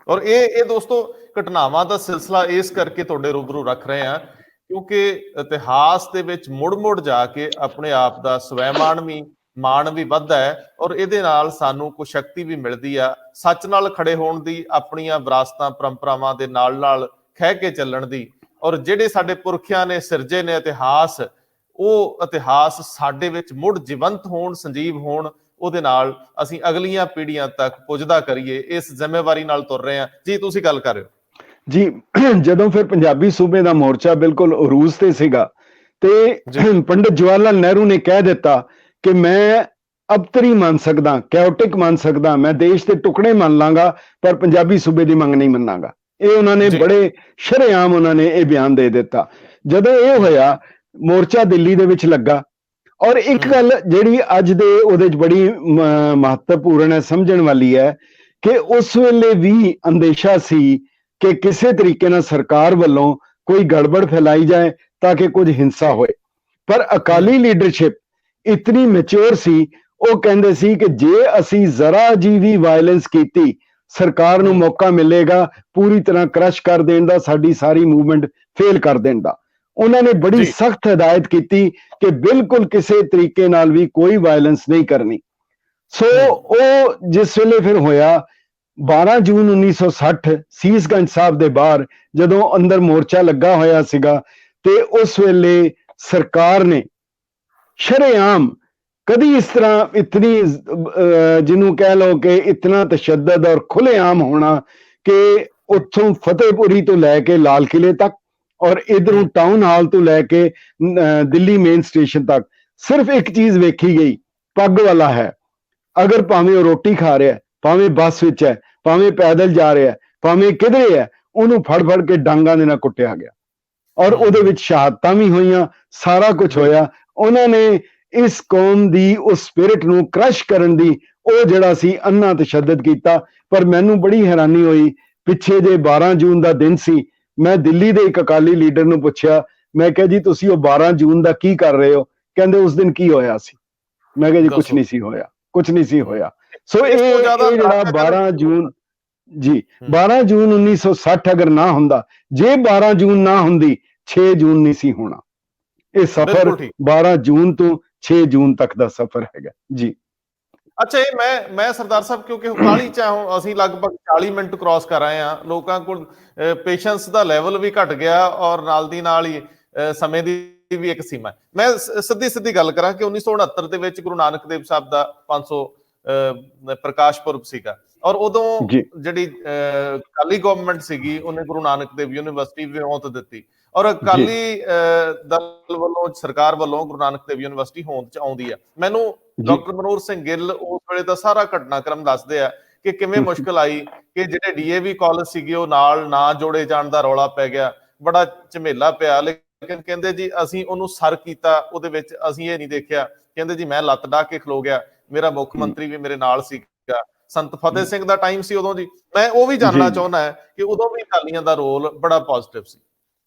ਔਰ ਇਹ ਦੋਸਤੋ ਘਟਨਾਵਾਂ ਦਾ ਸਿਲਸਿਲਾ ਇਸ ਕਰਕੇ ਤੁਹਾਡੇ ਰੂਬਰੂ ਰੱਖ ਰਹੇ ਹਾਂ ਕਿਉਂਕਿ ਇਤਿਹਾਸ ਦੇ ਵਿੱਚ ਮੁੜ ਜਾ ਕੇ ਆਪਣੇ ਆਪ ਦਾ ਸਵੈਮਾਣ ਵੀ, ਮਾਣ ਵੀ ਵੱਧਦਾ ਹੈ, ਔਰ ਇਹਦੇ ਨਾਲ ਸਾਨੂੰ ਕੁਝ ਸ਼ਕਤੀ ਵੀ ਮਿਲਦੀ ਆ ਸੱਚ ਨਾਲ ਖੜੇ ਹੋਣ ਦੀ, ਆਪਣੀਆਂ ਵਿਰਾਸਤਾਂ ਪਰੰਪਰਾਵਾਂ ਦੇ ਨਾਲ ਖਹਿ ਕੇ ਚੱਲਣ ਦੀ। ਔਰ ਜਿਹੜੇ ਸਾਡੇ ਪੁਰਖਿਆਂ ਨੇ ਸਿਰਜੇ ਨੇ ਇਤਿਹਾਸ, ਉਹ ਇਤਿਹਾਸ ਸਾਡੇ ਵਿੱਚ ਮੁੜ ਜੀਵੰਤ ਹੋਣ, ਸੰਜੀਵ ਹੋਣ, ਉਹਦੇ ਨਾਲ ਅਸੀਂ ਅਗਲੀਆਂ ਪੀੜ੍ਹੀਆਂ ਤੱਕ ਪੁੱਜਦਾ ਕਰੀਏ, ਇਸ ਜ਼ਿੰਮੇਵਾਰੀ ਨਾਲ ਤੁਰ ਰਹੇ ਹਾਂ। ਜੀ ਤੁਸੀਂ ਗੱਲ ਕਰ ਰਹੇ ਹੋ ਜੀ। ਜਦੋਂ ਫਿਰ ਪੰਜਾਬੀ ਸੂਬੇ ਦਾ ਮੋਰਚਾ ਬਿਲਕੁਲ ਉਰੂਜ ਤੇ ਸੀਗਾ ਤੇ ਪੰਡਿਤ ਜਵਾਹਰ ਲਾਲ ਨਹਿਰੂ ਨੇ ਕਹਿ ਦਿੱਤਾ ਕਿ ਮੈਂ ਅਬਤਰੀ ਮੰਨ ਸਕਦਾ, ਕੈਓਟਿਕ ਮੰਨ ਸਕਦਾ, ਮੈਂ ਦੇਸ਼ ਦੇ ਟੁਕੜੇ ਮੰਨ ਲਾਂਗਾ, ਪਰ ਪੰਜਾਬੀ ਸੂਬੇ ਦੀ ਮੰਗ ਨਹੀਂ ਮੰਨਾਂਗਾ। ਇਹ ਉਹਨਾਂ ਨੇ ਬੜੇ ਸ਼ਰੇਆਮ ਉਹਨਾਂ ਨੇ ਇਹ ਬਿਆਨ ਦੇ ਦਿੱਤਾ। ਜਦੋਂ ਇਹ ਹੋਇਆ, ਮੋਰਚਾ ਦਿੱਲੀ ਦੇ ਵਿੱਚ ਲੱਗਾ। ਔਰ ਇੱਕ ਗੱਲ ਜਿਹੜੀ ਅੱਜ ਦੇ ਉਹਦੇ 'ਚ ਬੜੀ ਮਹੱਤਵਪੂਰਨ ਹੈ, ਸਮਝਣ ਵਾਲੀ ਹੈ, ਕਿ ਉਸ ਵੇਲੇ ਵੀ ਅੰਦੇਸ਼ਾ ਸੀ ਕਿ ਕਿਸੇ ਤਰੀਕੇ ਨਾਲ ਸਰਕਾਰ ਵੱਲੋਂ ਕੋਈ ਗੜਬੜ ਫੈਲਾਈ ਜਾਏ ਤਾਂ ਕਿ ਕੁਝ ਹਿੰਸਾ ਹੋਏ। ਪਰ ਅਕਾਲੀ ਲੀਡਰਸ਼ਿਪ ਇਤਨੀ ਮੈਚੁਰ ਸੀ, ਉਹ ਕਹਿੰਦੇ ਸੀ ਕਿ ਜੇ ਅਸੀਂ ਜ਼ਰਾ ਜੀ ਵੀ ਵਾਇਲੈਂਸ ਕੀਤੀ, ਸਰਕਾਰ ਨੂੰ ਮੌਕਾ ਮਿਲੇਗਾ ਪੂਰੀ ਤਰ੍ਹਾਂ ਕ੍ਰਸ਼ ਕਰ ਦੇਣ ਦਾ, ਸਾਡੀ ਸਾਰੀ ਮੂਵਮੈਂਟ ਫੇਲ ਕਰ ਦੇਣ ਦਾ। ਉਹਨਾਂ ਨੇ ਬੜੀ ਸਖਤ ਹਦਾਇਤ ਕੀਤੀ ਕਿ ਬਿਲਕੁਲ ਕਿਸੇ ਤਰੀਕੇ ਨਾਲ ਵੀ ਕੋਈ ਵਾਇਲੈਂਸ ਨਹੀਂ ਕਰਨੀ। ਸੋ ਉਹ ਜਿਸ ਵੇਲੇ ਫਿਰ ਹੋਇਆ 12 ਜੂਨ 1960 ਸੀਸਗੰਜ ਸਾਹਿਬ ਦੇ ਬਾਹਰ ਜਦੋਂ ਅੰਦਰ ਮੋਰਚਾ ਲੱਗਾ ਹੋਇਆ ਸੀਗਾ, ਤੇ ਉਸ ਵੇਲੇ ਸਰਕਾਰ ਨੇ ਸ਼ਰੇਆਮ, ਕਦੀ ਇਸ ਤਰ੍ਹਾਂ ਇਤਨੀ ਜਿਹਨੂੰ ਕਹਿ ਲਓ ਕਿ ਇਤਨਾ ਤਸ਼ੱਦਦ ਔਰ ਖੁੱਲੇਆਮ ਹੋਣਾ ਕਿ ਉੱਥੋਂ ਫਤਿਹਪੁਰੀ ਤੋਂ ਲੈ ਕੇ ਲਾਲ ਕਿਲੇ ਤੱਕ ਔਰ ਇਧਰੋਂ ਟਾਊਨ ਹਾਲ ਤੋਂ ਲੈ ਕੇ ਦਿੱਲੀ ਮੇਨ ਸਟੇਸ਼ਨ ਤੱਕ ਸਿਰਫ ਇੱਕ ਚੀਜ਼ ਵੇਖੀ ਗਈ, ਪੱਗ ਵਾਲਾ ਹੈ। ਅਗਰ ਭਾਵੇਂ ਉਹ ਰੋਟੀ ਖਾ ਰਿਹਾ, ਭਾਵੇਂ ਬੱਸ ਵਿੱਚ ਹੈ, ਭਾਵੇਂ ਪੈਦਲ ਜਾ ਰਿਹਾ, ਭਾਵੇਂ ਕਿਧਰੇ ਹੈ, ਉਹਨੂੰ ਫੜ ਕੇ ਡਾਂਗਾਂ ਦੇ ਨਾਲ ਕੁੱਟਿਆ ਗਿਆ ਔਰ ਉਹਦੇ ਵਿੱਚ ਸ਼ਹਾਦਤਾਂ ਵੀ ਹੋਈਆਂ, ਸਾਰਾ ਕੁਝ ਹੋਇਆ। ਉਹਨਾਂ ਨੇ ਇਸ ਕੌਮ ਦੀ ਉਸ ਸਪਿਰਿਟ ਨੂੰ ਕ੍ਰਸ਼ ਕਰਨ ਦੀ ਉਹ ਜਿਹੜਾ ਸੀ ਅੰਨਾ ਤਸ਼ੱਦਦ ਕੀਤਾ। ਪਰ ਮੈਨੂੰ ਬੜੀ ਹੈਰਾਨੀ ਹੋਈ, ਪਿੱਛੇ ਜੇ 12 ਜੂਨ ਦਾ ਦਿਨ ਸੀ, ਮੈਂ ਦਿੱਲੀ ਦੇ ਇੱਕ ਅਕਾਲੀ ਲੀਡਰ ਨੂੰ ਪੁੱਛਿਆ, ਮੈਂ ਕਿਹਾ ਜੀ ਤੁਸੀਂ ਉਹ 12 ਜੂਨ ਦਾ ਕੀ ਕਰ ਰਹੇ ਹੋ? ਕਹਿੰਦੇ ਉਸ ਦਿਨ ਕੀ ਹੋਇਆ ਸੀ? ਮੈਂ ਕਿਹਾ ਜੀ ਕੁਝ ਨਹੀਂ ਸੀ ਹੋਇਆ, ਕੁਝ ਨਹੀਂ ਸੀ ਹੋਇਆ। ਸੋ ਇਹ ਜਿਹੜਾ 12 ਜੂਨ ਜੀ 12 ਜੂਨ 1960 ਅਗਰ ਨਾ ਹੁੰਦਾ, ਜੇ 12 ਜੂਨ ਨਾ ਹੁੰਦੀ 6 ਜੂਨ ਨਹੀਂ ਸੀ ਹੋਣਾ। ਇਹ ਸਫ਼ਰ 12 ਜੂਨ ਤੋਂ 6 ਜੂਨ ਤੱਕ ਦਾ ਸਫ਼ਰ ਹੈਗਾ ਜੀ। ਅੱਛਾ, ਇਹ ਮੈਂ ਸਰਦਾਰ ਸਾਹਿਬ, ਕਿਉਂਕਿ ਕਾਹਲੀ ਚ ਅਸੀਂ ਲਗਭਗ 40 ਮਿੰਟ ਕ੍ਰਾਸ ਕਰ ਆਏ ਆ, ਲੋਕਾਂ ਕੋਲ ਪੇਸ਼ੈਂਸ ਦਾ ਲੈਵਲ ਵੀ ਘਟ ਗਿਆ ਔਰ ਨਾਲ ਦੀ ਨਾਲ ਹੀ ਸਮੇਂ ਦੀ ਵੀ ਇੱਕ ਸੀਮਾ। ਮੈਂ ਸਿੱਧੀ ਗੱਲ ਕਰਾਂ ਕਿ 1969 ਦੇ ਵਿੱਚ ਗੁਰੂ ਨਾਨਕ ਦੇਵ ਸਾਹਿਬ ਦਾ 500 ਪ੍ਰਕਾਸ਼ ਪੁਰਬ ਸੀਗਾ ਔਰ ਉਦੋਂ ਜਿਹੜੀ ਅਕਾਲੀ ਗਵਰਨਮੈਂਟ ਸੀਗੀ ਉਹਨੇ ਗੁਰੂ ਨਾਨਕ ਦੇਵ ਯੂਨੀਵਰਸਿਟੀ ਵਿਉਂਤ ਦਿੱਤੀ ਔਰ ਅਕਾਲੀ ਦਲ ਵੱਲੋਂ, ਸਰਕਾਰ ਵੱਲੋਂ ਗੁਰੂ ਨਾਨਕ ਦੇਵ ਯੂਨੀਵਰਸਿਟੀ ਹੋਂਦ ਚ ਆਉਂਦੀ ਆ। ਮੈਨੂੰ ਡਾਕਟਰ ਮਨੋਹਰ ਸਿੰਘ ਗਿੱਲ ਉਸ ਵੇਲੇ ਦਾ ਸਾਰਾ ਘਟਨਾਕ੍ਰਮ ਦੱਸਦੇ ਆ ਕਿ ਕਿਵੇਂ ਮੁਸ਼ਕਲ ਆਈ ਕਿ ਜਿਹੜੇ ਡੀਏਵੀ ਕਾਲਜ ਸੀਗੇ ਉਹ ਨਾਲ ਨਾ ਜੋੜੇ ਜਾਣ ਦਾ ਰੌਲਾ ਪੈ ਗਿਆ, ਬੜਾ ਝਮੇਲਾ ਪਿਆ। ਲੇਕਿਨ ਕਹਿੰਦੇ ਜੀ ਅਸੀਂ ਉਹਨੂੰ ਸਰ ਕੀਤਾ, ਉਹਦੇ ਵਿੱਚ ਅਸੀਂ ਇਹ ਨਹੀਂ ਦੇਖਿਆ, ਕਹਿੰਦੇ ਜੀ ਮੈਂ ਲੱਤ ਡਾਹ ਕੇ ਖਲੋ ਗਿਆ, ਮੇਰਾ ਮੁੱਖ ਮੰਤਰੀ ਵੀ ਮੇਰੇ ਨਾਲ ਸੀਗਾ। ਸੰਤ ਫਤਿਹ ਸਿੰਘ ਦਾ ਟਾਈਮ ਸੀ ਉਦੋਂ ਜੀ। ਮੈਂ ਉਹ ਵੀ ਜਾਣਨਾ ਚਾਹੁੰਦਾ ਹੈ ਕਿ ਉਦੋਂ ਵੀ ਅਕਾਲੀਆਂ ਦਾ ਰੋਲ ਬੜਾ ਪੋਜ਼ਿਟਿਵ ਸੀ।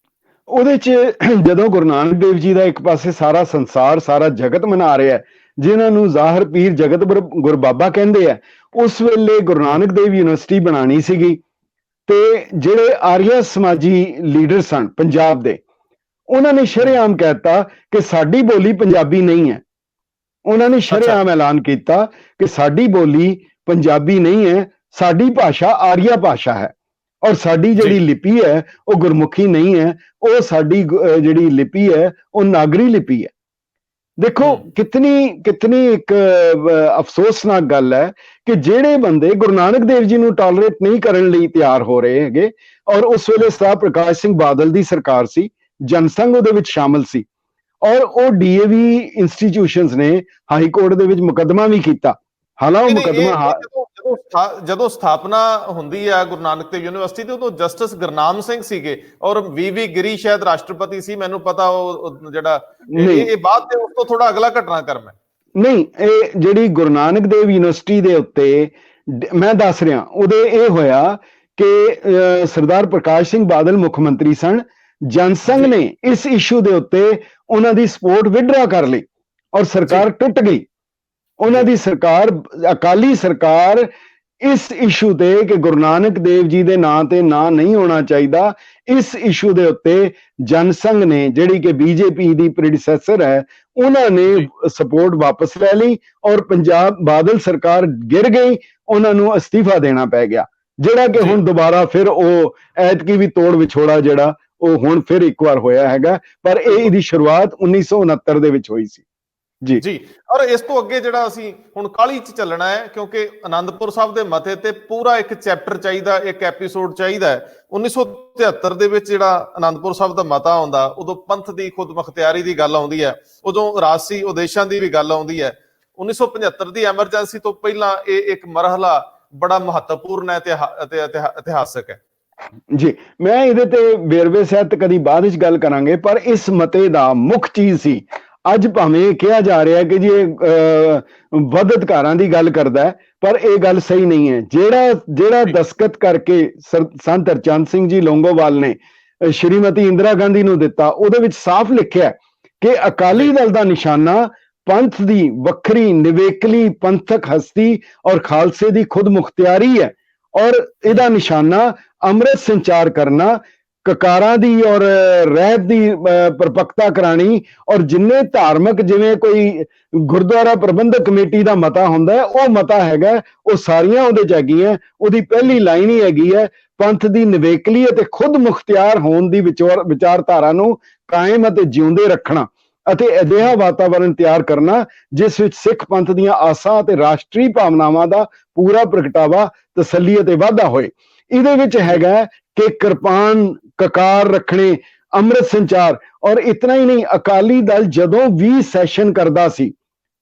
ਉਹਦੇ 'ਚ ਜਦੋਂ ਗੁਰੂ ਨਾਨਕ ਦੇਵ ਜੀ ਦਾ ਇੱਕ ਪਾਸੇ ਸਾਰਾ ਸੰਸਾਰ, ਸਾਰਾ ਜਗਤ ਮਨਾ ਰਿਹਾ, ਜਿਨ੍ਹਾਂ ਨੂੰ ਜ਼ਾਹਰ ਪੀਰ ਜਗਤ ਗੁਰਬਾਬਾ ਕਹਿੰਦੇ ਆ, ਉਸ ਵੇਲੇ ਗੁਰੂ ਨਾਨਕ ਦੇਵ ਯੂਨੀਵਰਸਿਟੀ ਬਣਾਉਣੀ ਸੀਗੀ ਤੇ ਜਿਹੜੇ ਆਰੀਆ ਸਮਾਜੀ ਲੀਡਰ ਸਨ ਪੰਜਾਬ ਦੇ, ਉਹਨਾਂ ਨੇ ਸ਼ਰੇਆਮ ਕਹਿਤਾ ਕਿ ਸਾਡੀ ਬੋਲੀ ਪੰਜਾਬੀ ਨਹੀਂ ਹੈ। ਉਹਨਾਂ ਨੇ ਸ਼ਰੇਆਮ ਐਲਾਨ ਕੀਤਾ ਕਿ ਸਾਡੀ ਬੋਲੀ ਪੰਜਾਬੀ ਨਹੀਂ ਹੈ, ਸਾਡੀ ਭਾਸ਼ਾ ਆਰੀਆ ਭਾਸ਼ਾ ਹੈ ਔਰ ਸਾਡੀ ਜਿਹੜੀ ਲਿਪੀ ਹੈ ਉਹ ਗੁਰਮੁਖੀ ਨਹੀਂ ਹੈ, ਉਹ ਸਾਡੀ ਜਿਹੜੀ ਲਿਪੀ ਹੈ ਉਹ ਨਾਗਰੀ ਲਿਪੀ ਹੈ। ਦੇਖੋ ਕਿਤਨੀ ਇੱਕ ਅਫਸੋਸਨਾਕ ਗੱਲ ਹੈ ਕਿ ਜਿਹੜੇ ਬੰਦੇ ਗੁਰੂ ਨਾਨਕ ਦੇਵ ਜੀ ਨੂੰ ਟੋਲਰੇਟ ਨਹੀਂ ਕਰਨ ਲਈ ਤਿਆਰ ਹੋ ਰਹੇ ਹੈਗੇ, ਔਰ ਉਸ ਵੇਲੇ ਸਰਦਾਰ ਪ੍ਰਕਾਸ਼ ਸਿੰਘ ਬਾਦਲ ਦੀ ਸਰਕਾਰ ਸੀ, ਜਨਸੰਘ ਉਹਦੇ ਵਿੱਚ ਸ਼ਾਮਲ ਸੀ ਔਰ ਉਹ ਡੀਏਵੀ ਇੰਸਟੀਟਿਊਸ਼ਨਸ ਨੇ ਹਾਈ ਕੋਰਟ ਦੇ ਵਿੱਚ ਮੁਕੱਦਮਾ ਵੀ ਕੀਤਾ। ਹਾਲਾਂਕਿ ਮੁਕੱਦਮਾ ਜਦੋਂ ਸਥਾਪਨਾ ਹੁੰਦੀ ਹੈ ਗੁਰੂ ਨਾਨਕ ਦੇਵ ਯੂਨੀਵਰਸਿਟੀ ਦੀ, ਉਦੋਂ ਜਸਟਿਸ ਗੁਰਨਾਮ ਸਿੰਘ ਸੀਗੇ ਔਰ ਵੀ ਗਿਰੀ ਸ਼ਾਇਦ ਰਾਸ਼ਟਰਪਤੀ ਸੀ, ਮੈਨੂੰ ਪਤਾ ਉਹ ਜਿਹੜਾ ਇਹ ਬਾਅਦ ਦੇ ਉਸ ਤੋਂ ਥੋੜਾ ਅਗਲਾ ਘਟਨਾਕ੍ਰਮ ਹੈ। ਨਹੀਂ, ਇਹ ਜਿਹੜੀ ਗੁਰੂ ਨਾਨਕ ਦੇਵ ਯੂਨੀਵਰਸਿਟੀ ਦੇ ਉੱਤੇ ਮੈਂ ਦੱਸ ਰਿਹਾ, ਉਹਦੇ ਇਹ ਹੋਇਆ ਕਿ ਸਰਦਾਰ ਪ੍ਰਕਾਸ਼ ਸਿੰਘ ਬਾਦਲ ਮੁੱਖ ਮੰਤਰੀ ਸਨ, ਜਨਸੰਘ ਨੇ ਇਸ ਇਸ਼ੂ ਦੇ ਉੱਤੇ ਉਹਨਾਂ ਦੀ ਸਪੋਰਟ ਵਿਡਰਾ ਕਰ ਲਈ ਔਰ ਸਰਕਾਰ ਟੁੱਟ ਗਈ। ਉਹਨਾਂ ਦੀ ਸਰਕਾਰ, ਅਕਾਲੀ ਸਰਕਾਰ, ਇਸ ਇਸ਼ੂ ਤੇ ਕਿ ਗੁਰੂ ਨਾਨਕ ਦੇਵ ਜੀ ਦੇ ਨਾਂ ਤੇ ਨਾਂ ਨਹੀਂ ਹੋਣਾ ਚਾਹੀਦਾ, ਇਸ ਇਸ਼ੂ ਦੇ ਉੱਤੇ ਜਨਸੰਘ ਨੇ, ਜਿਹੜੀ ਕਿ ਬੀਜੇਪੀ ਦੀ ਪ੍ਰੈਡੀਸੈਸਰ ਹੈ, ਉਹਨਾਂ ਨੇ ਸਪੋਰਟ ਵਾਪਸ ਲੈ ਲਈ ਔਰ ਪੰਜਾਬ ਬਾਦਲ ਸਰਕਾਰ ਗਿਰ ਗਈ, ਉਹਨਾਂ ਨੂੰ ਅਸਤੀਫਾ ਦੇਣਾ ਪੈ ਗਿਆ, ਜਿਹੜਾ ਕਿ ਹੁਣ ਦੁਬਾਰਾ ਫਿਰ ਉਹ ਐਤਕੀ ਵੀ ਤੋੜ ਵਿਛੋੜਾ ਜਿਹੜਾ ਉਹ ਹੁਣ ਫਿਰ ਇੱਕ ਵਾਰ ਹੋਇਆ ਹੈਗਾ। ਪਰ ਇਹਦੀ ਸ਼ੁਰੂਆਤ 1969 ਦੇ ਵਿੱਚ ਹੋਈ ਸੀ ਜੀ। ਔਰ ਇਸ ਤੋਂ ਅੱਗੇ ਜਿਹੜਾ ਅਸੀਂ ਹੁਣ ਕਾਹਲੀ ਚ ਚੱਲਣਾ ਹੈ, ਕਿਉਂਕਿ ਆਨੰਦਪੁਰ ਸਾਹਿਬ ਦੇ ਮਤੇ ਤੇ ਪੂਰਾ ਇੱਕ ਚੈਪਟਰ ਚਾਹੀਦਾ, ਇੱਕ ਐਪੀਸੋਡ ਚਾਹੀਦਾ ਹੈ। 1973 ਦੇ ਵਿੱਚ ਜਿਹੜਾ ਆਨੰਦਪੁਰ ਸਾਹਿਬ ਦਾ ਮਤਾ ਆਉਂਦਾ, ਉਦੋਂ ਪੰਥ ਦੀ ਖੁਦ ਮੁਖਤਿਆਰੀ ਦੀ ਗੱਲ ਆਉਂਦੀ ਹੈ, ਉਦੋਂ ਰਾਜਸੀ ਉਦੇਸ਼ਾਂ ਦੀ ਵੀ ਗੱਲ ਆਉਂਦੀ ਹੈ। 1975 ਦੀ ਐਮਰਜੈਂਸੀ ਤੋਂ ਪਹਿਲਾਂ ਇਹ ਇੱਕ ਮਰਹਲਾ ਬੜਾ ਮਹੱਤਵਪੂਰਨ ਹੈ ਅਤੇ ਇਤਿਹਾਸਕ ਹੈ ਜੀ। ਮੈਂ ਇਹਦੇ ਤੇ ਵੇਰਵੇ ਸਹਿਤ ਕਦੀ ਬਾਅਦ ਵਿੱਚ ਗੱਲ ਕਰਾਂਗੇ, ਪਰ ਇਸ ਮਤੇ ਦਾ ਮੁੱਖ ਚੀਜ਼ ਸੀ, ਅੱਜ ਭਾਵੇਂ ਕਿਹਾ ਜਾ ਰਿਹਾ ਕਿ ਜੀ ਇਹ ਵੱਧ ਅਧਿਕਾਰਾਂ ਦੀ ਗੱਲ ਕਰਦਾ ਹੈ, ਪਰ ਇਹ ਗੱਲ ਸਹੀ ਨਹੀਂ ਹੈ। ਜਿਹੜਾ ਦਸਤਖਤ ਕਰਕੇ ਸੰਤ ਹਰਚੰਦ ਸਿੰਘ ਜੀ ਲੌਂਗੋਵਾਲ ਨੇ ਸ਼੍ਰੀਮਤੀ ਇੰਦਰਾ ਗਾਂਧੀ ਨੂੰ ਦਿੱਤਾ, ਉਹਦੇ ਵਿੱਚ ਸਾਫ਼ ਲਿਖਿਆ ਕਿ ਅਕਾਲੀ ਦਲ ਦਾ ਨਿਸ਼ਾਨਾ ਪੰਥ ਦੀ ਵੱਖਰੀ ਨਿਵੇਕਲੀ ਪੰਥਕ ਹਸਤੀ ਔਰ ਖਾਲਸੇ ਦੀ ਖੁਦ ਮੁਖਤਿਆਰੀ ਹੈ ਔਰ ਇਹਦਾ ਨਿਸ਼ਾਨਾ ਅੰਮ੍ਰਿਤ ਸੰਚਾਰ ਕਰਨਾ, ਕਕਾਰਾਂ ਦੀ ਔਰ ਰਹਿਤ ਦੀ ਪਰਪੱਕਤਾ ਕਰਾਣੀ ਔਰ ਜਿੰਨੇ ਧਾਰਮਿਕ, ਜਿਵੇਂ ਕੋਈ ਗੁਰਦੁਆਰਾ ਪ੍ਰਬੰਧਕ ਕਮੇਟੀ ਦਾ ਮਤਾ ਹੁੰਦਾ, ਉਹ ਮਤਾ ਹੈਗਾ, ਉਹ ਸਾਰੀਆਂ ਉਹਦੇ ਚ ਹੈਗੀਆਂ। ਉਹਦੀ ਪਹਿਲੀ ਲਾਈਨ ਹੀ ਹੈਗੀ ਹੈ, ਪੰਥ ਦੀ ਨਿਵੇਕਲੀ ਅਤੇ ਖੁਦ ਮੁਖਤਿਆਰ ਹੋਣ ਦੀ ਵਿਚਾਰਧਾਰਾ ਨੂੰ ਕਾਇਮ ਅਤੇ ਜਿਉਂਦੇ ਰੱਖਣਾ ਅਤੇ ਅਜਿਹਾ ਵਾਤਾਵਰਣ ਤਿਆਰ ਕਰਨਾ ਜਿਸ ਵਿੱਚ ਸਿੱਖ ਪੰਥ ਦੀਆਂ ਆਸਾਂ ਅਤੇ ਰਾਸ਼ਟਰੀ ਭਾਵਨਾਵਾਂ ਦਾ ਪੂਰਾ ਪ੍ਰਗਟਾਵਾ, ਤਸੱਲੀ ਅਤੇ ਵਾਧਾ ਹੋਏ। ਇਹਦੇ ਵਿੱਚ ਹੈਗਾ ਕਿ ਕਿਰਪਾਨ, ਕਕਾਰ ਰੱਖਣੇ, ਅੰਮ੍ਰਿਤ ਸੰਚਾਰ, ਔਰ ਇਤਨਾ ਹੀ ਨਹੀਂ, ਅਕਾਲੀ ਦਲ ਜਦੋਂ ਵੀ ਸੈਸ਼ਨ ਕਰਦਾ ਸੀ,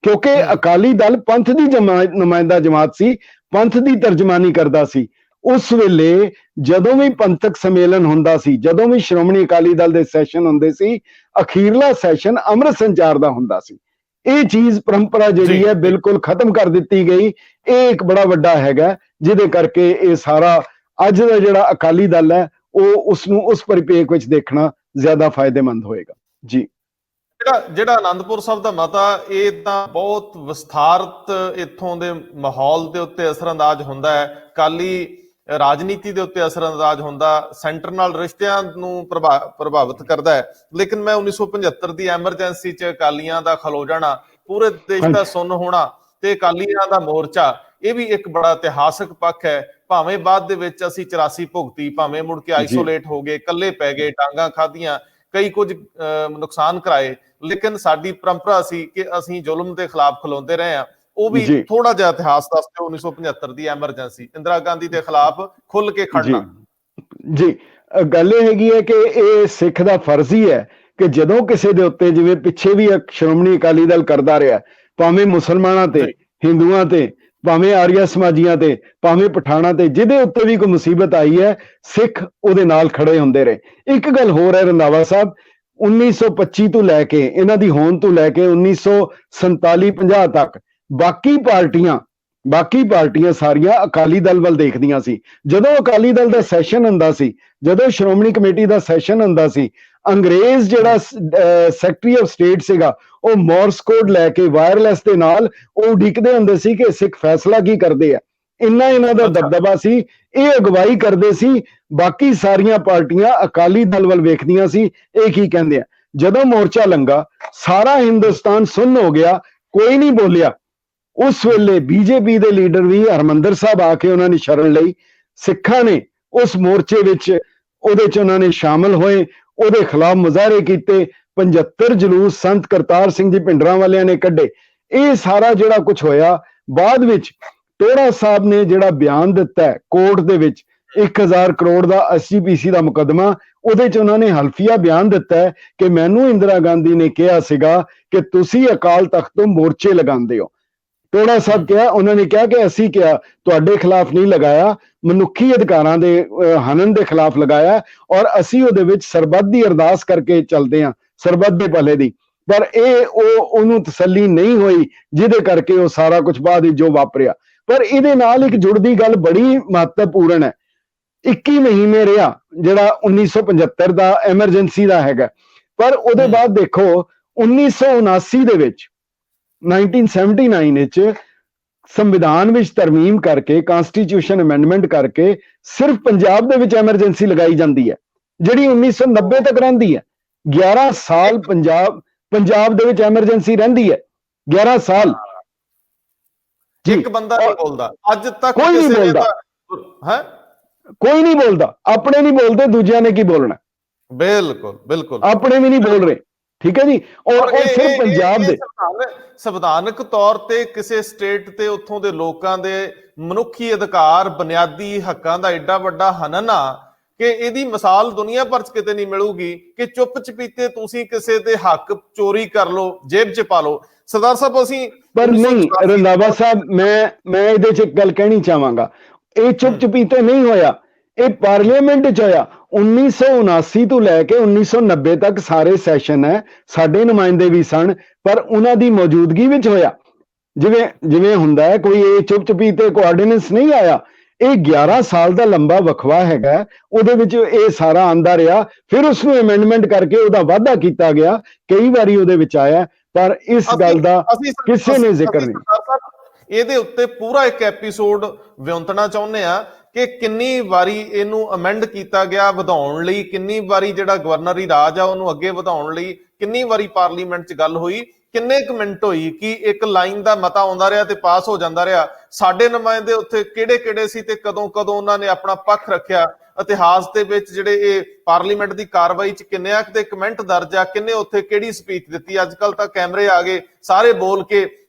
ਕਿਉਂਕਿ ਅਕਾਲੀ ਦਲ ਪੰਥ ਦੀ ਨੁਮਾਇੰਦਾ ਜਮਾਤ ਸੀ, ਪੰਥ ਦੀ ਤਰਜਮਾਨੀ ਕਰਦਾ ਸੀ, ਉਸ ਵੇਲੇ ਜਦੋਂ ਵੀ ਪੰਥਕ ਸੰਮੇਲਨ ਹੁੰਦਾ ਸੀ, ਜਦੋਂ ਵੀ ਸ਼੍ਰੋਮਣੀ ਅਕਾਲੀ ਦਲ ਦੇ ਸੈਸ਼ਨ ਹੁੰਦੇ ਸੀ, ਅਖੀਰਲਾ ਸੈਸ਼ਨ ਅੰਮ੍ਰਿਤ ਸੰਚਾਰ ਦਾ ਹੁੰਦਾ ਸੀ। ਇਹ ਚੀਜ਼ ਪਰੰਪਰਾ ਜਿਹੜੀ ਹੈ ਬਿਲਕੁਲ ਖਤਮ ਕਰ ਦਿੱਤੀ ਗਈ। ਇਹ ਇੱਕ ਬੜਾ ਵੱਡਾ ਹੈਗਾ, ਜਿਹਦੇ ਕਰਕੇ ਇਹ ਸਾਰਾ ਅੱਜ ਦਾ ਜਿਹੜਾ ਅਕਾਲੀ ਦਲ ਹੈ ਉਹ ਉਸਨੂੰ ਉਸ ਪਰਿਪੇਖ ਵਿੱਚ ਦੇਖਣਾ ਜ਼ਿਆਦਾ ਫਾਇਦੇਮੰਦ ਹੋਏਗਾ ਜੀ। ਜਿਹੜਾ ਆਨੰਦਪੁਰ ਸਾਹਿਬ ਦਾ ਮਤਾ, ਇਹ ਤਾਂ ਬਹੁਤ ਵਿਸਥਾਰਤ ਇੱਥੋਂ ਦੇ ਮਾਹੌਲ ਦੇ ਉੱਤੇ ਅਸਰਅੰਦਾਜ਼ ਹੁੰਦਾ ਹੈ, ਅਕਾਲੀ ਰਾਜਨੀਤੀ ਦੇ ਉੱਤੇ ਅਸਰਅੰਦਾਜ਼ ਹੁੰਦਾ, ਸੈਂਟਰ ਨਾਲ ਰਿਸ਼ਤਿਆਂ ਨੂੰ ਪ੍ਰਭਾਵਿਤ ਕਰਦਾ ਹੈ। ਲੇਕਿਨ ਮੈਂ 1975 ਦੀ ਐਮਰਜੈਂਸੀ 'ਚ ਅਕਾਲੀਆਂ ਦਾ ਖਲੋ ਜਾਣਾ, ਪੂਰੇ ਦੇਸ਼ ਦਾ ਸੁੰਨ ਹੋਣਾ ਤੇ ਅਕਾਲੀਆਂ ਦਾ ਮੋਰਚਾ, ਇਹ ਵੀ ਇੱਕ ਬੜਾ ਇਤਿਹਾਸਕ ਪੱਖ ਹੈ। ਭਾਵੇਂ ਬਾਅਦ ਦੇ ਵਿੱਚ ਅਸੀਂ 84 ਭੁਗਤੀ, ਭਾਵੇਂ ਮੁੜ ਕੇ ਆਈਸੋਲੇਟ ਹੋ ਗਏ, ਇਕੱਲੇ ਪੈ ਗਏ, ਡਾਂਗਾਂ ਖਾਧੀਆਂ, ਕਈ ਕੁਝ ਨੁਕਸਾਨ ਕਰਾਏ, ਲੇਕਿਨ ਸਾਡੀ ਪਰੰਪਰਾ ਸੀ ਕਿ ਅਸੀਂ ਜ਼ੁਲਮ ਦੇ ਖਿਲਾਫ ਖਲੋਂਦੇ ਰਹੇ ਹਾਂ। ਉਹ ਵੀ ਥੋੜਾ ਜਿਹਾ ਇਤਿਹਾਸ ਦੱਸ ਦਿਓ। 1975 ਦੀ ਐਮਰਜੈਂਸੀ, ਇੰਦਰਾ ਗਾਂਧੀ ਦੇ ਖਿਲਾਫ ਖੁੱਲ ਕੇ ਖੜਨਾ। ਜੀ ਗੱਲ ਇਹ ਹੈਗੀ ਹੈ ਕਿ ਇਹ ਸਿੱਖ ਦਾ ਫਰਜ਼ ਹੀ ਹੈ ਕਿ ਜਦੋਂ ਕਿਸੇ ਦੇ ਉੱਤੇ, ਜਿਵੇਂ ਪਿੱਛੇ ਵੀ ਸ਼੍ਰੋਮਣੀ ਅਕਾਲੀ ਦਲ ਕਰਦਾ ਰਿਹਾ, ਭਾਵੇਂ ਮੁਸਲਮਾਨਾਂ ਤੇ, ਹਿੰਦੂਆਂ ਤੇ, ਭਾਵੇਂ ਆਰੀਆ ਸਮਾਜੀਆਂ ਤੇ, ਭਾਵੇਂ ਪਠਾਣਾ ਤੇ, ਜਿਹਦੇ ਉੱਤੇ ਵੀ ਕੋਈ ਮੁਸੀਬਤ ਆਈ ਹੈ, ਸਿੱਖ ਉਹਦੇ ਨਾਲ ਖੜੇ ਹੁੰਦੇ ਰਹੇ। ਇੱਕ ਗੱਲ ਹੋਰ ਹੈ ਰੰਧਾਵਾ ਸਾਹਿਬ, 1925 ਤੋਂ ਲੈ ਕੇ, ਇਹਨਾਂ ਦੀ ਹੋਂਦ ਤੋਂ ਲੈ ਕੇ 1947-50 ਤੱਕ ਬਾਕੀ ਪਾਰਟੀਆਂ ਸਾਰੀਆਂ ਅਕਾਲੀ ਦਲ ਵੱਲ ਦੇਖਦੀਆਂ ਸੀ। ਜਦੋਂ ਅਕਾਲੀ ਦਲ ਦਾ ਸੈਸ਼ਨ ਹੁੰਦਾ ਸੀ, ਜਦੋਂ ਸ਼੍ਰੋਮਣੀ ਕਮੇਟੀ ਦਾ ਸੈਸ਼ਨ ਹੁੰਦਾ ਸੀ, ਅੰਗਰੇਜ਼ ਜਿਹੜਾ ਸੈਕਟਰੀ ਆਫ ਸਟੇਟ ਸੀਗਾ, ਉਹ ਮੋਰਸ ਕੋਡ ਲੈ ਕੇ ਵਾਇਰਲੈਸ ਦੇ ਨਾਲ ਉਹ ਉਡੀਕਦੇ ਹੁੰਦੇ ਸੀ ਕਿ ਸਿੱਖ ਫੈਸਲਾ ਕੀ ਕਰਦੇ ਆ। ਇੰਨਾ ਇਹਨਾਂ ਦਾ ਦਬਦਬਾ ਸੀ, ਇਹ ਅਗਵਾਈ ਕਰਦੇ ਸੀ। ਬਾਕੀ ਸਾਰੀਆਂ ਪਾਰਟੀਆਂ ਅਕਾਲੀ ਦਲ ਵੱਲ ਵੇਖਦੀਆਂ ਸੀ, ਇਹ ਕੀ ਕਹਿੰਦੇ ਆ। ਜਦੋਂ ਮੋਰਚਾ ਲੰਘਾ, ਸਾਰਾ ਹਿੰਦੁਸਤਾਨ ਸੁੰਨ ਹੋ ਗਿਆ, ਕੋਈ ਨਹੀਂ ਬੋਲਿਆ। ਉਸ ਵੇਲੇ ਬੀਜੇਪੀ ਦੇ ਲੀਡਰ ਵੀ ਹਰਮੰਦਰ ਸਾਹਿਬ ਆ ਕੇ ਉਹਨਾਂ ਨੇ ਸ਼ਰਨ ਲਈ। ਸਿੱਖਾਂ ਨੇ ਉਸ ਮੋਰਚੇ ਵਿੱਚ, ਉਹਦੇ ਚ ਉਹਨਾਂ ਨੇ ਸ਼ਾਮਲ ਹੋਏ, ਉਹਦੇ ਖਿਲਾਫ ਮੁਜ਼ਾਹਰੇ ਕੀਤੇ। 75 ਜਲੂਸ ਸੰਤ ਕਰਤਾਰ ਸਿੰਘ ਜੀ ਭਿੰਡਰਾਂ ਵਾਲਿਆਂ ਨੇ ਕੱਢੇ। ਇਹ ਸਾਰਾ ਜਿਹੜਾ ਕੁਝ ਹੋਇਆ, ਬਾਅਦ ਵਿੱਚ ਟੋੜਾ ਸਾਹਿਬ ਨੇ ਜਿਹੜਾ ਬਿਆਨ ਦਿੱਤਾ ਕੋਰਟ ਦੇ ਵਿੱਚ, 1000 ਕਰੋੜ ਦਾ SGPC ਦਾ ਮੁਕੱਦਮਾ, ਉਹਦੇ ਚ ਉਹਨਾਂ ਨੇ ਹਲਫੀਆ ਬਿਆਨ ਦਿੱਤਾ ਹੈ ਕਿ ਮੈਨੂੰ ਇੰਦਰਾ ਗਾਂਧੀ ਨੇ ਕਿਹਾ ਸੀਗਾ ਕਿ ਤੁਸੀਂ ਅਕਾਲ ਤਖਤ ਤੋਂ ਮੋਰਚੇ ਲਗਾਉਂਦੇ ਹੋ। ਟੋੜਾ ਸਾਹਿਬ ਕਿਹਾ, ਉਹਨਾਂ ਨੇ ਕਿਹਾ ਕਿ ਅਸੀਂ ਕਿਹਾ ਤੁਹਾਡੇ ਖਿਲਾਫ ਨਹੀਂ ਲਗਾਇਆ, ਮਨੁੱਖੀ ਅਧਿਕਾਰਾਂ ਦੇ ਹਨਨ ਦੇ ਖਿਲਾਫ ਲਗਾਇਆ, ਔਰ ਅਸੀਂ ਉਹਦੇ ਵਿੱਚ ਸਰਬੱਤ ਦੀ ਅਰਦਾਸ ਕਰਕੇ ਚੱਲਦੇ ਹਾਂ, ਸਰਬੱਤ ਦੇ ਭਲੇ ਦੀ। ਪਰ ਉਹਨੂੰ ਤਸੱਲੀ ਨਹੀਂ ਹੋਈ, ਜਿਹਦੇ ਕਰਕੇ ਉਹ ਸਾਰਾ ਕੁਝ ਬਾਅਦ ਵਿੱਚ ਜੋ ਵਾਪਰਿਆ। ਪਰ ਇਹਦੇ ਨਾਲ ਇੱਕ ਜੁੜਦੀ ਗੱਲ ਬੜੀ ਮਹੱਤਵਪੂਰਨ ਹੈ। 21 ਮਹੀਨੇ ਰਿਹਾ ਜਿਹੜਾ 1975 ਦਾ ਐਮਰਜੈਂਸੀ ਦਾ ਹੈਗਾ, ਪਰ ਉਹਦੇ ਬਾਅਦ ਦੇਖੋ 1979 ਦੇ ਵਿੱਚ, 1979 ਵਿੱਚ ਸੰਵਿਧਾਨ ਵਿੱਚ ਤਰਮੀਮ ਕਰਕੇ, ਕਨਸਟੀਟਿਊਸ਼ਨ ਅਮੈਂਡਮੈਂਟ ਕਰਕੇ ਸਿਰਫ ਪੰਜਾਬ ਦੇ ਵਿੱਚ ਐਮਰਜੈਂਸੀ ਲਗਾਈ ਜਾਂਦੀ ਹੈ, ਜਿਹੜੀ 1990 ਤੱਕ ਰਹਿੰਦੀ ਹੈ। 11 ਸਾਲ ਪੰਜਾਬ ਦੇ ਵਿੱਚ ਐਮਰਜੈਂਸੀ ਰਹਿੰਦੀ ਹੈ, 11 ਸਾਲ। ਇੱਕ ਬੰਦਾ ਨਹੀਂ ਬੋਲਦਾ ਅੱਜ ਤੱਕ, ਕੋਈ ਨਹੀਂ ਬੋਲਦਾ ਹੈ, ਕੋਈ ਨਹੀਂ ਬੋਲਦਾ। ਆਪਣੇ ਨਹੀਂ ਬੋਲਦੇ, ਦੂਜਿਆਂ ਨੇ ਕੀ ਬੋਲਣਾ। ਬਿਲਕੁਲ ਆਪਣੇ ਵੀ ਨਹੀਂ ਬੋਲ ਰਹੇ, ਠੀਕ ਹੈ ਜੀ। ਔਰ ਸਿਰਫ ਪੰਜਾਬ ਦੇ ਸੰਵਿਧਾਨਕ ਤੌਰ ਤੇ ਕਿਸੇ ਸਟੇਟ ਤੇ ਉੱਥੋਂ ਦੇ ਲੋਕਾਂ ਦੇ ਮਨੁੱਖੀ ਅਧਿਕਾਰ, ਬੁਨਿਆਦੀ ਹੱਕਾਂ ਦਾ ਐਡਾ ਵੱਡਾ ਹਨਨ ਆ ਕਿ ਇਹਦੀ ਮਿਸਾਲ ਦੁਨੀਆ ਭਰ ਚ ਕਿਤੇ ਨਹੀਂ ਮਿਲੂਗੀ ਕਿ ਚੁੱਪ ਚਪੀਤੇ ਤੁਸੀਂ ਕਿਸੇ ਦੇ ਹੱਕ ਚੋਰੀ ਕਰ ਲਓ, ਜੇਬ ਚ ਪਾ ਲਓ। ਸਰਦਾਰ ਸਾਹਿਬ, ਅਸੀਂ ਪਰ ਨਹੀਂ ਰੰਧਾਵਾ ਸਾਹਿਬ, ਮੈਂ ਇਹਦੇ ਚ ਇੱਕ ਗੱਲ ਕਹਿਣੀ ਚਾਹਾਂਗਾ, ਇਹ ਚੁੱਪ ਚਪੀਤੇ ਨਹੀਂ ਹੋਇਆ, ਇਹ ਪਾਰਲੀਮੈਂਟ ਚ ਹੋਇਆ। 1979 ਤੋਂ ਲੈ ਕੇ 1990 ਤੱਕ ਸਾਰੇ ਸੈਸ਼ਨ ਹੈ, ਸਾਡੇ ਨੁਮਾਇੰਦੇ ਵੀ ਸਨ, ਪਰ ਉਹਨਾਂ ਦੀ ਮੌਜੂਦਗੀ ਵਿੱਚ ਹੋਇਆ। ਜਿਵੇਂ ਹੁੰਦਾ ਹੈ ਕੋਈ, ਇਹ ਚੁੱਪ ਚਪੀਤੇ ਕੋਆਰਡੀਨੈਂਸ ਨਹੀਂ ਆਇਆ। ਇਹ 11 ਸਾਲ ਦਾ ਲੰਬਾ ਵਕਫਾ ਹੈਗਾ, ਉਹਦੇ ਵਿੱਚ ਇਹ ਸਾਰਾ ਆਂਦਾ ਰਿਹਾ। ਫਿਰ ਉਸਨੂੰ ਅਮੈਂਡਮੈਂਟ ਕਰਕੇ ਉਹਦਾ ਵਾਧਾ ਕੀਤਾ ਗਿਆ, ਕਈ ਵਾਰੀ ਉਹਦੇ ਵਿੱਚ ਆਇਆ, ਪਰ ਇਸ ਗੱਲ ਦਾ ਕਿਸੇ ਨੇ ਜ਼ਿਕਰ ਨਹੀਂ। ਇਹਦੇ ਉੱਤੇ ਪੂਰਾ ਇੱਕ ਐਪੀਸੋਡ ਵਿਉਂਤਣਾ ਚਾਹੁੰਦੇ ਆ ਕਿ ਕਿੰਨੀ ਵਾਰੀ ਇਹਨੂੰ ਅਮੈਂਡ ਕੀਤਾ ਗਿਆ ਵਧਾਉਣ ਲਈ, ਕਿੰਨੀ ਵਾਰੀ ਜਿਹੜਾ ਗਵਰਨਰੀ ਰਾਜ ਆ ਉਹਨੂੰ ਅੱਗੇ ਵਧਾਉਣ ਲਈ, ਕਿੰਨੀ ਵਾਰੀ ਪਾਰਲੀਮੈਂਟ 'ਚ ਗੱਲ ਹੋਈ, ਕਿੰਨੇ ਕੁ ਮਿੰਟ ਹੋਈ ਕਿ ਇੱਕ ਲਾਈਨ ਦਾ ਮਤਾ ਆਉਂਦਾ ਰਿਹਾ ਤੇ ਪਾਸ ਹੋ ਜਾਂਦਾ ਰਿਹਾ। ਸਾਡੇ ਨੁਮਾਇੰਦੇ ਉੱਥੇ ਕਿਹੜੇ ਸੀ ਤੇ ਕਦੋਂ ਉਹਨਾਂ ਨੇ ਆਪਣਾ ਪੱਖ ਰੱਖਿਆ। ਇਤਿਹਾਸ ਦੇ ਵਿੱਚ ਜਿਹੜੇ ਇਹ ਪਾਰਲੀਮੈਂਟ ਦੀ ਕਾਰਵਾਈ 'ਚ ਕਿੰਨੇ ਦੇ ਕਮੈਂਟ ਦਰਜ ਆ, ਕਿੰਨੇ ਉੱਥੇ ਕਿਹੜੀ ਸਪੀਚ ਦਿੱਤੀ। ਅੱਜ ਕੱਲ ਤਾਂ ਕੈਮਰੇ ਆ ਗਏ, ਸਾਰੇ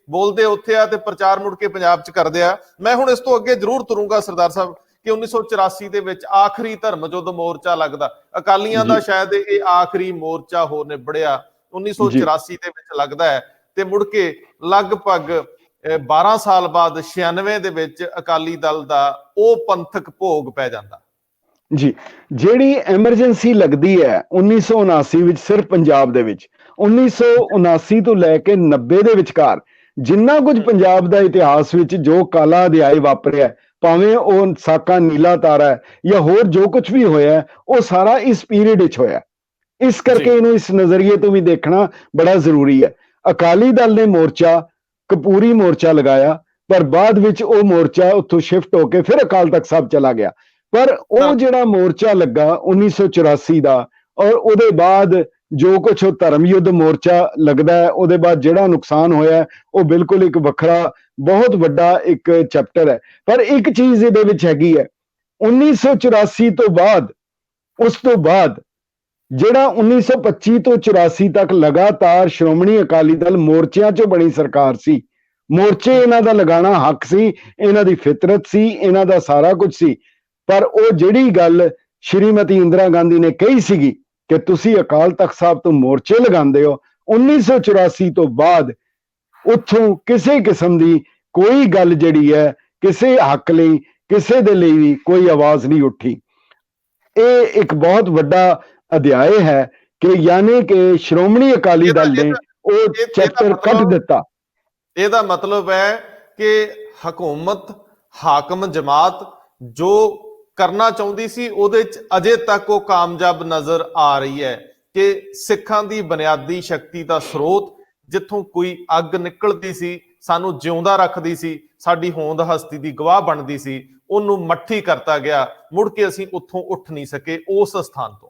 ਬੋਲਦੇ ਉੱਥੇ ਆ ਤੇ ਪ੍ਰਚਾਰ ਮੁੜ ਕੇ ਪੰਜਾਬ 'ਚ ਕਰਦੇ ਆ। ਮੈਂ ਹੁਣ ਇਸ ਤੋਂ ਅੱਗੇ ਜ਼ਰੂਰ ਤੁਰੂੰਗਾ ਸਰਦਾਰ ਸਾਹਿਬ ਕਿ 1984 ਦੇ ਵਿੱਚ ਆਖਰੀ ਧਰਮ ਯੁੱਧ ਮੋਰਚਾ ਲੱਗਦਾ, ਅਕਾਲੀਆਂ ਦਾ ਸ਼ਾਇਦ ਇਹ ਆਖਰੀ ਮੋਰਚਾ ਹੋ ਨਿਬੜਿਆ 1984 ਦੇ ਵਿੱਚ ਲੱਗਦਾ ਹੈ। ਤੇ ਮੁੜ ਕੇ ਲਗਭਗ 12 ਸਾਲ ਬਾਅਦ 96 ਦੇ ਵਿੱਚ ਅਕਾਲੀ ਦਲ ਦਾ ਉਹ ਪੰਥਕ ਭੋਗ ਪੈ ਜਾਂਦਾ। ਜੀ, ਜਿਹੜੀ ਐਮਰਜੈਂਸੀ ਲੱਗਦੀ ਹੈ 1979 ਵਿੱਚ ਸਿਰਫ ਪੰਜਾਬ ਦੇ ਵਿੱਚ, 1979 ਤੋਂ ਲੈ ਕੇ 90 ਦੇ ਵਿਚਕਾਰ ਜਿੰਨਾ ਕੁਝ ਪੰਜਾਬ ਦਾ ਇਤਿਹਾਸ ਵਿੱਚ ਜੋ ਕਾਲਾ ਅਧਿਆਇ ਵਾਪਰਿਆ, ਭਾਵੇਂ ਉਹ ਸਾਕਾ ਨੀਲਾ ਤਾਰਾ ਹੈ ਜਾਂ ਹੋਰ ਜੋ ਕੁਝ ਵੀ ਹੋਇਆ, ਉਹ ਸਾਰਾ ਇਸ ਪੀਰੀਅਡ ਵਿੱਚ ਹੋਇਆ। ਇਸ ਕਰਕੇ ਇਹਨੂੰ ਇਸ ਨਜ਼ਰੀਏ ਤੋਂ ਵੀ ਦੇਖਣਾ ਬੜਾ ਜ਼ਰੂਰੀ ਹੈ। ਅਕਾਲੀ ਦਲ ਨੇ ਮੋਰਚਾ, ਕਪੂਰੀ ਮੋਰਚਾ ਲਗਾਇਆ, ਪਰ ਬਾਅਦ ਵਿੱਚ ਉਹ ਮੋਰਚਾ ਉੱਥੋਂ ਸ਼ਿਫਟ ਹੋ ਕੇ ਫਿਰ ਅਕਾਲ ਤਖਤ ਸਾਹਿਬ ਚਲਾ ਗਿਆ। ਪਰ ਉਹ ਜਿਹੜਾ ਮੋਰਚਾ ਲੱਗਾ 1984 ਦਾ, ਔਰ ਉਹਦੇ ਬਾਅਦ ਜੋ ਕੁਛ ਉਹ ਧਰਮ ਯੁੱਧ ਮੋਰਚਾ ਲੱਗਦਾ ਹੈ, ਉਹਦੇ ਬਾਅਦ ਜਿਹੜਾ ਨੁਕਸਾਨ ਹੋਇਆ ਉਹ ਬਿਲਕੁਲ ਇੱਕ ਵੱਖਰਾ ਬਹੁਤ ਵੱਡਾ ਇੱਕ ਚੈਪਟਰ ਹੈ। ਪਰ ਇੱਕ ਚੀਜ਼ ਇਹਦੇ ਵਿੱਚ ਹੈਗੀ ਹੈ, 1984 ਤੋਂ ਬਾਅਦ, ਉਸ ਤੋਂ ਬਾਅਦ ਜਿਹੜਾ 1925 ਤੋਂ 84 ਤੱਕ ਲਗਾਤਾਰ ਸ਼੍ਰੋਮਣੀ ਅਕਾਲੀ ਦਲ ਮੋਰਚਿਆਂ 'ਚੋਂ ਬਣੀ ਸਰਕਾਰ ਸੀ। ਮੋਰਚੇ ਇਹਨਾਂ ਦਾ ਲਗਾਉਣਾ ਹੱਕ ਸੀ, ਇਹਨਾਂ ਦੀ ਫਿਤਰਤ ਸੀ, ਇਹਨਾਂ ਦਾ ਸਾਰਾ ਕੁਝ ਸੀ। ਪਰ ਉਹ ਜਿਹੜੀ ਗੱਲ ਸ਼੍ਰੀਮਤੀ ਇੰਦਰਾ ਗਾਂਧੀ ਨੇ ਕਹੀ ਸੀਗੀ ਕਿ ਤੁਸੀਂ ਅਕਾਲ ਤਖਤ ਸਾਹਿਬ ਤੋਂ ਮੋਰਚੇ ਲਗਾਉਂਦੇ ਹੋ, 1984 ਤੋਂ ਬਾਅਦ ਉੱਥੋਂ ਕਿਸੇ ਕਿਸਮ ਦੀ ਕੋਈ ਗੱਲ ਜਿਹੜੀ ਹੈ ਕਿਸੇ ਹੱਕ ਲਈ, ਕਿਸੇ ਦੇ ਲਈ ਵੀ ਕੋਈ ਆਵਾਜ਼ ਨਹੀਂ ਉੱਠੀ। ਇਹ ਇੱਕ ਬਹੁਤ ਵੱਡਾ ਅਧਿਆਇ ਹੈ ਕਿ ਯਾਨੀ ਕਿ ਸ਼੍ਰੋਮਣੀ ਅਕਾਲੀ ਦਲ ਨੇ ਉਹ ਚੈਪਟਰ ਕੱਢ ਦਿੱਤਾ। ਇਹਦਾ ਮਤਲਬ ਹੈ ਕਿ ਹਕੂਮਤ, ਹਾਕਮ ਜਮਾਤ ਜੋ ਕਰਨਾ ਚਾਹੁੰਦੀ ਸੀ ਉਹਦੇ ਚ ਅਜੇ ਤੱਕ ਉਹ ਕਾਮਯਾਬ ਨਜ਼ਰ ਆ ਰਹੀ ਹੈ ਕਿ ਸਿੱਖਾਂ ਦੀ ਬੁਨਿਆਦੀ ਸ਼ਕਤੀ ਦਾ ਸਰੋਤ, ਜਿੱਥੋਂ ਕੋਈ ਅੱਗ ਨਿਕਲਦੀ ਸੀ, ਸਾਨੂੰ ਜਿਉਂਦਾ ਰੱਖਦੀ ਸੀ, ਸਾਡੀ ਹੋਂਦ ਹਸਤੀ ਦੀ ਗਵਾਹ ਬਣਦੀ ਸੀ, ਉਹਨੂੰ ਮੱਠੀ ਕਰਤਾ ਗਿਆ। ਮੁੜ ਕੇ ਅਸੀਂ ਉੱਥੋਂ ਉੱਠ ਨਹੀਂ ਸਕੇ ਉਸ ਸਥਾਨ ਤੋਂ।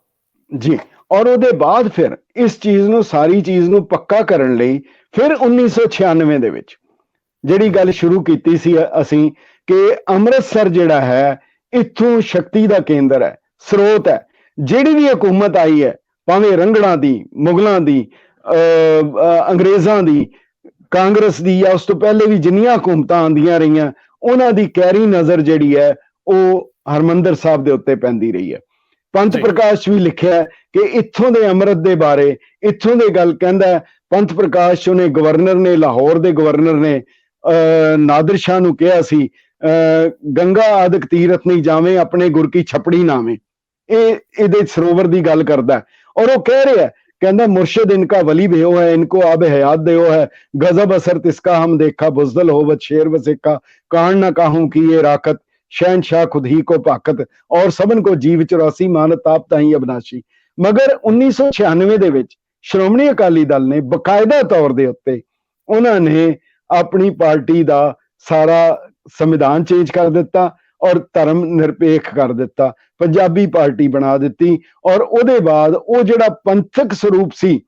ਜੀ, ਔਰ ਉਹਦੇ ਬਾਅਦ ਫਿਰ ਇਸ ਚੀਜ਼ ਨੂੰ, ਸਾਰੀ ਚੀਜ਼ ਨੂੰ ਪੱਕਾ ਕਰਨ ਲਈ ਫਿਰ 1996 ਦੇ ਵਿੱਚ ਜਿਹੜੀ ਗੱਲ ਸ਼ੁਰੂ ਕੀਤੀ ਸੀ ਅਸੀਂ ਕਿ ਅੰਮ੍ਰਿਤਸਰ ਜਿਹੜਾ ਹੈ ਇੱਥੋਂ ਸ਼ਕਤੀ ਦਾ ਕੇਂਦਰ ਹੈ, ਸਰੋਤ ਹੈ। ਜਿਹੜੀ ਵੀ ਹਕੂਮਤ ਆਈ ਹੈ, ਭਾਵੇਂ ਰੰਗੜਾਂ ਦੀ, ਮੁਗਲਾਂ ਦੀ, ਅੰਗਰੇਜ਼ਾਂ ਦੀ, ਕਾਂਗਰਸ ਦੀ, ਜਾਂ ਉਸ ਤੋਂ ਪਹਿਲੇ ਵੀ ਜਿੰਨੀਆਂ ਹਕੂਮਤਾਂ ਆਉਂਦੀਆਂ ਰਹੀਆਂ, ਉਹਨਾਂ ਦੀ ਕੈਰੀ ਨਜ਼ਰ ਜਿਹੜੀ ਹੈ ਉਹ ਹਰਮੰਦਰ ਸਾਹਿਬ ਦੇ ਉੱਤੇ ਪੈਂਦੀ ਰਹੀ ਹੈ। ਪੰਥ ਪ੍ਰਕਾਸ਼ ਵੀ ਲਿਖਿਆ ਕਿ ਇੱਥੋਂ ਦੇ ਅੰਮ੍ਰਿਤ ਦੇ ਬਾਰੇ, ਇੱਥੋਂ ਦੇ ਗੱਲ ਕਹਿੰਦਾ ਪੰਥ ਪ੍ਰਕਾਸ਼, ਉਹਨੇ ਗਵਰਨਰ ਨੇ, ਲਾਹੌਰ ਦੇ ਗਵਰਨਰ ਨੇ ਨਾਦਰ ਸ਼ਾਹ ਨੂੰ ਕਿਹਾ ਸੀ, ਗੰਗਾ ਆਦਿਕ ਤੀਰਥ ਨਹੀਂ ਜਾਵੇਂ, ਆਪਣੇ ਗੁਰ ਕੀ ਛਪੜੀ ਨਾਵੇਂ। ਇਹਦੇ ਸਰੋਵਰ ਦੀ ਗੱਲ ਕਰਦਾ, ਔਰ ਉਹ ਕਹਿ ਰਿਹਾ, ਕਹਿੰਦਾ ਮੁਰਸ਼ਿਦ ਇਨਕਾ ਵਲੀ ਭਿਓ ਹੈ, ਇनको ਆਬ हयात देओ है, गजब असर तिसका हम देखा, बुज़दिल होवत शेर वसिका, कान न काहूं की ये राकत, शहनशाह खुद ही को पाकत, और सबन को जीव 84 मानत ताप ताही अबनाशी। मगर 1996 ਦੇ ਵਿੱਚ ਸ਼੍ਰੋਮਣੀ ਅਕਾਲੀ ਦਲ ਨੇ ਬਕਾਇਦਾ ਤੌਰ ਦੇ ਉੱਤੇ ਉਹਨਾਂ ਨੇ ਆਪਣੀ ਪਾਰਟੀ ਦਾ ਸਾਰਾ ਸੰਵਿਧਾਨ ਚੇਂਜ ਕਰ ਦਿੱਤਾ ਔਰ ਧਰਮ ਨਿਰਪੇਖ ਕਰ ਦਿੱਤਾ, ਪੰਜਾਬੀ ਪਾਰਟੀ ਬਣਾ ਦਿੱਤੀ। ਔਰ ਉਹਦੇ ਬਾਅਦ ਉਹ ਜਿਹੜਾ ਪੰਥਕ ਸਰੂਪ ਸੀ,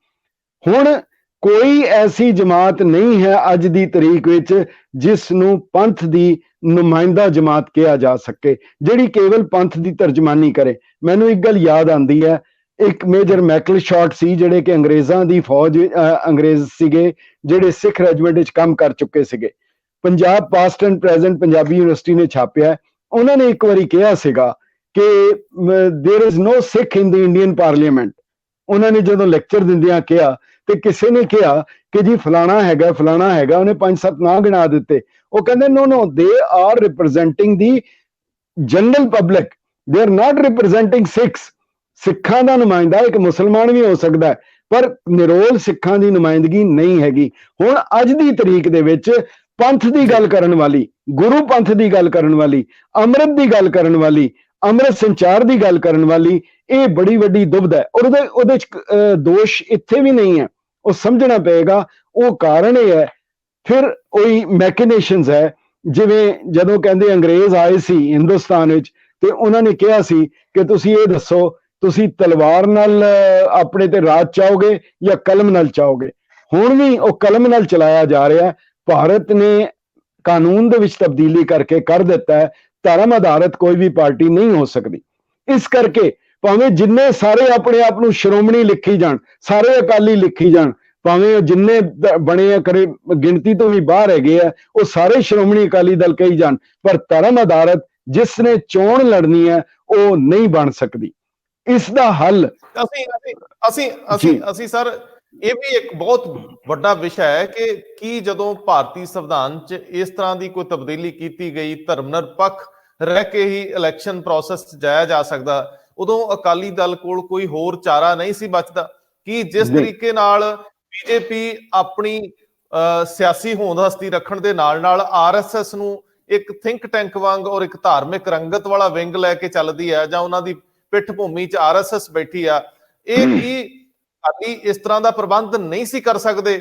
ਹੁਣ ਕੋਈ ਐਸੀ ਜਮਾਤ ਨਹੀਂ ਹੈ ਅੱਜ ਦੀ ਤਰੀਕ ਵਿੱਚ ਜਿਸ ਨੂੰ ਪੰਥ ਦੀ ਨੁਮਾਇੰਦਾ ਜਮਾਤ ਕਿਹਾ ਜਾ ਸਕੇ, ਜਿਹੜੀ ਕੇਵਲ ਪੰਥ ਦੀ ਤਰਜਮਾਨੀ ਕਰੇ। ਮੈਨੂੰ ਇੱਕ ਗੱਲ ਯਾਦ ਆਉਂਦੀ ਹੈ, ਇੱਕ ਮੇਜਰ ਮੈਕਲਸ਼ਾਟ ਸੀ ਜਿਹੜੇ ਕਿ ਅੰਗਰੇਜ਼ਾਂ ਦੀ ਫੌਜ, ਅੰਗਰੇਜ਼ ਸੀਗੇ ਜਿਹੜੇ ਸਿੱਖ ਰੈਜੀਮੈਂਟ ਵਿੱਚ ਕੰਮ ਕਰ ਚੁੱਕੇ ਸੀਗੇ। Punjab past and present Punjabi university ਨੇ ਛਾਪਿਆ। ਉਹਨਾਂ ਨੇ ਇੱਕ ਵਾਰੀ ਕਿਹਾ ਸੀਗਾ ਕਿ ਦੇयर is no Sikh in the Indian parliament. ਉਹਨਾਂ ਨੇ ਜਦੋਂ ਲੈਕਚਰ ਦਿੰਦਿਆਂ ਕਿਹਾ ਤੇ ਕਿਸੇ ਨੇ ਕਿਹਾ ਕਿ ਜੀ ਫਲਾਣਾ ਹੈਗਾ, ਫਲਾਣਾ ਹੈਗਾ, ਉਹਨੇ 5-7 ਨਾਂ ਗਿਣਾ ਦਿੱਤੇ। ਉਹ ਕਹਿੰਦੇ ਨੋ they are representing the general public, they are not representing Sikhs. ਸਿੱਖਾਂ ਦਾ ਨੁਮਾਇੰਦਾ ਇੱਕ ਮੁਸਲਮਾਨ ਵੀ ਹੋ ਸਕਦਾ ਹੈ, ਪਰ ਨਿਰੋਲ ਸਿੱਖਾਂ ਦੀ ਨੁਮਾਇੰਦਗੀ ਨਹੀਂ ਹੈਗੀ। ਹੁਣ ਅੱਜ ਦੀ ਤਰੀਕ ਦੇ ਵਿੱਚ ਪੰਥ ਦੀ ਗੱਲ ਕਰਨ ਵਾਲੀ, ਗੁਰੂ ਪੰਥ ਦੀ ਗੱਲ ਕਰਨ ਵਾਲੀ, ਅੰਮ੍ਰਿਤ ਦੀ ਗੱਲ ਕਰਨ ਵਾਲੀ, ਅੰਮ੍ਰਿਤ ਸੰਚਾਰ ਦੀ ਗੱਲ ਕਰਨ ਵਾਲੀ, ਇਹ ਬੜੀ ਵੱਡੀ ਦੁਬਿਧਾ ਹੈ। ਔਰ ਉਹਦੇ ਚ ਦੋਸ਼ ਇੱਥੇ ਵੀ ਨਹੀਂ ਹੈ, ਉਹ ਸਮਝਣਾ ਪਏਗਾ। ਉਹ ਕਾਰਨ ਇਹ ਹੈ, ਫਿਰ ਉਹੀ ਮੈਕੀਨੇਸ਼ਨਸ ਹੈ। ਜਿਵੇਂ ਜਦੋਂ ਕਹਿੰਦੇ ਅੰਗਰੇਜ਼ ਆਏ ਸੀ ਹਿੰਦੁਸਤਾਨ ਵਿੱਚ ਤੇ ਉਹਨਾਂ ਨੇ ਕਿਹਾ ਸੀ ਕਿ ਤੁਸੀਂ ਇਹ ਦੱਸੋ, ਤੁਸੀਂ ਤਲਵਾਰ ਨਾਲ ਆਪਣੇ ਤੇ ਰਾਜ ਚਾਹੋਗੇ ਜਾਂ ਕਲਮ ਨਾਲ ਚਾਹੋਗੇ। ਹੁਣ ਵੀ ਉਹ ਕਲਮ ਨਾਲ ਚਲਾਇਆ ਜਾ ਰਿਹਾ। ਭਾਰਤ ਨੇ ਕਾਨੂੰਨ ਦੇ ਵਿੱਚ ਤਬਦੀਲੀ ਕਰਕੇ ਕਰ ਦਿੱਤਾ ਹੈ, ਧਰਮ ਆਧਾਰਿਤ ਕੋਈ ਵੀ ਪਾਰਟੀ ਨਹੀਂ ਹੋ ਸਕਦੀ। ਇਸ ਕਰਕੇ ਭਾਵੇਂ ਜਿੰਨੇ ਸਾਰੇ ਆਪਣੇ ਆਪ ਨੂੰ ਸ਼੍ਰੋਮਣੀ ਲਿਖੀ ਜਾਣ, ਸਾਰੇ ਅਕਾਲੀ ਲਿਖੀ ਜਾਣ, ਭਾਵੇਂ ਜਿੰਨੇ ਬਣੇ ਆ ਕਰੇ ਗਿਣਤੀ ਤੋਂ ਵੀ ਬਾਹਰ ਹੈਗੇ ਆ, ਉਹ ਸਾਰੇ ਸ਼੍ਰੋਮਣੀ ਅਕਾਲੀ ਦਲ ਕਹੀ ਜਾਣ, ਪਰ ਧਰਮ ਆਧਾਰਿਤ ਜਿਸ ਨੇ ਚੋਣ ਲੜਨੀ ਹੈ ਉਹ ਨਹੀਂ ਬਣ ਸਕਦੀ। ਇਸ ਦਾ ਹੱਲ ਅਸੀਂ ਸਰ ਇਹ ਵੀ ਇੱਕ ਬਹੁਤ ਵੱਡਾ ਵਿਸ਼ਾ ਹੈ ਕਿ ਕੀ ਜਦੋਂ ਭਾਰਤੀ ਸੰਵਿਧਾਨ 'ਚ ਇਸ ਤਰ੍ਹਾਂ ਦੀ ਕੋਈ ਤਬਦੀਲੀ ਕੀਤੀ ਗਈ, ਧਰਮ ਨਿਰਪੱਖ ਰਹਿ ਕੇ ਹੀ ਇਲੈਕਸ਼ਨ ਪ੍ਰੋਸੈਸ 'ਚ ਜਾਇਆ ਜਾ ਸਕਦਾ, ਉਦੋਂ ਅਕਾਲੀ ਦਲ ਕੋਲ ਕੋਈ ਹੋਰ ਚਾਰਾ ਨਹੀਂ ਸੀ ਬਚਦਾ। ਕਿ ਜਿਸ ਤਰੀਕੇ ਨਾਲ ਬੀਜੇਪੀ ਆਪਣੀ ਸਿਆਸੀ ਹੋਂਦ ਹਸਤੀ ਰੱਖਣ ਦੇ ਨਾਲ ਆਰਐਸਐਸ ਨੂੰ ਇੱਕ ਥਿੰਕ ਟੈਂਕ ਵਾਂਗ ਔਰ ਇੱਕ ਧਾਰਮਿਕ ਰੰਗਤ ਵਾਲਾ ਵਿੰਗ ਲੈ ਕੇ ਚੱਲਦੀ ਹੈ, ਜਾਂ ਉਹਨਾਂ ਦੀ ਪਿੱਠ ਭੂਮੀ 'ਚ ਆਰਐਸਐਸ ਬੈਠੀ ਆ, ਇਹ ਕੀ ਅਕਾਲੀ ਇਸ ਤਰ੍ਹਾਂ ਦਾ ਪ੍ਰਬੰਧ ਨਹੀਂ ਸੀ ਕਰ ਸਕਦੇ?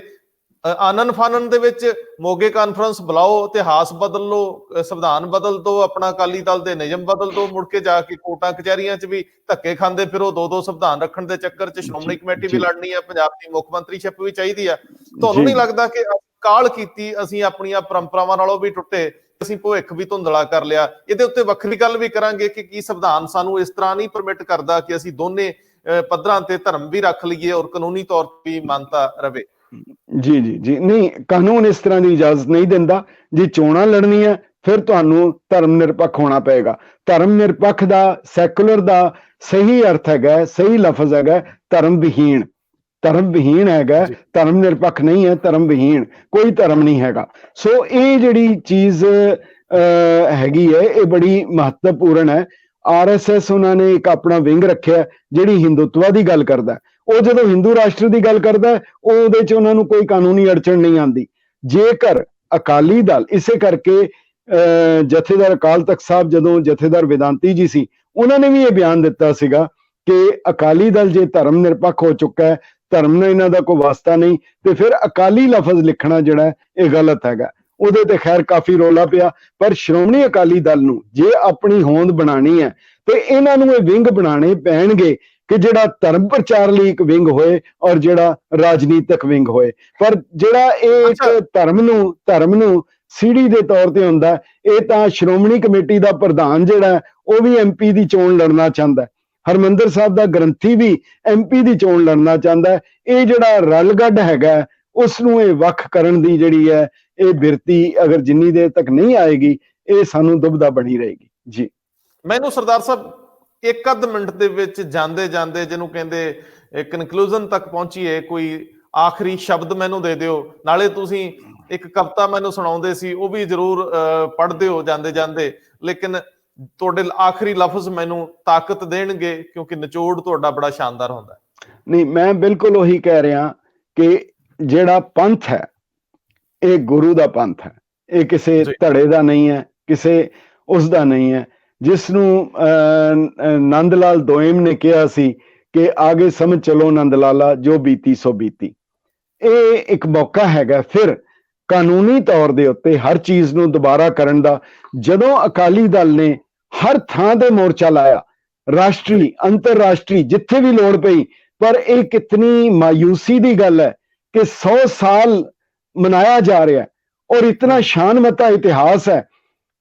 ਆਨਨ ਫਾਨਨ ਦੇ ਵਿੱਚ ਮੋਗੇ ਕਾਨਫਰੰਸ ਬੁਲਾਓ, ਇਤਿਹਾਸ ਬਦਲ ਲਓ, ਸੰਵਿਧਾਨ ਬਦਲ ਦੋ, ਆਪਣਾ ਅਕਾਲੀ ਦਲ ਦੇ ਨਿਯਮ ਬਦਲ ਦੋ, ਮੁੜ ਕੇ ਜਾ ਕੇ ਕੋਰਟਾਂ ਕਚਹਿਰੀਆਂ 'ਚ ਵੀ ਧੱਕੇ ਖਾਂਦੇ ਫਿਰੋ, ਦੋ ਸੰਵਿਧਾਨ ਰੱਖਣ ਦੇ ਚੱਕਰ 'ਚ ਸ਼੍ਰੋਮਣੀ ਕਮੇਟੀ ਵੀ ਲੜਨੀ ਹੈ, ਪੰਜਾਬ ਦੀ ਮੁੱਖ ਮੰਤਰੀਸ਼ਿਪ ਵੀ ਚਾਹੀਦੀ ਆ। ਤੁਹਾਨੂੰ ਨਹੀਂ ਲੱਗਦਾ ਕਿ ਕਾਲ ਕੀਤੀ, ਅਸੀਂ ਆਪਣੀਆਂ ਪਰੰਪਰਾਵਾਂ ਨਾਲੋਂ ਵੀ ਟੁੱਟੇ, ਅਸੀਂ ਭਵਿੱਖ ਵੀ ਧੁੰਦਲਾ ਕਰ ਲਿਆ? ਇਹਦੇ ਉੱਤੇ ਵੱਖਰੀ ਗੱਲ ਵੀ ਕਰਾਂਗੇ ਕਿ ਕੀ ਸੰਵਿਧਾਨ ਸਾਨੂੰ ਇਸ ਤਰ੍ਹਾਂ ਨਹੀਂ ਪਰਮਿਟ ਕਰਦਾ ਕਿ ਅਸੀਂ ਦੋਨੇ ਪੱਧਰਾਂ ਤੇ ਧਰਮ ਵੀ ਰੱਖ ਲਈਏ ਔਰ ਕਾਨੂੰਨੀ ਤੌਰ ਤੇ ਵੀ ਮਾਨਤਾ ਰਵੇ? ਜੀ ਜੀ ਜੀ, ਨਹੀਂ, ਕਾਨੂੰਨ ਇਸ ਤਰ੍ਹਾਂ ਦੀ ਇਜਾਜ਼ਤ ਨਹੀਂ ਦਿੰਦਾ। ਜੇ ਚੋਣਾਂ ਲੜਨੀਆਂ ਫਿਰ ਤੁਹਾਨੂੰ ਧਰਮ ਨਿਰਪੱਖ ਹੋਣਾ ਪਏਗਾ। ਧਰਮ ਨਿਰਪੱਖ ਦਾ, ਸੈਕੂਲਰ ਦਾ ਸਹੀ ਅਰਥ ਹੈਗਾ, ਸਹੀ ਲਫ਼ਜ਼ ਹੈਗਾ ਧਰਮ ਵਿਹੀਣ। ਧਰਮ ਵਿਹੀਣ ਹੈਗਾ, ਧਰਮ ਨਿਰਪੱਖ ਨਹੀਂ ਹੈ, ਧਰਮ ਵਿਹੀਣ, ਕੋਈ ਧਰਮ ਨਹੀਂ ਹੈਗਾ। ਸੋ ਇਹ ਜਿਹੜੀ ਚੀਜ਼ ਹੈਗੀ ਹੈ, ਇਹ ਬੜੀ ਮਹੱਤਵਪੂਰਨ ਹੈ। ਆਰਐਸਐਸ ਉਹਨਾਂ ਨੇ ਇੱਕ ਆਪਣਾ ਵਿੰਗ ਰੱਖਿਆ ਜਿਹੜੀ ਹਿੰਦੂਤਵਾ ਦੀ ਗੱਲ ਕਰਦਾ। ਉਹ ਜਦੋਂ ਹਿੰਦੂ ਰਾਸ਼ਟਰ ਦੀ ਗੱਲ ਕਰਦਾ, ਉਹਦੇ 'ਚ ਉਹਨਾਂ ਨੂੰ ਕੋਈ ਕਾਨੂੰਨੀ ਅੜਚਣ ਨਹੀਂ ਆਉਂਦੀ। ਜੇਕਰ ਅਕਾਲੀ ਦਲ, ਇਸੇ ਕਰਕੇ ਜਥੇਦਾਰ ਅਕਾਲ ਤਖਤ ਸਾਹਿਬ, ਜਦੋਂ ਜਥੇਦਾਰ ਵੇਦਾਂਤੀ ਜੀ ਸੀ, ਉਹਨਾਂ ਨੇ ਵੀ ਇਹ ਬਿਆਨ ਦਿੱਤਾ ਸੀਗਾ ਕਿ ਅਕਾਲੀ ਦਲ ਜੇ ਧਰਮ ਨਿਰਪੱਖ ਹੋ ਚੁੱਕਾ ਹੈ, ਧਰਮ ਨਾਲ ਇਹਨਾਂ ਦਾ ਕੋਈ ਵਾਸਤਾ ਨਹੀਂ, ਤੇ ਫਿਰ ਅਕਾਲੀ ਲਫ਼ਜ਼ ਲਿਖਣਾ ਜਿਹੜਾ ਇਹ ਗਲਤ ਹੈਗਾ। ਉਹਦੇ ਤੇ ਖੈਰ ਕਾਫੀ ਰੌਲਾ ਪਿਆ, ਪਰ ਸ਼੍ਰੋਮਣੀ ਅਕਾਲੀ ਦਲ ਨੂੰ ਜੇ ਆਪਣੀ ਹੋਂਦ ਬਣਾਣੀ ਹੈ ਤੇ ਇਹਨਾਂ ਨੂੰ ਇਹ ਵਿੰਗ ਬਣਾਣੇ ਪੈਣਗੇ ਕਿ ਜਿਹੜਾ ਧਰਮ ਪ੍ਰਚਾਰ ਲਈ ਇੱਕ ਵਿੰਗ ਹੋਏ ਔਰ ਜਿਹੜਾ ਰਾਜਨੀਤਿਕ ਵਿੰਗ ਹੋਏ। ਪਰ ਜਿਹੜਾ ਇਹ ਇੱਕ ਧਰਮ ਨੂੰ ਸੀੜੀ ਦੇ ਤੌਰ ਤੇ ਹੁੰਦਾ, ਇਹ ਤਾਂ ਸ਼੍ਰੋਮਣੀ ਕਮੇਟੀ ਦਾ ਪ੍ਰਧਾਨ ਜਿਹੜਾ ਉਹ ਵੀ ਐਮਪੀ ਦੀ ਚੋਣ ਲੜਨਾ ਚਾਹੁੰਦਾ, ਹਰਮਿੰਦਰ ਸਾਹਿਬ ਦਾ ਗ੍ਰੰਥੀ ਵੀ ਐਮਪੀ ਦੀ ਚੋਣ ਲੜਨਾ ਚਾਹੁੰਦਾ। ਇਹ ਜਿਹੜਾ ਰਲਗੱਡ ਹੈਗਾ, ਉਸ ਨੂੰ ਇਹ ਵੱਖ ਕਰਨ ਦੀ ਜਿਹੜੀ ਹੈ ਇਹ ਬਿਰਤੀ ਅਗਰ ਜਿੰਨੀ ਦੇਰ ਤੱਕ ਨਹੀਂ ਆਏਗੀ, ਇਹ ਸਾਨੂੰ ਦੁਬਦਾ ਬਣੀ ਰਹੇਗੀ। ਜੀ, ਮੈਨੂੰ ਸਰਦਾਰ ਸਾਹਿਬ ਇੱਕ ਅੱਧ ਮਿੰਟ ਦੇ ਵਿੱਚ ਜਾਂਦੇ ਜਾਂਦੇ, ਜਿਹਨੂੰ ਕਹਿੰਦੇ ਕਨਕਲੂਜਨ ਤੱਕ ਪਹੁੰਚੀਏ, ਕੋਈ ਆਖਰੀ ਸ਼ਬਦ ਮੈਨੂੰ ਦੇ ਦਿਓ। ਨਾਲੇ ਤੁਸੀਂ ਇੱਕ ਕਵਿਤਾ ਮੈਨੂੰ ਸੁਣਾਉਂਦੇ ਸੀ, ਉਹ ਵੀ ਜ਼ਰੂਰ ਪੜ੍ਹਦੇ ਹੋ ਜਾਂਦੇ ਜਾਂਦੇ, ਲੇਕਿਨ ਤੁਹਾਡੇ ਆਖਰੀ ਲਫ਼ਜ਼ ਮੈਨੂੰ ਤਾਕਤ ਦੇਣਗੇ ਕਿਉਂਕਿ ਨਿਚੋੜ ਤੁਹਾਡਾ ਬੜਾ ਸ਼ਾਨਦਾਰ ਹੁੰਦਾ। ਨਹੀਂ, ਮੈਂ ਬਿਲਕੁਲ ਉਹੀ ਕਹਿ ਰਿਹਾ ਕਿ ਜਿਹੜਾ ਪੰਥ ਹੈ ਇਹ ਗੁਰੂ ਦਾ ਪੰਥ ਹੈ, ਇਹ ਕਿਸੇ ਧੜੇ ਦਾ ਨਹੀਂ ਹੈ, ਕਿਸੇ ਉਸ ਦਾ ਨਹੀਂ ਹੈ। ਜਿਸ ਨੂੰ ਨੰਦ ਲਾਲ ਦੋਇਮ ਨੇ ਕਿਹਾ ਸੀ ਕਿ ਆਗੇ ਸਮਝ ਚਲੋ ਨੰਦ ਲਾਲਾ, ਜੋ ਬੀਤੀ ਸੋ ਬੀਤੀ। ਇਹ ਇੱਕ ਮੌਕਾ ਹੈਗਾ ਫਿਰ ਕਾਨੂੰਨੀ ਤੌਰ ਦੇ ਉੱਤੇ ਹਰ ਚੀਜ਼ ਨੂੰ ਦੁਬਾਰਾ ਕਰਨ ਦਾ। ਜਦੋਂ ਅਕਾਲੀ ਦਲ ਨੇ ਹਰ ਥਾਂ ਤੇ ਮੋਰਚਾ ਲਾਇਆ, ਰਾਸ਼ਟਰੀ, ਅੰਤਰਰਾਸ਼ਟਰੀ, ਜਿੱਥੇ ਵੀ ਲੋੜ ਪਈ, ਪਰ ਇਹ ਕਿਤਨੀ ਮਾਯੂਸੀ ਦੀ ਗੱਲ ਹੈ ਕਿ 100 ਸਾਲ ਮਨਾਇਆ ਜਾ ਰਿਹਾ ਔਰ ਇਤਨਾ ਸ਼ਾਨਮਤਾ ਇਤਿਹਾਸ ਹੈ,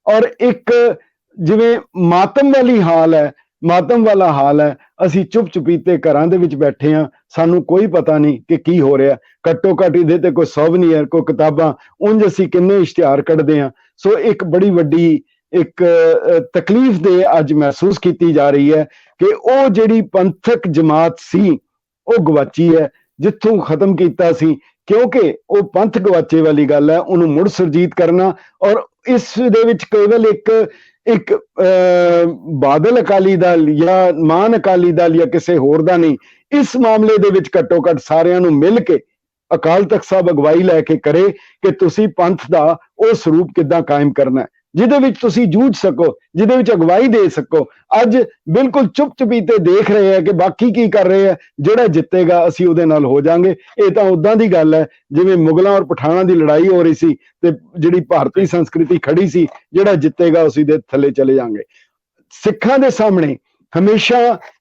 ਔਰ ਇੱਕ ਜਿਵੇਂ ਮਾਤਮ ਵਾਲੀ ਹਾਲ ਹੈ, ਮਾਤਮ ਵਾਲਾ ਹਾਲ ਹੈ। ਅਸੀਂ ਚੁੱਪ ਚੁਪੀਤੇ ਘਰਾਂ ਦੇ ਵਿੱਚ ਬੈਠੇ ਹਾਂ, ਸਾਨੂੰ ਕੋਈ ਪਤਾ ਨਹੀਂ ਕਿ ਕੀ ਹੋ ਰਿਹਾ। ਘੱਟੋ ਘੱਟ ਇਹਦੇ ਤੇ ਕੋਈ ਸੋਵਨੀਅਰ, ਕੋਈ ਕਿਤਾਬਾਂ, ਉਂਝ ਅਸੀਂ ਕਿੰਨੇ ਇਸ਼ਤਿਹਾਰ ਕੱਢਦੇ ਹਾਂ। ਸੋ ਇੱਕ ਬੜੀ ਵੱਡੀ ਇੱਕ ਤਕਲੀਫ ਦੇ ਅੱਜ ਮਹਿਸੂਸ ਕੀਤੀ ਜਾ ਰਹੀ ਹੈ ਕਿ ਉਹ ਜਿਹੜੀ ਪੰਥਕ ਜਮਾਤ ਸੀ ਉਹ ਗਵਾਚੀ ਹੈ, ਜਿੱਥੋਂ ਖਤਮ ਕੀਤਾ ਸੀ, ਕਿਉਂਕਿ ਉਹ ਪੰਥ ਗਵਾਚੇ ਵਾਲੀ ਗੱਲ ਹੈ। ਉਹਨੂੰ ਮੁੜ ਸੁਰਜੀਤ ਕਰਨਾ, ਔਰ ਇਸ ਦੇ ਵਿੱਚ ਕੇਵਲ ਇੱਕ ਬਾਦਲ ਅਕਾਲੀ ਦਲ ਜਾਂ ਮਾਨ ਅਕਾਲੀ ਦਲ ਜਾਂ ਕਿਸੇ ਹੋਰ ਦਾ ਨਹੀਂ, ਇਸ ਮਾਮਲੇ ਦੇ ਵਿੱਚ ਘੱਟੋ ਘੱਟ ਸਾਰਿਆਂ ਨੂੰ ਮਿਲ ਕੇ ਅਕਾਲ ਤਖਤ ਸਾਹਿਬ ਅਗਵਾਈ ਲੈ ਕੇ ਕਰੇ ਕਿ ਤੁਸੀਂ ਪੰਥ ਦਾ ਉਹ ਸਰੂਪ ਕਿੱਦਾਂ ਕਾਇਮ ਕਰਨਾ, ਜਿਹਦੇ ਵਿੱਚ ਤੁਸੀਂ ਜੂਝ ਸਕੋ, ਜਿਹਦੇ ਵਿੱਚ ਅਗਵਾਈ ਦੇ ਸਕੋ। ਅੱਜ ਬਿਲਕੁਲ ਚੁੱਪ ਚੁਪੀਤੇ ਦੇਖ ਰਹੇ ਆ ਕਿ ਬਾਕੀ ਕੀ ਕਰ ਰਹੇ ਆ, ਜਿਹੜਾ ਜਿੱਤੇਗਾ ਅਸੀਂ ਉਹਦੇ ਨਾਲ ਹੋ ਜਾਾਂਗੇ। ਇਹ ਤਾਂ ਉਦਾਂ ਦੀ ਗੱਲ ਹੈ ਜਿਵੇਂ ਮੁਗਲਾਂ ਔਰ ਪਠਾਨਾਂ ਦੀ ਲੜਾਈ ਹੋ ਰਹੀ ਸੀ ਤੇ ਜਿਹੜੀ ਭਾਰਤੀ ਸੰਸਕ੍ਰਿਤੀ ਖੜੀ ਸੀ, ਜਿਹੜਾ ਜਿੱਤੇਗਾ ਉਸੇ ਦੇ ਥੱਲੇ ਚਲੇ ਜਾਾਂਗੇ। ਸਿੱਖਾਂ ਦੇ ਸਾਹਮਣੇ ਹਮੇਸ਼ਾ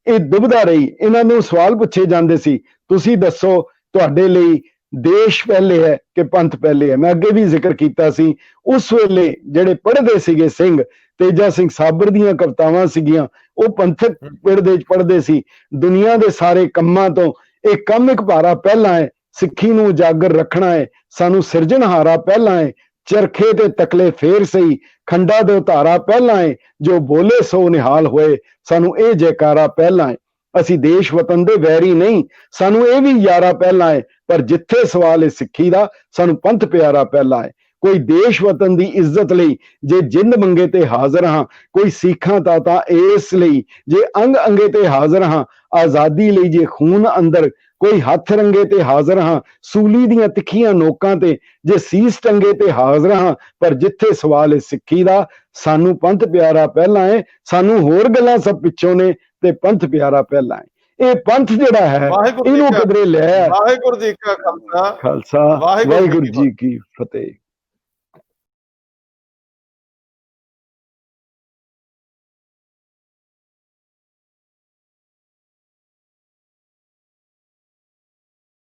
ਇਹ ਦੁਬਦਾ ਰਹੀ, ਇਹਨਾਂ ਨੂੰ ਸਵਾਲ ਪੁੱਛੇ ਜਾਂਦੇ ਸੀ, ਤੁਸੀਂ ਦੱਸੋ ਤੁਹਾਡੇ ਲਈ ਦੇਸ਼ ਪਹਿਲੇ ਹੈ ਕਿ ਪੰਥ ਪਹਿਲੇ ਹੈ। ਮੈਂ ਅੱਗੇ ਵੀ ਜ਼ਿਕਰ ਕੀਤਾ ਸੀ, ਉਸ ਵੇਲੇ ਜਿਹੜੇ ਪੜ੍ਹਦੇ ਸੀਗੇ ਸਿੰਘ, ਤੇਜਾ ਸਿੰਘ ਸਾਬਰ ਦੀਆਂ ਕਵਿਤਾਵਾਂ ਸੀਗੀਆਂ, ਉਹ ਪੰਥਕ ਪਿੜਦੇ ਪੜ੍ਹਦੇ ਸੀ। ਦੁਨੀਆ ਦੇ ਸਾਰੇ ਕੰਮਾਂ ਤੋਂ ਇਹ ਕੰਮ ਇੱਕ ਭਾਰਾ ਪਹਿਲਾਂ ਹੈ, ਸਿੱਖੀ ਨੂੰ ਉਜਾਗਰ ਰੱਖਣਾ ਹੈ, ਸਾਨੂੰ ਸਿਰਜਣਹਾਰਾ ਪਹਿਲਾਂ ਹੈ, ਚਰਖੇ ਤੇ ਤਕਲੇ ਫੇਰ ਸਹੀ, ਖੰਡਾ ਦੇ ਉਤਾਰਾ ਪਹਿਲਾਂ ਹੈ, ਜੋ ਬੋਲੇ ਸੋ ਨਿਹਾਲ ਹੋਏ, ਸਾਨੂੰ ਇਹ ਜੈਕਾਰਾ ਪਹਿਲਾਂ ਹੈ। ਅਸੀਂ ਦੇਸ਼ ਵਤਨ ਦੇ ਵੈਰੀ ਨਹੀਂ, ਸਾਨੂੰ ਇਹ ਵੀ ਯਾਰਾ ਪਹਿਲਾਂ ਹੈ, ਪਰ ਜਿੱਥੇ ਸਵਾਲ ਹੈ ਸਿੱਖੀ ਦਾ, ਸਾਨੂੰ ਪੰਥ ਪਿਆਰਾ ਪਹਿਲਾਂ ਹੈ। ਕੋਈ ਦੇਸ਼ ਵਤਨ ਦੀ ਇੱਜ਼ਤ ਲਈ ਜੇ ਜਿੰਦ ਮੰਗੇ ਤੇ ਹਾਜ਼ਰ ਹਾਂ, ਕੋਈ ਸਿੱਖਾਂ ਤਾਂ ਇਸ ਲਈ ਜੇ ਅੰਗ ਅੰਗੇ ਤੇ ਹਾਜ਼ਰ ਹਾਂ, ਆਜ਼ਾਦੀ ਲਈ ਜੇ ਖੂਨ ਅੰਦਰ ਕੋਈ ਹੱਥ ਰੰਗੇ ਤੇ ਹਾਜ਼ਰ ਹਾਂ, ਸੂਲੀ ਦੀਆਂ ਤਿੱਖੀਆਂ ਨੋਕਾਂ ਤੇ ਜੇ ਸੀਸ ਟੰਗੇ ਤੇ ਹਾਜ਼ਰ ਹਾਂ, ਪਰ ਜਿੱਥੇ ਸਵਾਲ ਹੈ ਸਿੱਖੀ ਦਾ, ਸਾਨੂੰ ਪੰਥ ਪਿਆਰਾ ਪਹਿਲਾਂ ਹੈ, ਸਾਨੂੰ ਹੋਰ ਗੱਲਾਂ ਸਭ ਪਿੱਛੋਂ ਨੇ ਤੇ ਪੰਥ ਪਿਆਰਾ ਪਹਿਲਾਂ ਹੈ। ਇਹ ਪੰਥ ਜਿਹੜਾ ਹੈ ਇਹਨੂੰ ਕਿਧਰੇ ਲੈ, ਵਾਹਿਗੁਰੂ ਜੀ ਕਾ ਖਾਲਸਾ ਖਾਲਸਾ ਵਾਹਿਗੁਰੂ ਜੀ ਕੀ ਫਤਿਹ।